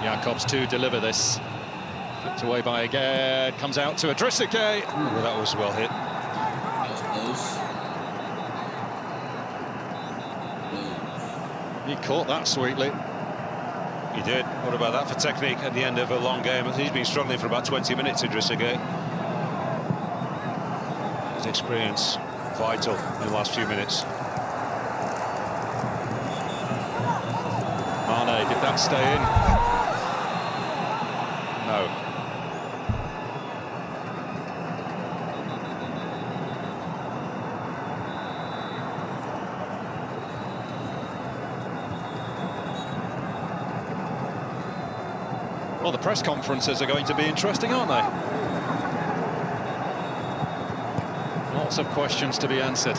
Jacobs to deliver this. Flipped away by again. Comes out to Trezeguet. Well, that was well hit. That was close. He caught that sweetly. He did. What about that for technique at the end of a long game? He's been struggling for about 20 minutes, Idrissa Gueye. His experience vital in the last few minutes. Mane, did that stay in? No. Well, the press conferences are going to be interesting, aren't they? Lots of questions to be answered.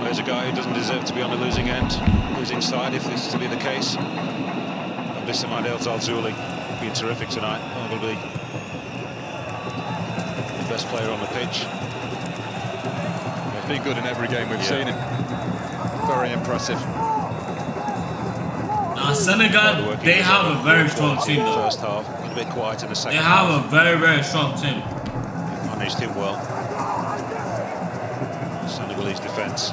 There's a guy who doesn't deserve to be on the losing end, losing side, if this is to be the case. Listen, Al Zalzouli being terrific tonight. Probably the best player on the pitch. He's been good in every game we've seen him. Very impressive. Now Senegal, they have a very strong team though. First half, a bit quiet in the second. They have a very, very strong team. Managed him well. Senegalese defence.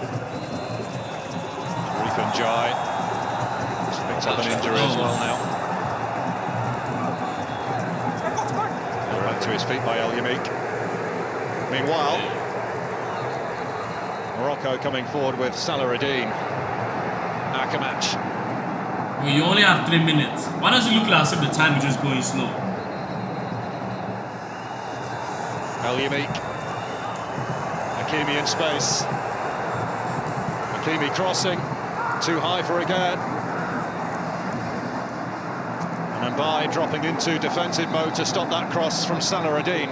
Reef Jai. He's picked up an injury as well now. Back to his feet by El Yamik. Meanwhile, Morocco coming forward with Salahuddin. Akamach. Well, you only have 3 minutes. Why does it look like as if the time is just going slow? El Yamik. Hakimi in space. Hakimi crossing. Too high for again. And Mbaye dropping into defensive mode to stop that cross from Salahuddin.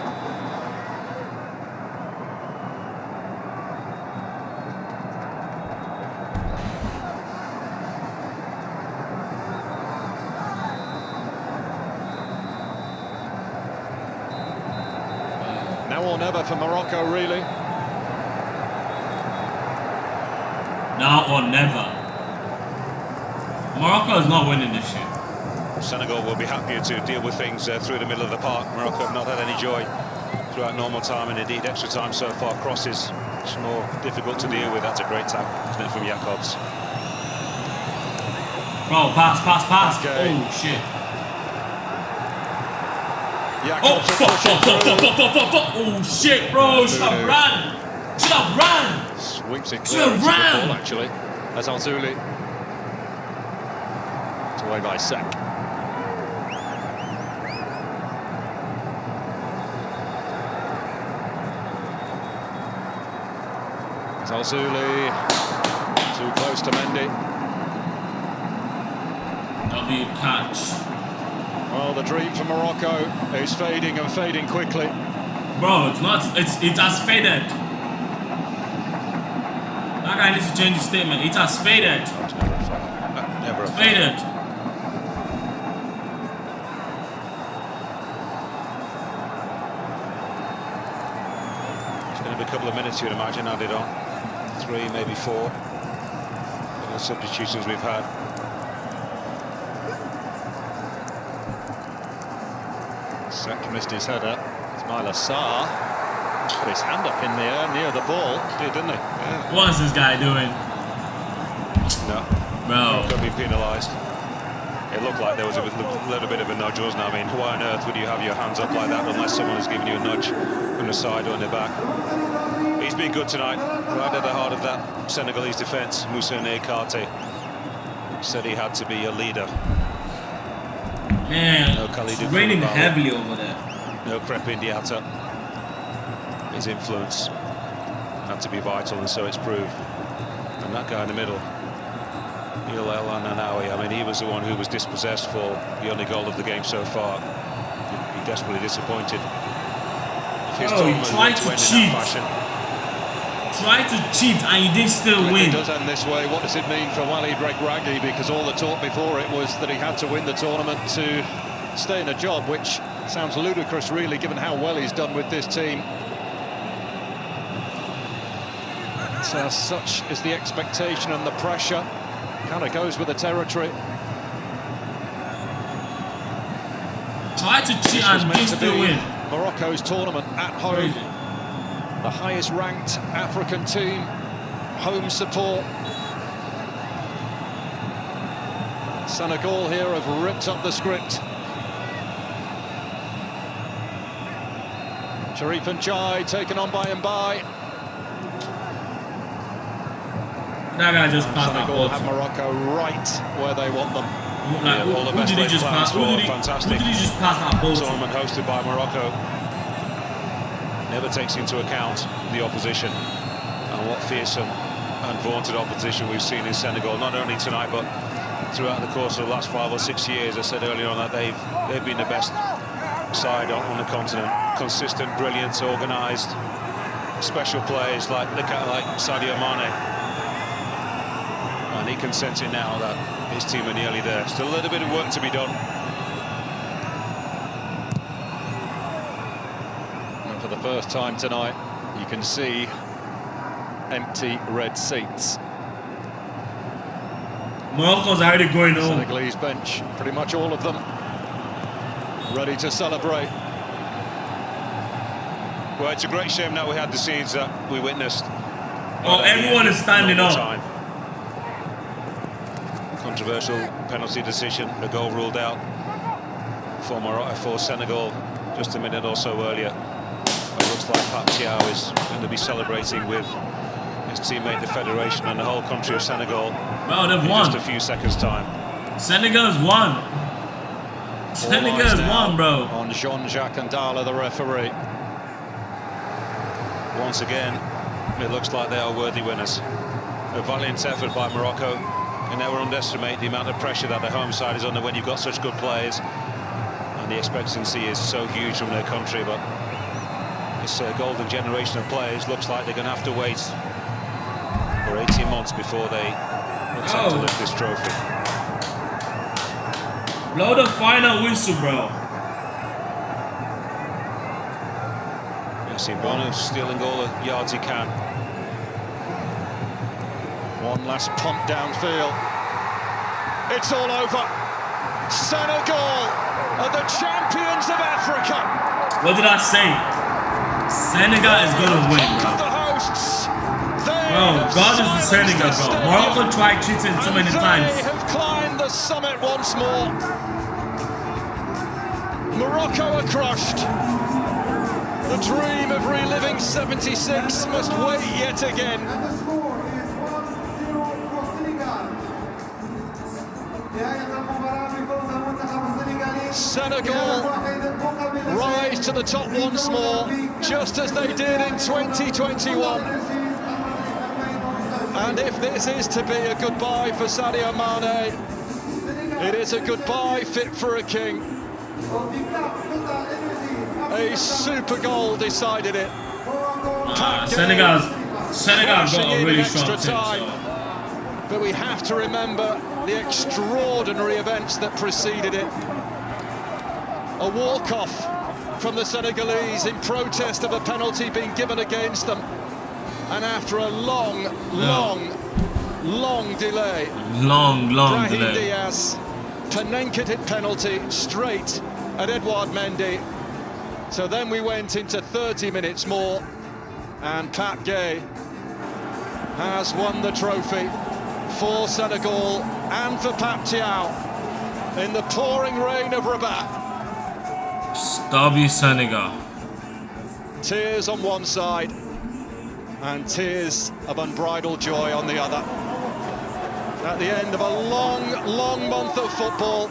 Now or never for Morocco, really. Now or never. Morocco is not winning this shit. Senegal will be happier to deal with things through the middle of the park. Morocco have not had any joy throughout normal time, and indeed extra time so far. Crosses, it's more difficult to deal with. That's a great tackle, isn't it, from Jacobs? Bro, pass. Okay. Oh, shit. Jacobs Oh, shit, bro. Should have run. Sweeps it clear into the ball, actually. As Alzouli. It's away by Sek. As Alzouli. Too close to Mendy. That'll be a catch. Well, the dream for Morocco is fading and fading quickly. Bro, it's not. It has faded. That guy needs to change his statement. It has faded. Never it's faded. It's going to be a couple of minutes, you'd imagine, added on. 3, maybe 4. The substitutions we've had. Sek missed his header. Ismaila Sarr put his hand up in the air near the ball. Did, didn't he? Yeah. What's this guy doing? No. Bro. Could be penalised. It looked like there was a little bit of a nudge, wasn't it? I mean, why on earth would you have your hands up like that unless someone has given you a nudge from the side or in the back? He's been good tonight, right at the heart of that Senegalese defence. Moussa Kate said he had to be a leader. Man, no it's raining heavily over there. No Crepin Diatta. His influence had to be vital, and so it's proved. And that guy in the middle, El Ananawi, I mean, he was the one who was dispossessed for the only goal of the game so far. He'd be desperately disappointed. If his he tried to cheat. Tried to cheat and he did still win. If it does end this way, what does it mean for Walid Regragui? Because all the talk before it was that he had to win the tournament to stay in a job, which sounds ludicrous, really, given how well he's done with this team. So such is the expectation and the pressure. Kind of goes with the territory. Tried to cheat and did still win. Morocco's tournament at home. Crazy. The highest ranked African team, home support. Senegal here have ripped up the script. Sharif and Jai taken on by Mbai. That guy just passed that ball. Senegal have Morocco right where they want them. Like, all the best who did he just pass? Who did he just pass that ball to? Tournament hosted by Morocco. Never takes into account the opposition and what fearsome and vaunted opposition we've seen in Senegal, not only tonight but throughout the course of the last 5 or 6 years. I said earlier on that they've been the best side on the continent. Consistent, brilliant, organised, special players like Sadio Mane. And he consenting now that his team are nearly there. Still a little bit of work to be done. And for the first time tonight, you can see empty red seats. Morocco's already going home. Senegalese bench, pretty much all of them, ready to celebrate. Well, it's a great shame that we had the scenes that we witnessed. Oh, everyone is standing up. Controversial penalty decision, a goal ruled out for Senegal just a minute or so earlier. It looks like Pape Thiaw is going to be celebrating with his teammate, the Federation, and the whole country of Senegal. Well, they've won. Just a few seconds' time. Senegal's won. Senegal's won, bro. On Jean-Jacques Ndala, the referee. Once again, it looks like they are worthy winners. A valiant effort by Morocco. You never underestimate the amount of pressure that the home side is under when you've got such good players. And the expectancy is so huge from their country, but this golden generation of players looks like they're going to have to wait for 18 months before they attempt to lift this trophy. Blow the final whistle, bro. Yes, Bono stealing all the yards he can. One last pump downfield. It's all over. Senegal are the champions of Africa. What did I say? Senegal is going to win, bro. Bro, God is the Senegal, bro. Morocco tried cheating too many times. They have climbed the summit once more. Morocco are crushed. The dream of reliving '76 must wait yet again. Senegal rise to the top once more, just as they did in 2021. And if this is to be a goodbye for Sadio Mane, it is a goodbye fit for a king. A super goal decided it. Senegal's got a really strong team. But we have to remember the extraordinary events that preceded it. A walk-off from the Senegalese in protest of a penalty being given against them. And after a long delay. Long Brahim delay. Diaz, Penenkated penalty straight at Edouard Mendy. So then we went into 30 minutes more, and Pape Gueye has won the trophy for Senegal and for Pape Thiaw in the pouring rain of Rabat. Stop you, Senegal. Tears on one side and tears of unbridled joy on the other. At the end of a long month of football,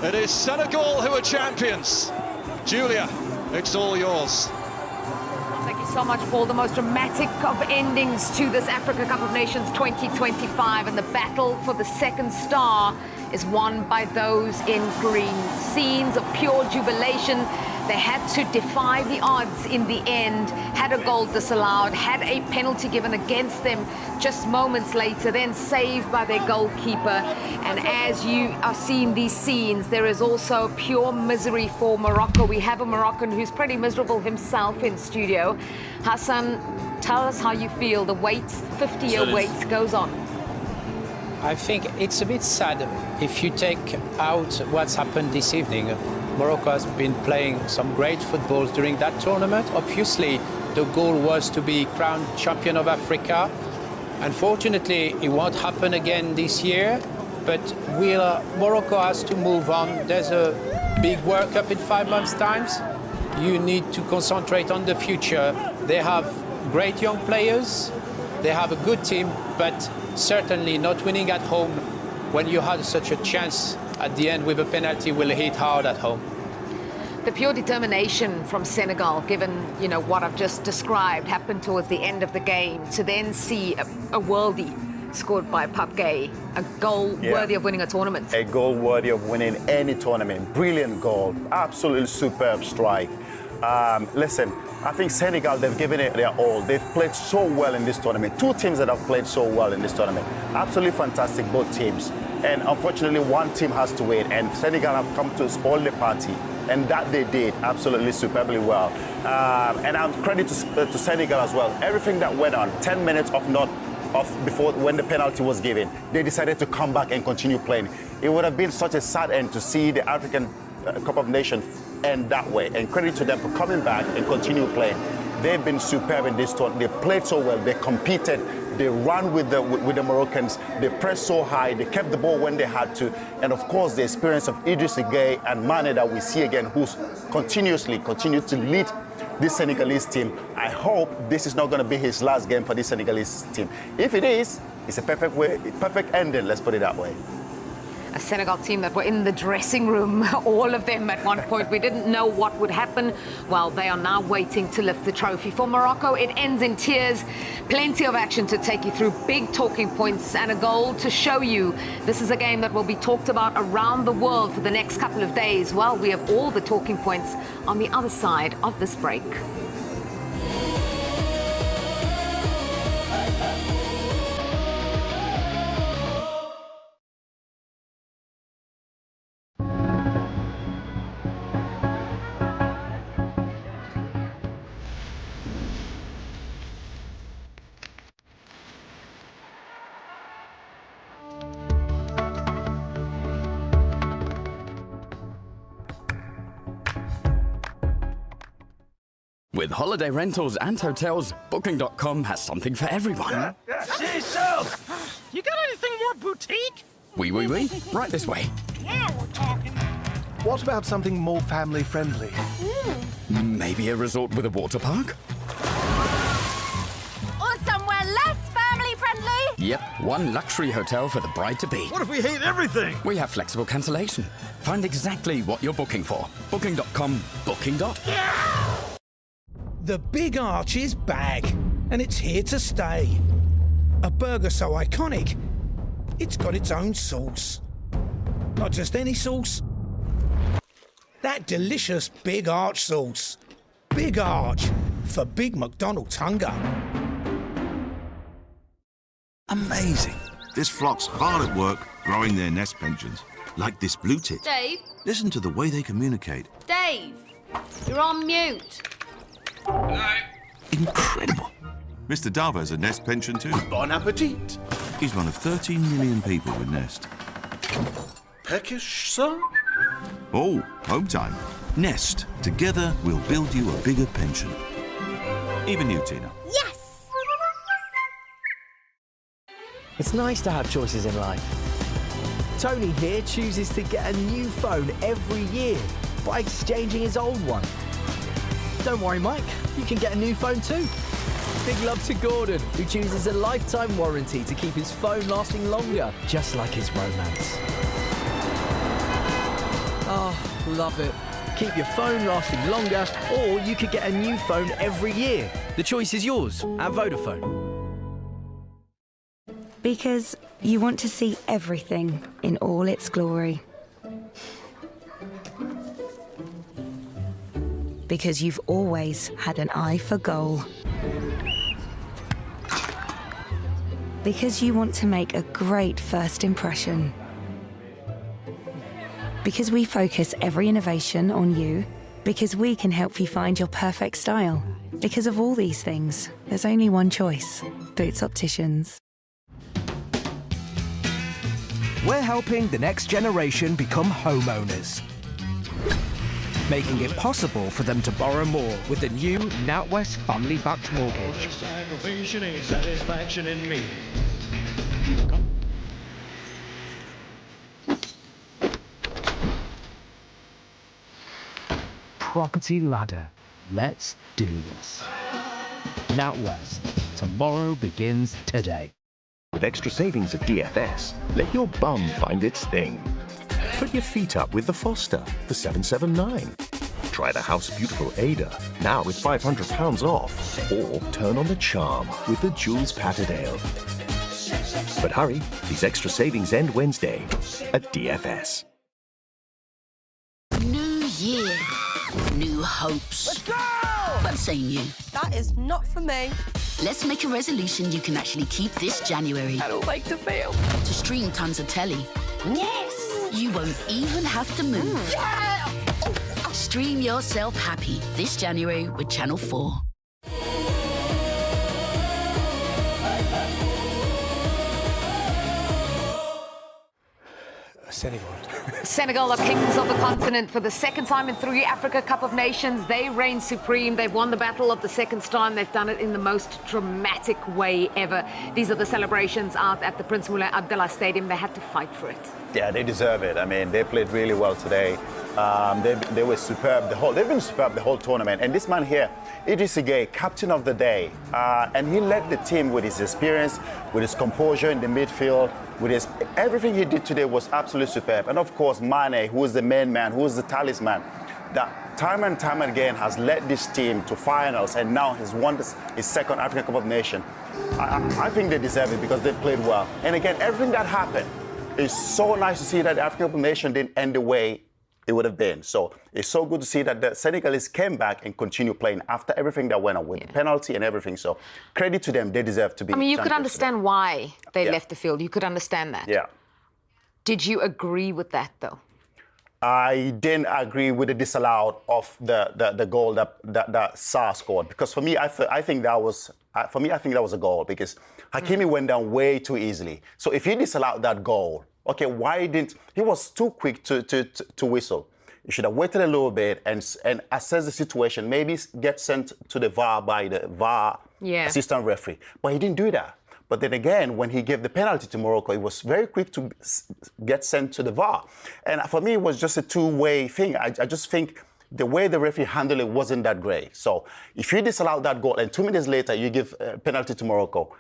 it is Senegal who are champions. Julia, it's all yours. Thank you so much, Paul. The most dramatic of endings to this Africa Cup of Nations 2025, and the battle for the second star is won by those in green. Scenes of pure jubilation. They had to defy the odds in the end, had a goal disallowed, had a penalty given against them just moments later, then saved by their goalkeeper. And as you are seeing these scenes, there is also pure misery for Morocco. We have a Moroccan who's pretty miserable himself in studio. Hassan, tell us how you feel. The wait, 50-year wait goes on. I think it's a bit sad if you take out what's happened this evening. Morocco has been playing some great football during that tournament. Obviously, the goal was to be crowned champion of Africa. Unfortunately, it won't happen again this year, but Morocco has to move on. There's a big World Cup in 5 months' time. You need to concentrate on the future. They have great young players, they have a good team, but certainly not winning at home when you had such a chance at the end with a penalty will hit hard at home. The pure determination from Senegal, given what I've just described, happened towards the end of the game. To then see a worldie scored by Pape Gueye, a goal worthy of winning a tournament. A goal worthy of winning any tournament. Brilliant goal, absolutely superb strike. Listen, I think Senegal, they've given it their all. They've played so well in this tournament. Two teams that have played so well in this tournament. Absolutely fantastic, both teams. And unfortunately, one team has to win, and Senegal have come to spoil the party. And that they did absolutely superbly well. And I'm credit to Senegal as well. Everything that went on, 10 minutes before when the penalty was given, they decided to come back and continue playing. It would have been such a sad end to see the African Cup of Nations end that way. And credit to them for coming back and continue playing. They've been superb in this tournament. They played so well. They competed. They ran with the Moroccans. They pressed so high. They kept the ball when they had to. And of course, the experience of Idriss Gueye and Mane that we see again, who's continue to lead this Senegalese team. I hope this is not going to be his last game for this Senegalese team. If it is, it's a perfect ending, let's put it that way. A Senegal team that were in the dressing room, all of them at one point. We didn't know what would happen. Well, they are now waiting to lift the trophy. For Morocco, it ends in tears. Plenty of action to take you through, big talking points and a goal to show you this is a game that will be talked about around the world for the next couple of days. Well, we have all the talking points on the other side of this break. With holiday rentals and hotels, Booking.com has something for everyone. See yourself. You got anything more boutique? Oui. Right this way. Now we're talking. What about something more family-friendly? Maybe a resort with a water park? Or somewhere less family-friendly? Yep, one luxury hotel for the bride-to-be. What if we hate everything? We have flexible cancellation. Find exactly what you're booking for. Booking.com, booking. The Big Arch is back, and it's here to stay. A burger so iconic, it's got its own sauce. Not just any sauce. That delicious Big Arch sauce. Big Arch, for Big McDonald's hunger. Amazing. This flock's hard at work growing their nest pensions, like this blue tit. Dave? Listen to the way they communicate. Dave, you're on mute. Incredible. Mr. Dava's a Nest pension too. Bon appetit. He's one of 13 million people with Nest. Peckish, sir? Oh, home time. Nest. Together, we'll build you a bigger pension. Even you, Tina. Yes! It's nice to have choices in life. Tony here chooses to get a new phone every year by exchanging his old one. Don't worry, Mike, you can get a new phone too. Big love to Gordon, who chooses a lifetime warranty to keep his phone lasting longer, just like his romance. Oh, love it. Keep your phone lasting longer, or you could get a new phone every year. The choice is yours at Vodafone. Because you want to see everything in all its glory. Because you've always had an eye for goal. Because you want to make a great first impression. Because we focus every innovation on you. Because we can help you find your perfect style. Because of all these things, there's only one choice. Boots Opticians. We're helping the next generation become homeowners. making it possible for them to borrow more with the new NatWest family-backed mortgage. Satisfaction in me. Property Ladder. Let's do this. NatWest. Tomorrow begins today. With extra savings at DFS, let your bum find its thing. Put your feet up with the Foster for $779. Try the House Beautiful Ada, now with £500 off. Or turn on the charm with the Jules Pattered Ale. But hurry, these extra savings end Wednesday at DFS. New year, new hopes. Let's go! But say new. That is not for me. Let's make a resolution you can actually keep this January. I don't like to fail. To stream tons of telly. Yes! You won't even have to move. Yeah! Stream yourself happy this January with Channel 4. Senegal. Senegal are kings of the continent for the second time in 3 Africa Cup of Nations. They reign supreme. They've won the battle of the second time. They've done it in the most dramatic way ever. These are the celebrations out at the Prince Moulay Abdallah Stadium. They had to fight for it. Yeah, they deserve it. I mean, they played really well today. They were superb. They've been superb the whole tournament. And this man here, Idrissa Gueye, captain of the day, and he led the team with his experience, with his composure in the midfield, with his everything he did today was absolutely superb. And of course, Mane, who is the main man, who is the talisman, that time and time again has led this team to finals, and now has won his second African Cup of Nations. I think they deserve it because they played well. And again, everything that happened, it's so nice to see that the African Cup of Nations didn't end the way it would have been. So it's so good to see that the Senegalese came back and continue playing after everything that went on with the penalty and everything. So credit to them. They deserve to be I mean, you could understand why they Yeah. left the field. You could understand that. Yeah. Did you agree with that, though? I didn't agree with the disallowed of the goal that Sarr scored, because for me, I think that was a goal, because Hakimi went down way too easily. So if he disallowed that goal, okay, why didn't he was too quick to whistle? You should have waited a little bit and assess the situation. Maybe get sent to the VAR by the VAR assistant referee, but he didn't do that. But then again, when he gave the penalty to Morocco, he was very quick to get sent to the VAR. And for me, it was just a two-way thing. I just think the way the referee handled it wasn't that great. So if you disallow that goal and 2 minutes later you give a penalty to Morocco,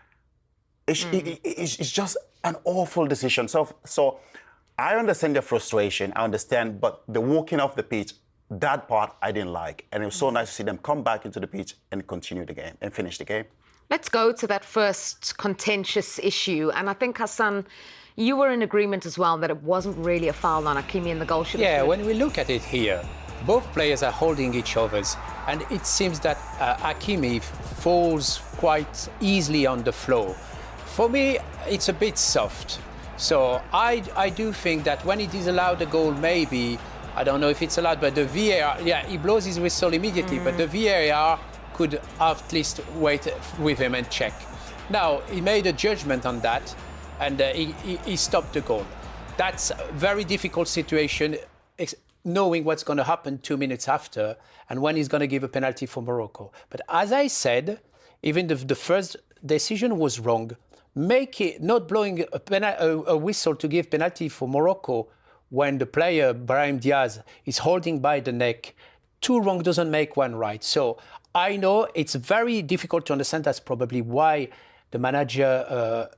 it's just an awful decision. So I understand the frustration, I understand, but the walking off the pitch, that part I didn't like. And it was so nice to see them come back into the pitch and continue the game and finish the game. Let's go to that first contentious issue. And I think, Hassan, you were in agreement as well that it wasn't really a foul on Hakimi and the goal should have Yeah, been. when we look at it here, both players are holding each other's, and it seems that Hakimi falls quite easily on the floor. For me, it's a bit soft. So I do think that when it is allowed a goal, maybe, I don't know if it's allowed, but the VAR, yeah, he blows his whistle immediately, but the VAR could at least wait with him and check. Now, he made a judgment on that, and he stopped the goal. That's a very difficult situation, knowing what's going to happen 2 minutes after, and when he's going to give a penalty for Morocco. But as I said, even the first decision was wrong. Not blowing a whistle to give penalty for Morocco when the player, Brahim Diaz, is holding by the neck. 2 wrong doesn't make 1 right. So I know it's very difficult to understand. That's probably why the manager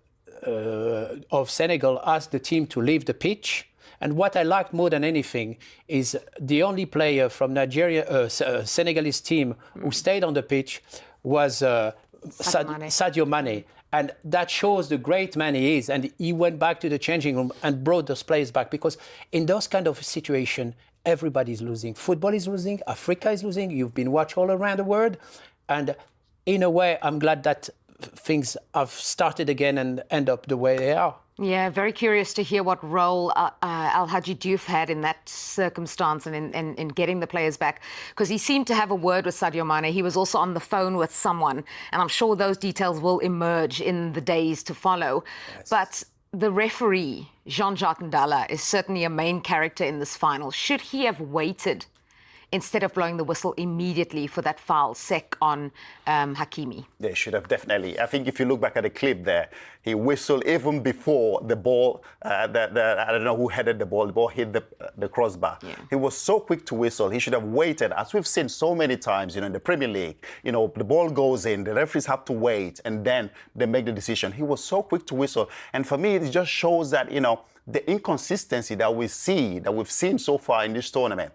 of Senegal asked the team to leave the pitch. And what I liked more than anything is the only player from Senegalese team who stayed on the pitch was Sadio Mane. And that shows the great man he is. And he went back to the changing room and brought those players back, because in those kind of situations, everybody's losing. Football is losing. Africa is losing. You've been watched all around the world. And in a way, I'm glad that things have started again and end up the way they are. Yeah, very curious to hear what role Al Hadji Diouf had in that circumstance and in getting the players back, because he seemed to have a word with Sadio Mane. He was also on the phone with someone, and I'm sure those details will emerge in the days to follow. Yes. But the referee, Jean-Jacques Ndala, is certainly a main character in this final. Should he have waited instead of blowing the whistle immediately for that foul sec on Hakimi. They should have, definitely. I think if you look back at the clip there, he whistled even before the ball, I don't know who headed the ball hit the crossbar. Yeah. He was so quick to whistle. He should have waited, as we've seen so many times, in the Premier League. The ball goes in, the referees have to wait, and then they make the decision. He was so quick to whistle. And for me, it just shows that, the inconsistency that we've seen so far in this tournament.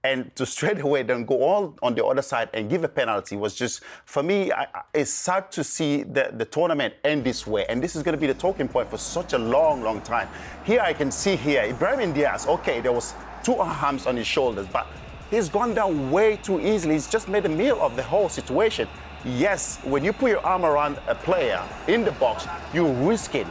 And to straight away then go all on the other side and give a penalty was just, for me, it's sad to see the tournament end this way. And this is going to be the talking point for such a long, long time. Here I can see Ibrahim Diaz, okay, there was 2 arms on his shoulders, but he's gone down way too easily. He's just made a meal of the whole situation. Yes, when you put your arm around a player in the box, you're risking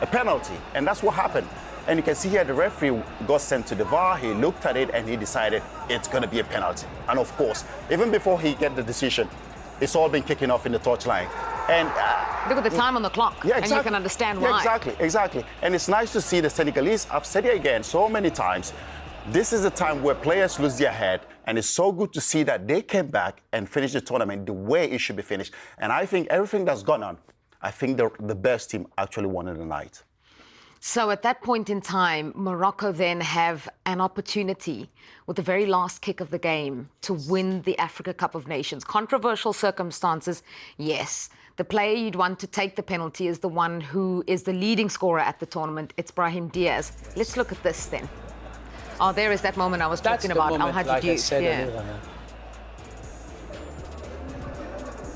a penalty. And that's what happened. And you can see here the referee got sent to the VAR, he looked at it and he decided it's going to be a penalty. And of course, even before he get the decision, it's all been kicking off in the touchline. And look at the time on the clock, yeah, exactly. And you can understand why. Yeah, exactly. And it's nice to see the Senegalese, I've said it again so many times, this is a time where players lose their head, and it's so good to see that they came back and finished the tournament the way it should be finished. And I think everything that's gone on, I think the best team actually won in the night. So at that point in time, Morocco then have an opportunity with the very last kick of the game to win the Africa Cup of Nations. Controversial circumstances, yes. The player you'd want to take the penalty is the one who is the leading scorer at the tournament. It's Brahim Diaz. Let's look at this then. Oh, there is that moment I was talking about.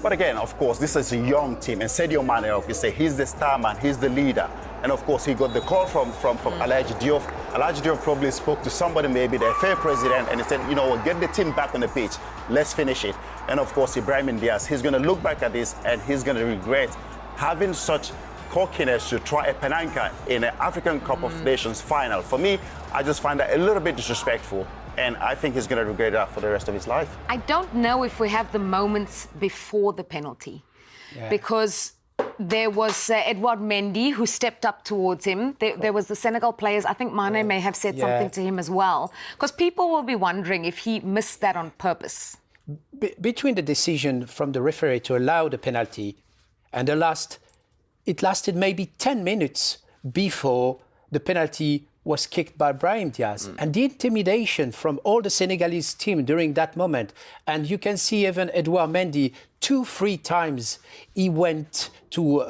But again, of course, this is a young team. And Sadio Mane, obviously, he's the star man, he's the leader. And of course, he got the call from Alhaji Diop. Alhaji Diop probably spoke to somebody, maybe the FA president, and he said, get the team back on the pitch. Let's finish it. And of course, Ibrahim Diaz, he's going to look back at this and he's going to regret having such cockiness to try a penanka in an African Cup of Nations final. For me, I just find that a little bit disrespectful. And I think he's going to regret that for the rest of his life. I don't know if we have the moments before the penalty. Yeah. Because there was Edouard Mendy who stepped up towards him. There was the Senegal players. I think Mane may have said something to him as well. Because people will be wondering if he missed that on purpose. Between the decision from the referee to allow the penalty and it lasted maybe 10 minutes before the penalty was kicked by Brahim Diaz. And the intimidation from all the Senegalese team during that moment. And you can see even Edouard Mendy 2-3 times he went to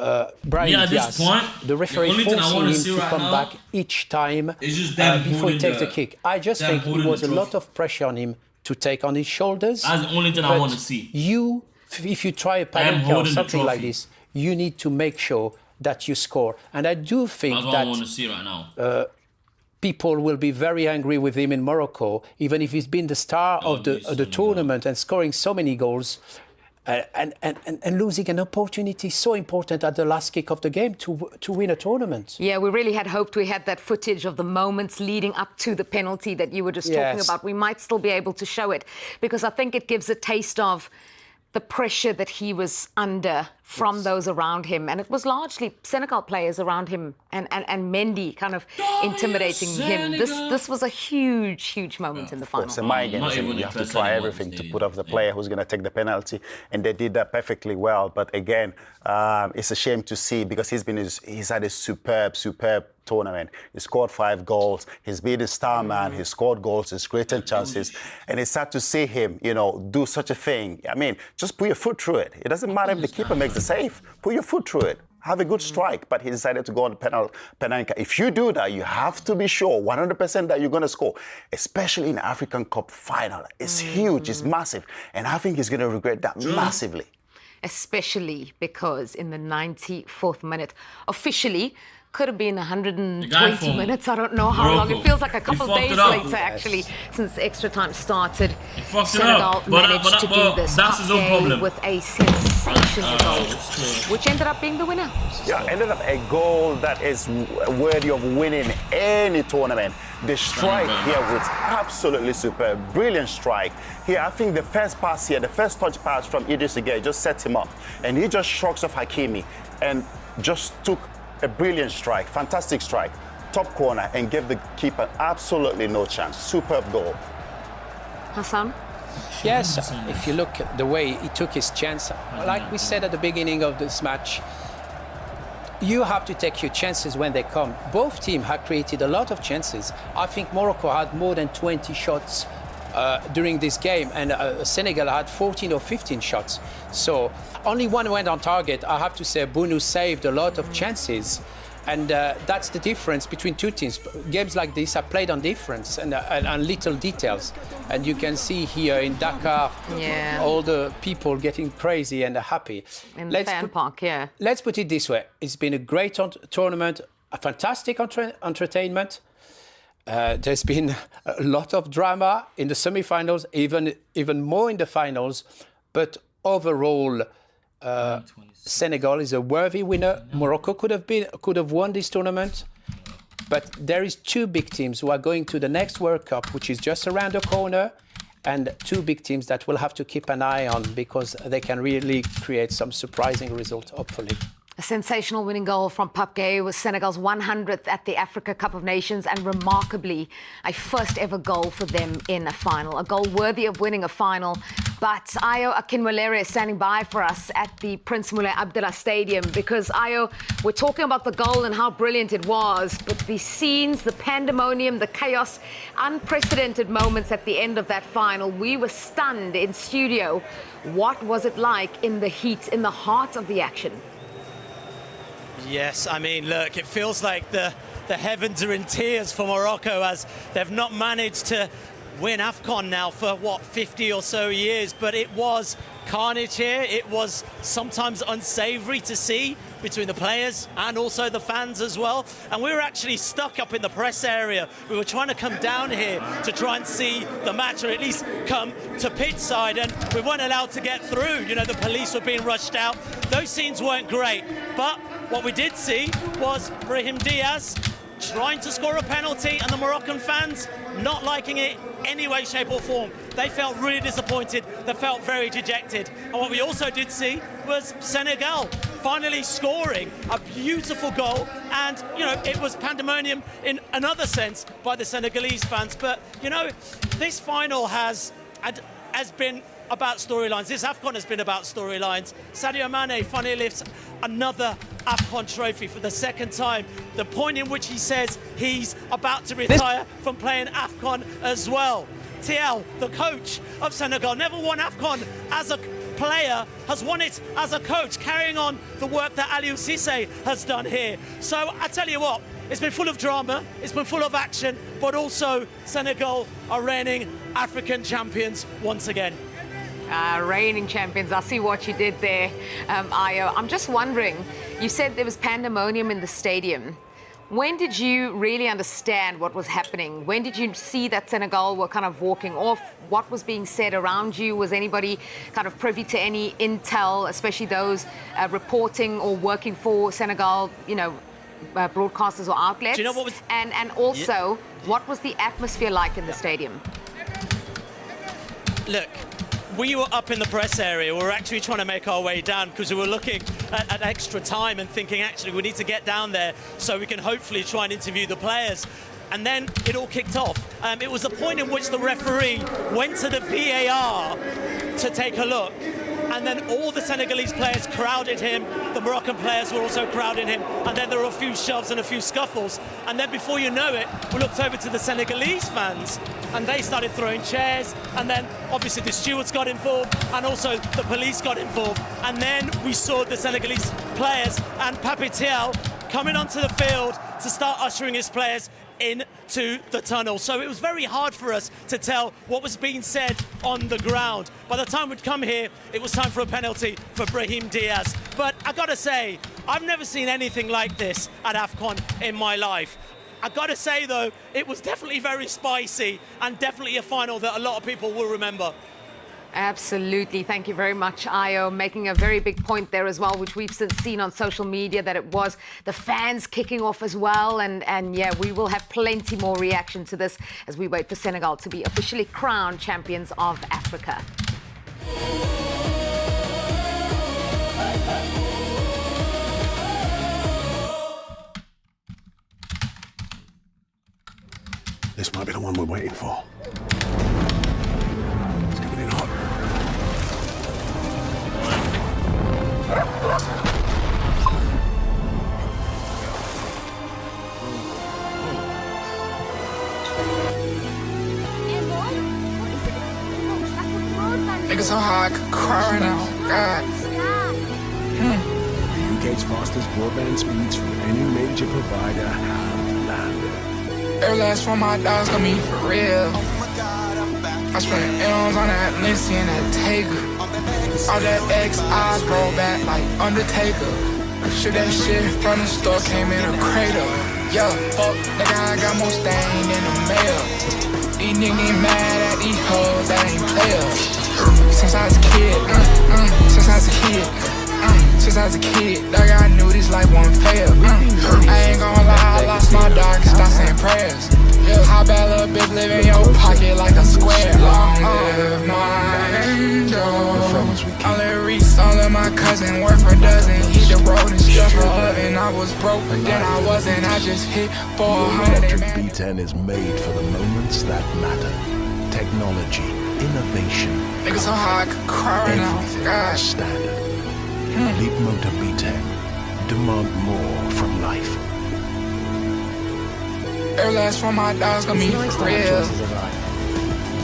Brahim Diaz. The referee forcing him to come back each time before he takes the kick. I just think it was a lot of pressure on him to take on his shoulders. That's the only thing I want to see. If you try a penalty or something like this, you need to make sure that you score. And I do think that's what I want to see right now. People will be very angry with him in Morocco, even if he's been the star of the tournament and scoring so many goals and losing an opportunity so important at the last kick of the game to win a tournament. Yeah, we really had hoped we had that footage of the moments leading up to the penalty that you were just talking about. We might still be able to show it because I think it gives a taste of the pressure that he was under from those around him. And it was largely Senegal players around him and Mendy kind of intimidating him. This was a huge, huge moment in the final. Of course, you have to try everything to put off the player who's going to take the penalty. And they did that perfectly well. But again, it's a shame to see because he's had a superb tournament. He scored 5 goals. He's been a star man. He scored goals. He's created chances. And it's sad to see him, do such a thing. I mean, just put your foot through it. It doesn't matter if the keeper makes the save. Put your foot through it. Have a good strike. But he decided to go on the penanka. If you do that, you have to be sure 100% that you're going to score, especially in the African Cup final. It's huge. It's massive. And I think he's going to regret that massively. Especially because in the 94th minute, officially, could have been 120 minutes. I don't know how long. It feels like a couple of days later, actually, since extra time started. Senegal managed to do this with a sensational goal, which ended up being the winner. Yeah, ended up a goal that is worthy of winning any tournament. The strike here was absolutely superb. Brilliant strike. Here, I think the first pass here, the first touch pass from Idris Gueye just set him up. And he just shrugs off Hakimi and just took a brilliant strike, fantastic strike, top corner, and gave the keeper absolutely no chance. Superb goal. Hassan? Yes, if you look at the way he took his chance, like we said at the beginning of this match, you have to take your chances when they come. Both teams have created a lot of chances. I think Morocco had more than 20 shots during this game, and Senegal had 14 or 15 shots. So only one went on target. I have to say Bounou saved a lot of chances. And that's the difference between two teams. Games like this are played on difference and little details. And you can see here in Dakar, all the people getting crazy and happy. In the fan park, yeah. Let's put it this way. It's been a great tournament, a fantastic entertainment. There's been a lot of drama in the semi-finals, even more in the finals. But overall, Senegal is a worthy winner. Morocco could have won this tournament, but there is two big teams who are going to the next World Cup, which is just around the corner, and two big teams that we'll have to keep an eye on because they can really create some surprising results, hopefully. A sensational winning goal from Pape Gueye was Senegal's 100th at the Africa Cup of Nations, and remarkably, a first ever goal for them in a final. A goal worthy of winning a final. But Ayo Akinwelere is standing by for us at the Prince Moulay Abdallah Stadium because, Ayo, we're talking about the goal and how brilliant it was, but the scenes, the pandemonium, the chaos, unprecedented moments at the end of that final, we were stunned in studio. What was it like in the heat, in the heart of the action? Yes, I mean, look, it feels like the heavens are in tears for Morocco as they've not managed to win Afcon now for, 50 or so years. But it was carnage here. It was sometimes unsavoury to see between the players and also the fans as well. And we were actually stuck up in the press area. We were trying to come down here to try and see the match, or at least come to pitch side, and we weren't allowed to get through. You know, the police were being rushed out. Those scenes weren't great. But what we did see was Brahim Diaz trying to score a penalty and the Moroccan fans not liking it any way, shape or form. They felt really disappointed. They felt very dejected. And what we also did see was Senegal finally scoring a beautiful goal. And, you know, it was pandemonium in another sense by the Senegalese fans. But, you know, this final has been about storylines. This Afcon has been about storylines. Sadio Mane finally lifts another Afcon trophy for the second time. The point in which he says he's about to retire from playing Afcon as well. Thiel, the coach of Senegal, never won Afcon as a player, has won it as a coach, carrying on the work that Aliou Cissé has done here. So I tell you what, it's been full of drama, it's been full of action, but also Senegal are reigning African champions once again. Reigning champions. I see what you did there, Ayo. I'm just wondering, you said there was pandemonium in the stadium. When did you really understand what was happening? When did you see that Senegal were kind of walking off? What was being said around you? Was anybody kind of privy to any intel, especially those reporting or working for Senegal, you know, broadcasters or outlets? Do you know what was... And also, what was the atmosphere like in the stadium? Look, we were up in the press area. We were actually trying to make our way down because we were looking at extra time and thinking, actually, we need to get down there so we can hopefully try and interview the players. And then it all kicked off. It was the point in which the referee went to the VAR to take a look. And then all the Senegalese players crowded him. The Moroccan players were also crowding him. And then there were a few shoves and a few scuffles. And then before you know it, we looked over to the Senegalese fans and they started throwing chairs. And then obviously the stewards got involved and also the police got involved. And then we saw the Senegalese players and Pape Thiel coming onto the field to start ushering his players into the tunnel. So it was very hard for us to tell what was being said on the ground. By the time we'd come here, it was time for a penalty for Brahim Diaz. But I gotta say, I've never seen anything like this at Afcon in my life. I gotta say though, it was definitely very spicy and definitely a final that a lot of people will remember. Absolutely. Thank you very much, Ayo, making a very big point there as well, which we've since seen on social media, that it was the fans kicking off as well. And yeah, we will have plenty more reaction to this as we wait for Senegal to be officially crowned champions of Africa. This might be the one we're waiting for. It's coming in so high I could cry right now. God. The UK's fastest broadband speeds from any major provider have landed. Every last one of my dogs got me for real. I spent M's on that Lindsay and that Taker. All that X eyes roll back like Undertaker. Shoot that shit from the store, came in a crater. Yo, fuck, nigga, I got more stain than the mail. These niggas mad at these hoes that ain't players. Since I was a kid, since I was a kid, since I was a kid, like I knew this life won't fail. I ain't gonna lie, I lost my dog and stopped saying prayers. How bad little bitch live in your pocket like a square. Long live my angel. Only Reese, only my cousin, worth a dozen. Hit the road and stuff for oven. I was broke, but then I wasn't. I just hit 400. Electric B10 is made for the moments that matter. Technology, innovation. Nigga so high I could cry right now. God. Standard. Leap Motor B10. Demand more from life. Every last one of my dogs got me for real.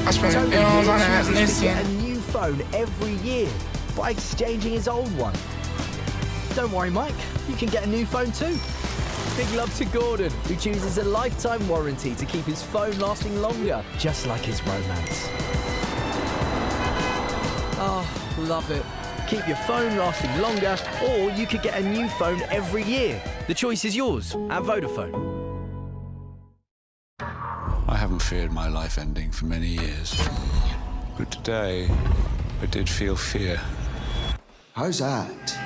I spent M's on that Lindsay. Get a new phone every year by exchanging his old one. Don't worry, Mike. You can get a new phone too. Big love to Gordon, who chooses a lifetime warranty to keep his phone lasting longer, just like his romance. Oh, love it. Keep your phone lasting longer, or you could get a new phone every year. The choice is yours at Vodafone. I haven't feared my life ending for many years. But today, I did feel fear. How's that?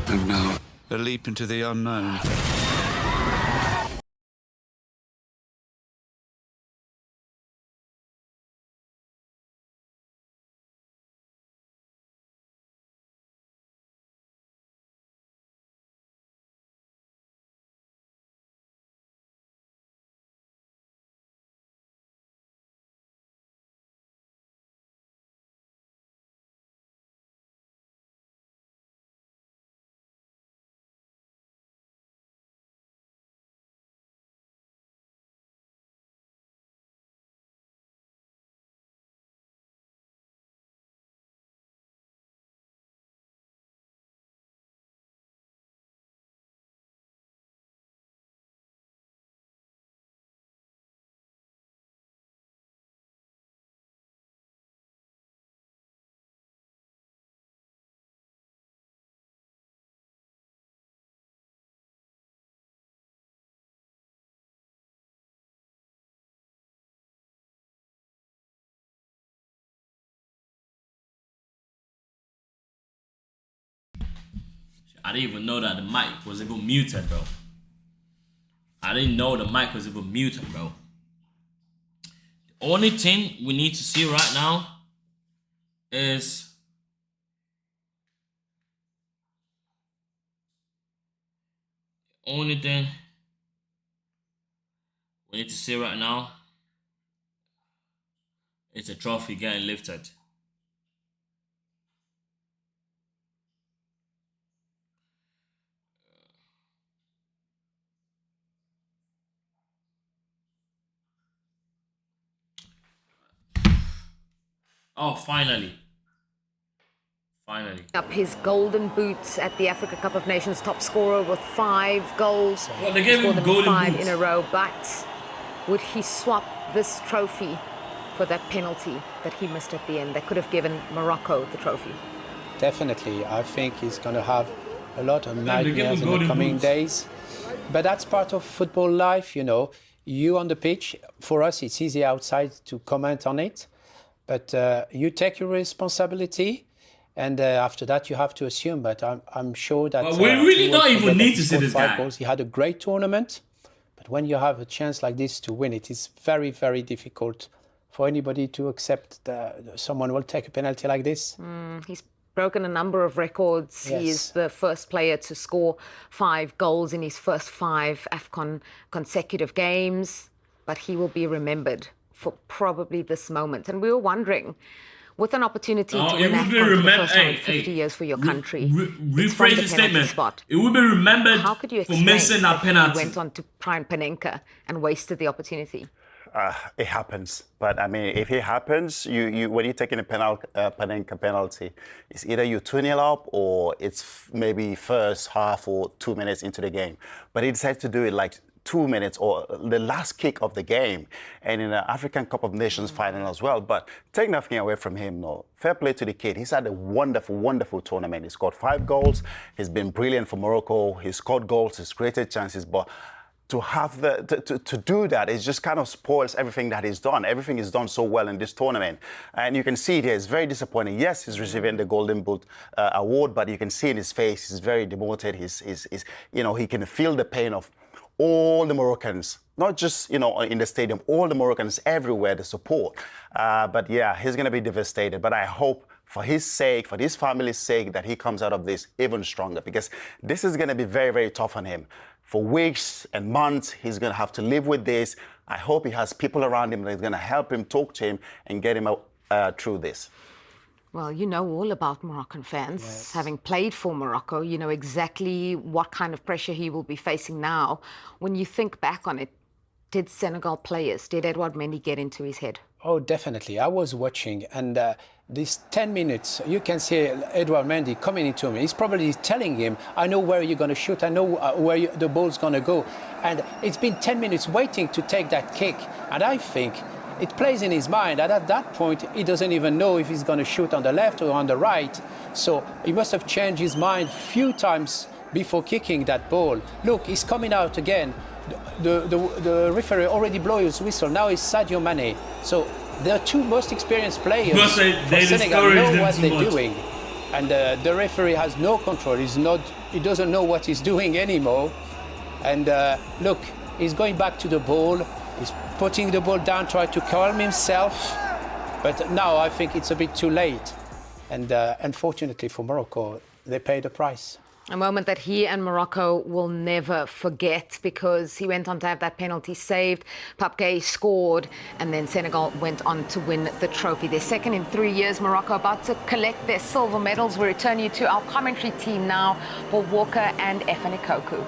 And now, a leap into the unknown. I didn't even know that the mic was even muted, bro. I didn't know the mic was even muted, bro. The only thing we need to see right now is the only thing we need to see right now is the trophy getting lifted. Oh, finally. Finally. Up his golden boots at the Africa Cup of Nations, top scorer with 5 goals. Well, they gave him Scored them golden 5 boots in a row, but would he swap this trophy for that penalty that he missed at the end that could have given Morocco the trophy? Definitely. I think he's going to have a lot of they nightmares give him in the golden coming boots. days. But that's part of football life, you know. You on the pitch, for us, it's easy outside to comment on it. But you take your responsibility, and after that you have to assume. But I'm sure that we really don't even need to see this five guy. goals. He had a great tournament, but when you have a chance like this to win, it is very, very difficult for anybody to accept that someone will take a penalty like this. He's broken a number of records. Yes. He is the first player to score 5 goals in his first 5 Afcon consecutive games, but he will be remembered for probably this moment. And we were wondering, with an opportunity to win Afcon for the first time in 50 years for your country, rephrase the statement. Spot. It will be remembered How could you for explain missing that penalty. He went on to prime Panenka and wasted the opportunity? It happens, but I mean, if it happens, when you're taking a penalty, it's either you 2-0 up or it's maybe first half or 2 minutes into the game. But he decided to do it like 2 minutes or the last kick of the game, and in the African Cup of Nations final as well. But take nothing away from him, no. Fair play to the kid. He's had a wonderful, wonderful tournament. He scored 5 goals. He's been brilliant for Morocco. He scored goals. He's created chances, but to have to do that, it just kind of spoils everything that he's done. Everything he's done so well in this tournament. And you can see it here, it's very disappointing. Yes, he's receiving the Golden Boot award, but you can see in his face, he's very demoted. He's he can feel the pain of all the Moroccans, not just, in the stadium, all the Moroccans everywhere, the support. But yeah, he's going to be devastated. But I hope for his sake, for his family's sake, that he comes out of this even stronger, because this is going to be very, very tough on him. For weeks and months, he's going to have to live with this. I hope he has people around him that are going to help him, talk to him, and get him through this. Well, you know all about Moroccan fans. Yes. Having played for Morocco, you know exactly what kind of pressure he will be facing now. When you think back on it, did Senegal players, did Edouard Mendy get into his head? Oh, definitely. I was watching, and these 10 minutes, you can see Edouard Mendy coming into him. He's probably telling him, I know where you're going to shoot, I know where the ball's going to go. And it's been 10 minutes waiting to take that kick. And I think it plays in his mind. And at that point, he doesn't even know if he's going to shoot on the left or on the right. So he must have changed his mind a few times before kicking that ball. Look, he's coming out again. The referee already blew his whistle. Now it's Sadio Mane. So the two most experienced players for Senegal know what they're doing. And the referee has no control. He doesn't know what he's doing anymore. And look, he's going back to the ball. He's putting the ball down, trying to calm himself. But now I think it's a bit too late. And unfortunately for Morocco, they paid the price. A moment that he and Morocco will never forget, because he went on to have that penalty saved, Pape Gueye scored, and then Senegal went on to win the trophy. Their second in 3 years. Morocco about to collect their silver medals. We return you to our commentary team now for Walker and Efanikoku.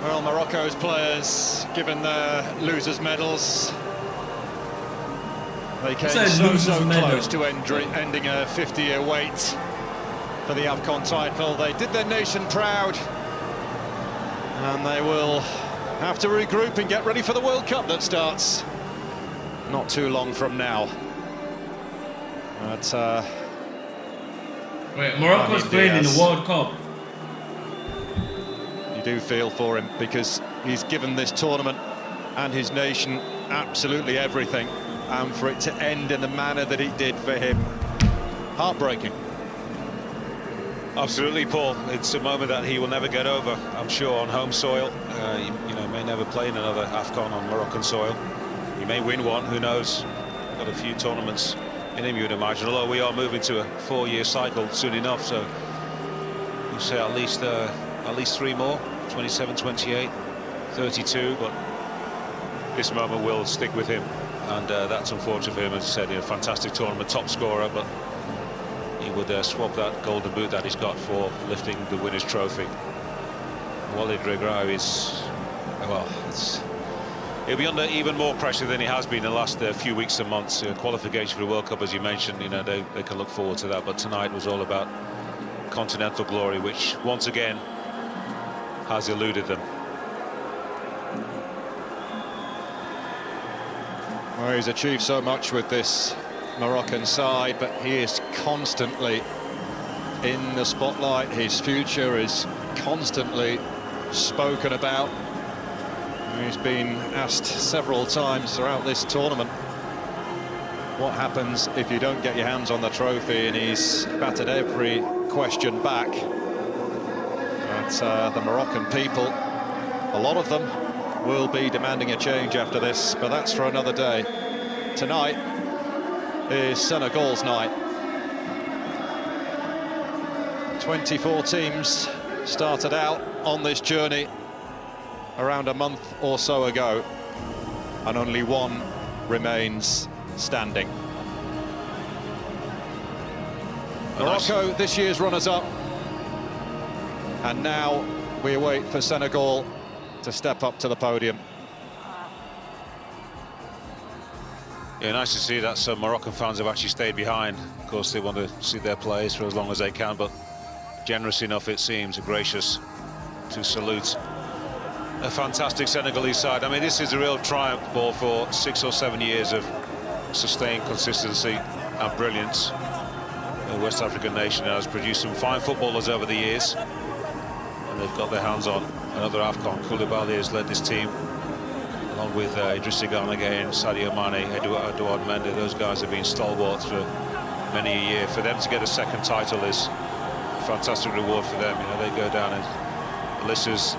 Well, Morocco's players given their losers' medals. They came so close to ending a 50-year wait for the Afcon title. They did their nation proud, and they will have to regroup and get ready for the World Cup that starts not too long from now. But wait, Morocco's playing in the World Cup. You do feel for him, because he's given this tournament and his nation absolutely everything, and for it to end in the manner that it did for him, heartbreaking. Absolutely, Paul. It's a moment that he will never get over, I'm sure, on home soil. He may never play in another Afcon on Moroccan soil. He may win one, who knows? Got a few tournaments in him, you would imagine. Although we are moving to a 4-year cycle soon enough, so you say at least 3 more, 27, 28, 32. But this moment will stick with him, and that's unfortunate for him. As I said, a fantastic tournament, top scorer, but he would swap that golden boot that he's got for lifting the winner's trophy. Walid Regragui is, well, he'll be under even more pressure than he has been in the last few weeks and months. Qualification for the World Cup, as you mentioned, they can look forward to that. But tonight was all about continental glory, which once again has eluded them. Well, he's achieved so much with this Moroccan side, but he is constantly in the spotlight. His future is constantly spoken about. He's been asked several times throughout this tournament what happens if you don't get your hands on the trophy, and he's battered every question back. But the Moroccan people, a lot of them, will be demanding a change after this, but that's for another day. Tonight is Senegal's night. 24 teams started out on this journey around a month or so ago, and only one remains standing. Morocco, this year's runners-up, and now we wait for Senegal to step up to the podium. Yeah, nice to see that some Moroccan fans have actually stayed behind. Of course, they want to see their players for as long as they can, but generous enough, it seems, gracious to salute a fantastic Senegalese side. I mean, this is a real triumph ball for 6 or 7 years of sustained consistency and brilliance. The West African nation has produced some fine footballers over the years, and they've got their hands on another Afcon. Koulibaly has led this team, along with Idrissa Gana Gueye, Sadio Mane, Edouard Mendy. Those guys have been stalwarts for many a year. For them to get a second title is a fantastic reward for them. You know, they go down in the list as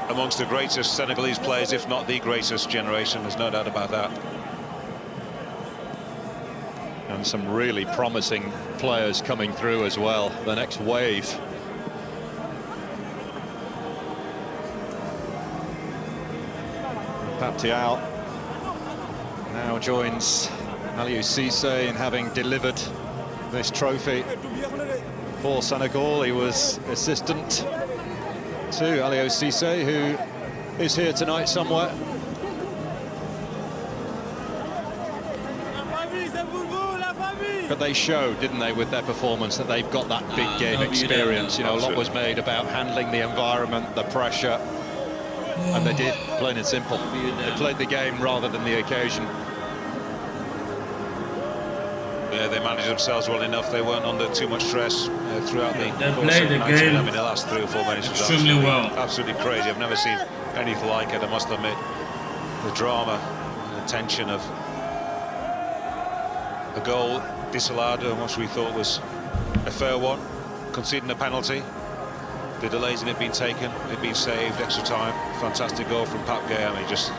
amongst the greatest Senegalese players, if not the greatest generation. There's no doubt about that. And some really promising players coming through as well. The next wave. Paptiao now joins Aliou Cissé in having delivered this trophy for Senegal. He was assistant to Aliou Cissé, who is here tonight somewhere. But they showed, didn't they, with their performance, that they've got that big game experience. You know, a lot was made about handling the environment, the pressure, and they did, plain and simple. They played the game rather than the occasion. Yeah, they managed themselves well enough. They weren't under too much stress throughout the course of the game. I mean, the last 3 or 4 minutes was extremely well. Absolutely crazy. I've never seen anything like it, I must admit. The drama, the tension of a goal disallowed, which we thought was a fair one, conceding a penalty. The delays in it being taken, it being saved, extra time, fantastic goal from Pape Gueye. I mean, just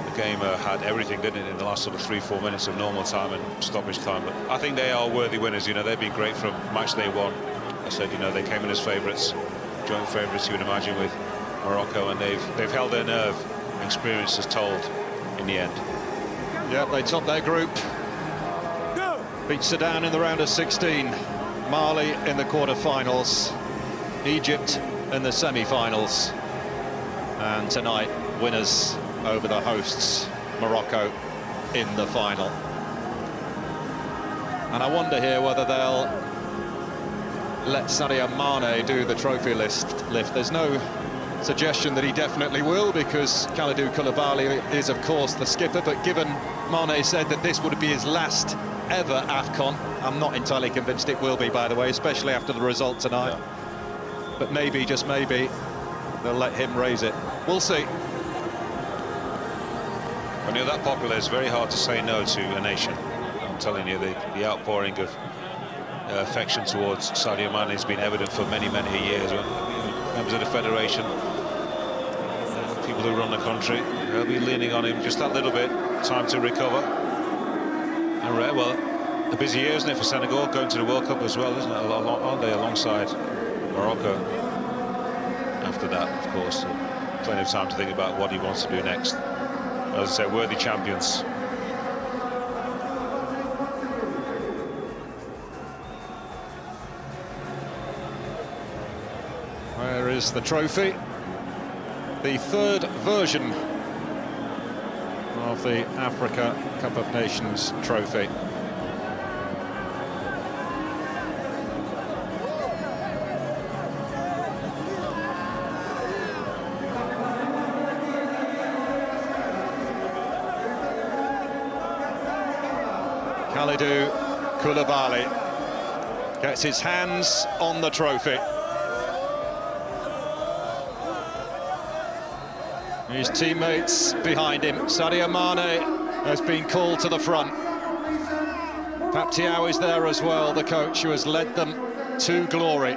the game had everything, didn't it, in the last sort of 3-4 minutes of normal time and stoppage time. But I think they are worthy winners. You know, they've been great from match day one. I said, you know, they came in as favourites, joint favourites, you would imagine, with Morocco, and they've held their nerve. Experience has told in the end. Yeah, they topped their group. Beat Sudan in the round of 16, Mali in the quarter-finals, Egypt in the semi-finals, and tonight winners over the hosts, Morocco, in the final. And I wonder here whether they'll let Sadio Mane do the trophy lift. There's no suggestion that he definitely will, because Kalidou Koulibaly is, of course, the skipper, but given Mane said that this would be his last ever Afcon, I'm not entirely convinced it will be, by the way, especially after the result tonight. Yeah. But maybe, just maybe, they'll let him raise it. We'll see. When you're that popular, it's very hard to say no to a nation. I'm telling you, the outpouring of affection towards Sadio Mane has been evident for many, many years. Members of the federation, people who run the country, they'll be leaning on him just that little bit. Time to recover. And well, a busy year, isn't it, for Senegal, going to the World Cup as well, isn't it? Aren't they, alongside Morocco? After that, of course, plenty of time to think about what he wants to do next. As I say, worthy champions. Where is the trophy? The third version of the Africa Cup of Nations trophy. Kalidou Koulibaly gets his hands on the trophy. His teammates behind him. Sadio Mane has been called to the front. Paptiao is there as well, the coach who has led them to glory.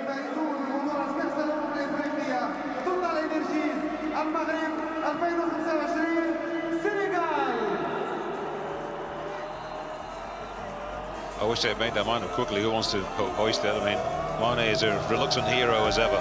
I wish they had made their mind up quickly. Who wants to hoist it? I mean, Mane is a reluctant hero as ever.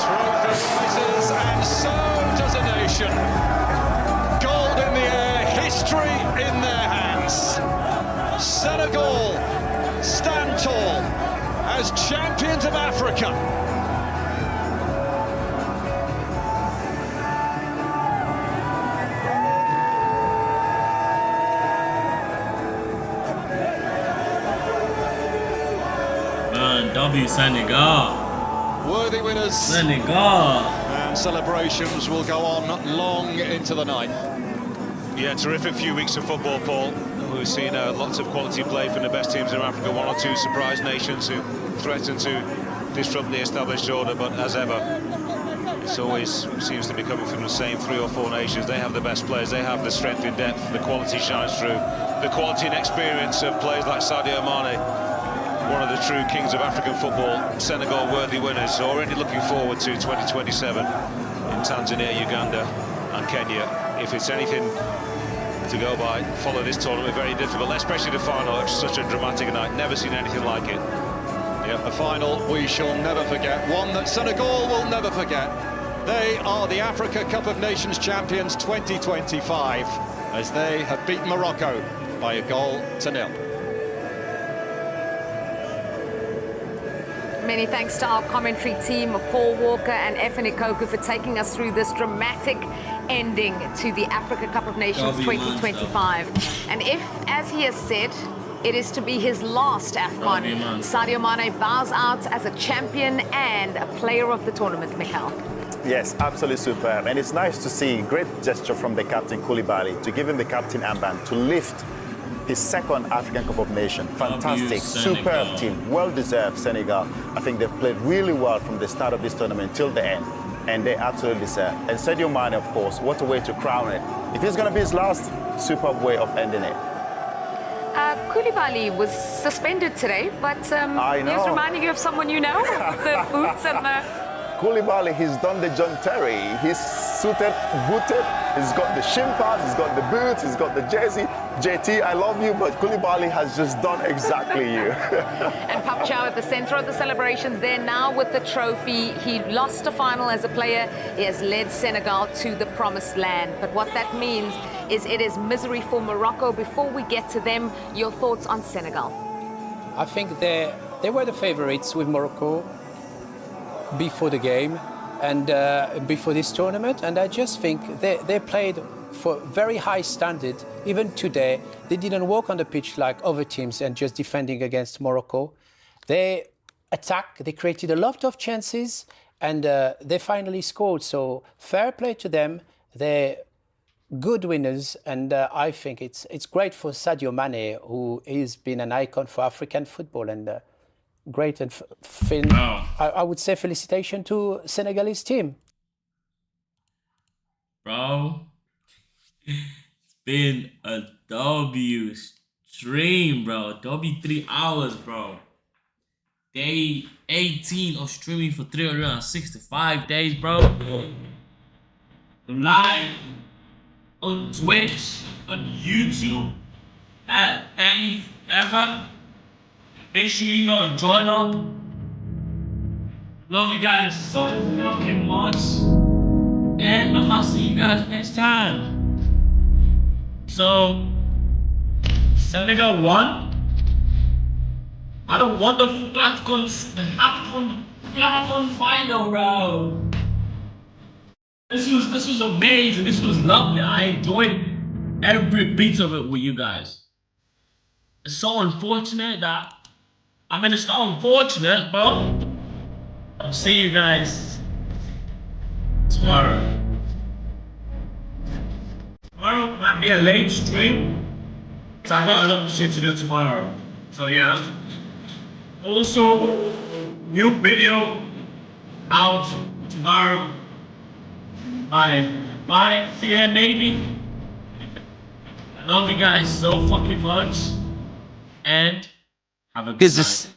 Trophy rises, and so does a nation. Gold in as champions of Africa. W Senegal. Worthy winners. Senegal. And celebrations will go on long into the night. Yeah, terrific few weeks of football, Paul. We've seen lots of quality play from the best teams in Africa, one or two surprise nations who threaten to disrupt the established order, but as ever, it always seems to be coming from the same 3 or 4 nations. They have the best players, they have the strength in depth, the quality shines through. The quality and experience of players like Sadio Mane, one of the true kings of African football. Senegal worthy winners, already looking forward to 2027 in Tanzania, Uganda and Kenya. If it's anything to go by, follow this tournament, very difficult, especially the final. It's such a dramatic night, never seen anything like it. Yeah, the final we shall never forget, one that Senegal will never forget. They are the Africa Cup of Nations champions 2025, as they have beaten Morocco by 1-0. Many thanks to our commentary team of Paul Walker and Efan Ikoku for taking us through this dramatic ending to the Africa Cup of Nations 2025. And if, as he has said, it is to be his last Afcon, Sadio Mane bows out as a champion and a player of the tournament, Mikhail. Yes, absolutely superb. And it's nice to see great gesture from the captain Koulibaly to give him the captain armband to lift his second African Cup of Nations. Fantastic, superb team, well-deserved Senegal. I think they've played really well from the start of this tournament till the end, and they absolutely deserve. And Sadio Mane, of course, what a way to crown it. If it's going to be his last, superb way of ending it. Koulibaly was suspended today, but he's reminding you of someone you know, the boots and the... Koulibaly, he's done the John Terry. He's suited, booted, he's got the shin pads, he's got the boots, he's got the jersey. JT, I love you, but Koulibaly has just done exactly you. And Pap Chow at the center of the celebrations there now with the trophy. He lost a final as a player. He has led Senegal to the promised land. But what that means is it is misery for Morocco. Before we get to them, your thoughts on Senegal? I think they were the favorites with Morocco before the game and before this tournament, and I just think they played for very high standard. Even today, they didn't walk on the pitch like other teams and just defending against Morocco. They attacked, they created a lot of chances, and they finally scored. So fair play to them. They're good winners, and I think it's great for Sadio Mane, who has been an icon for African football, and great. And I would say felicitation to Senegalese team. Bro, it's been a W stream, bro. W 3 hours, bro. Day 18 of streaming for 365 days, bro. Live on Twitch, on YouTube, at any ever. Make sure you go join up. Love you guys so fucking much. And I'll see you guys next time. So, Senegal won. I don't want the Afcon final, bro. This was amazing. This was lovely. I enjoyed every bit of it with you guys. It's so unfortunate that it's so unfortunate, but I'll see you guys tomorrow. Tomorrow might be a late stream, because I got a lot of shit to do tomorrow. So yeah. Also, new video out tomorrow. Bye. See you maybe. I love you guys so fucking much. And have a good night.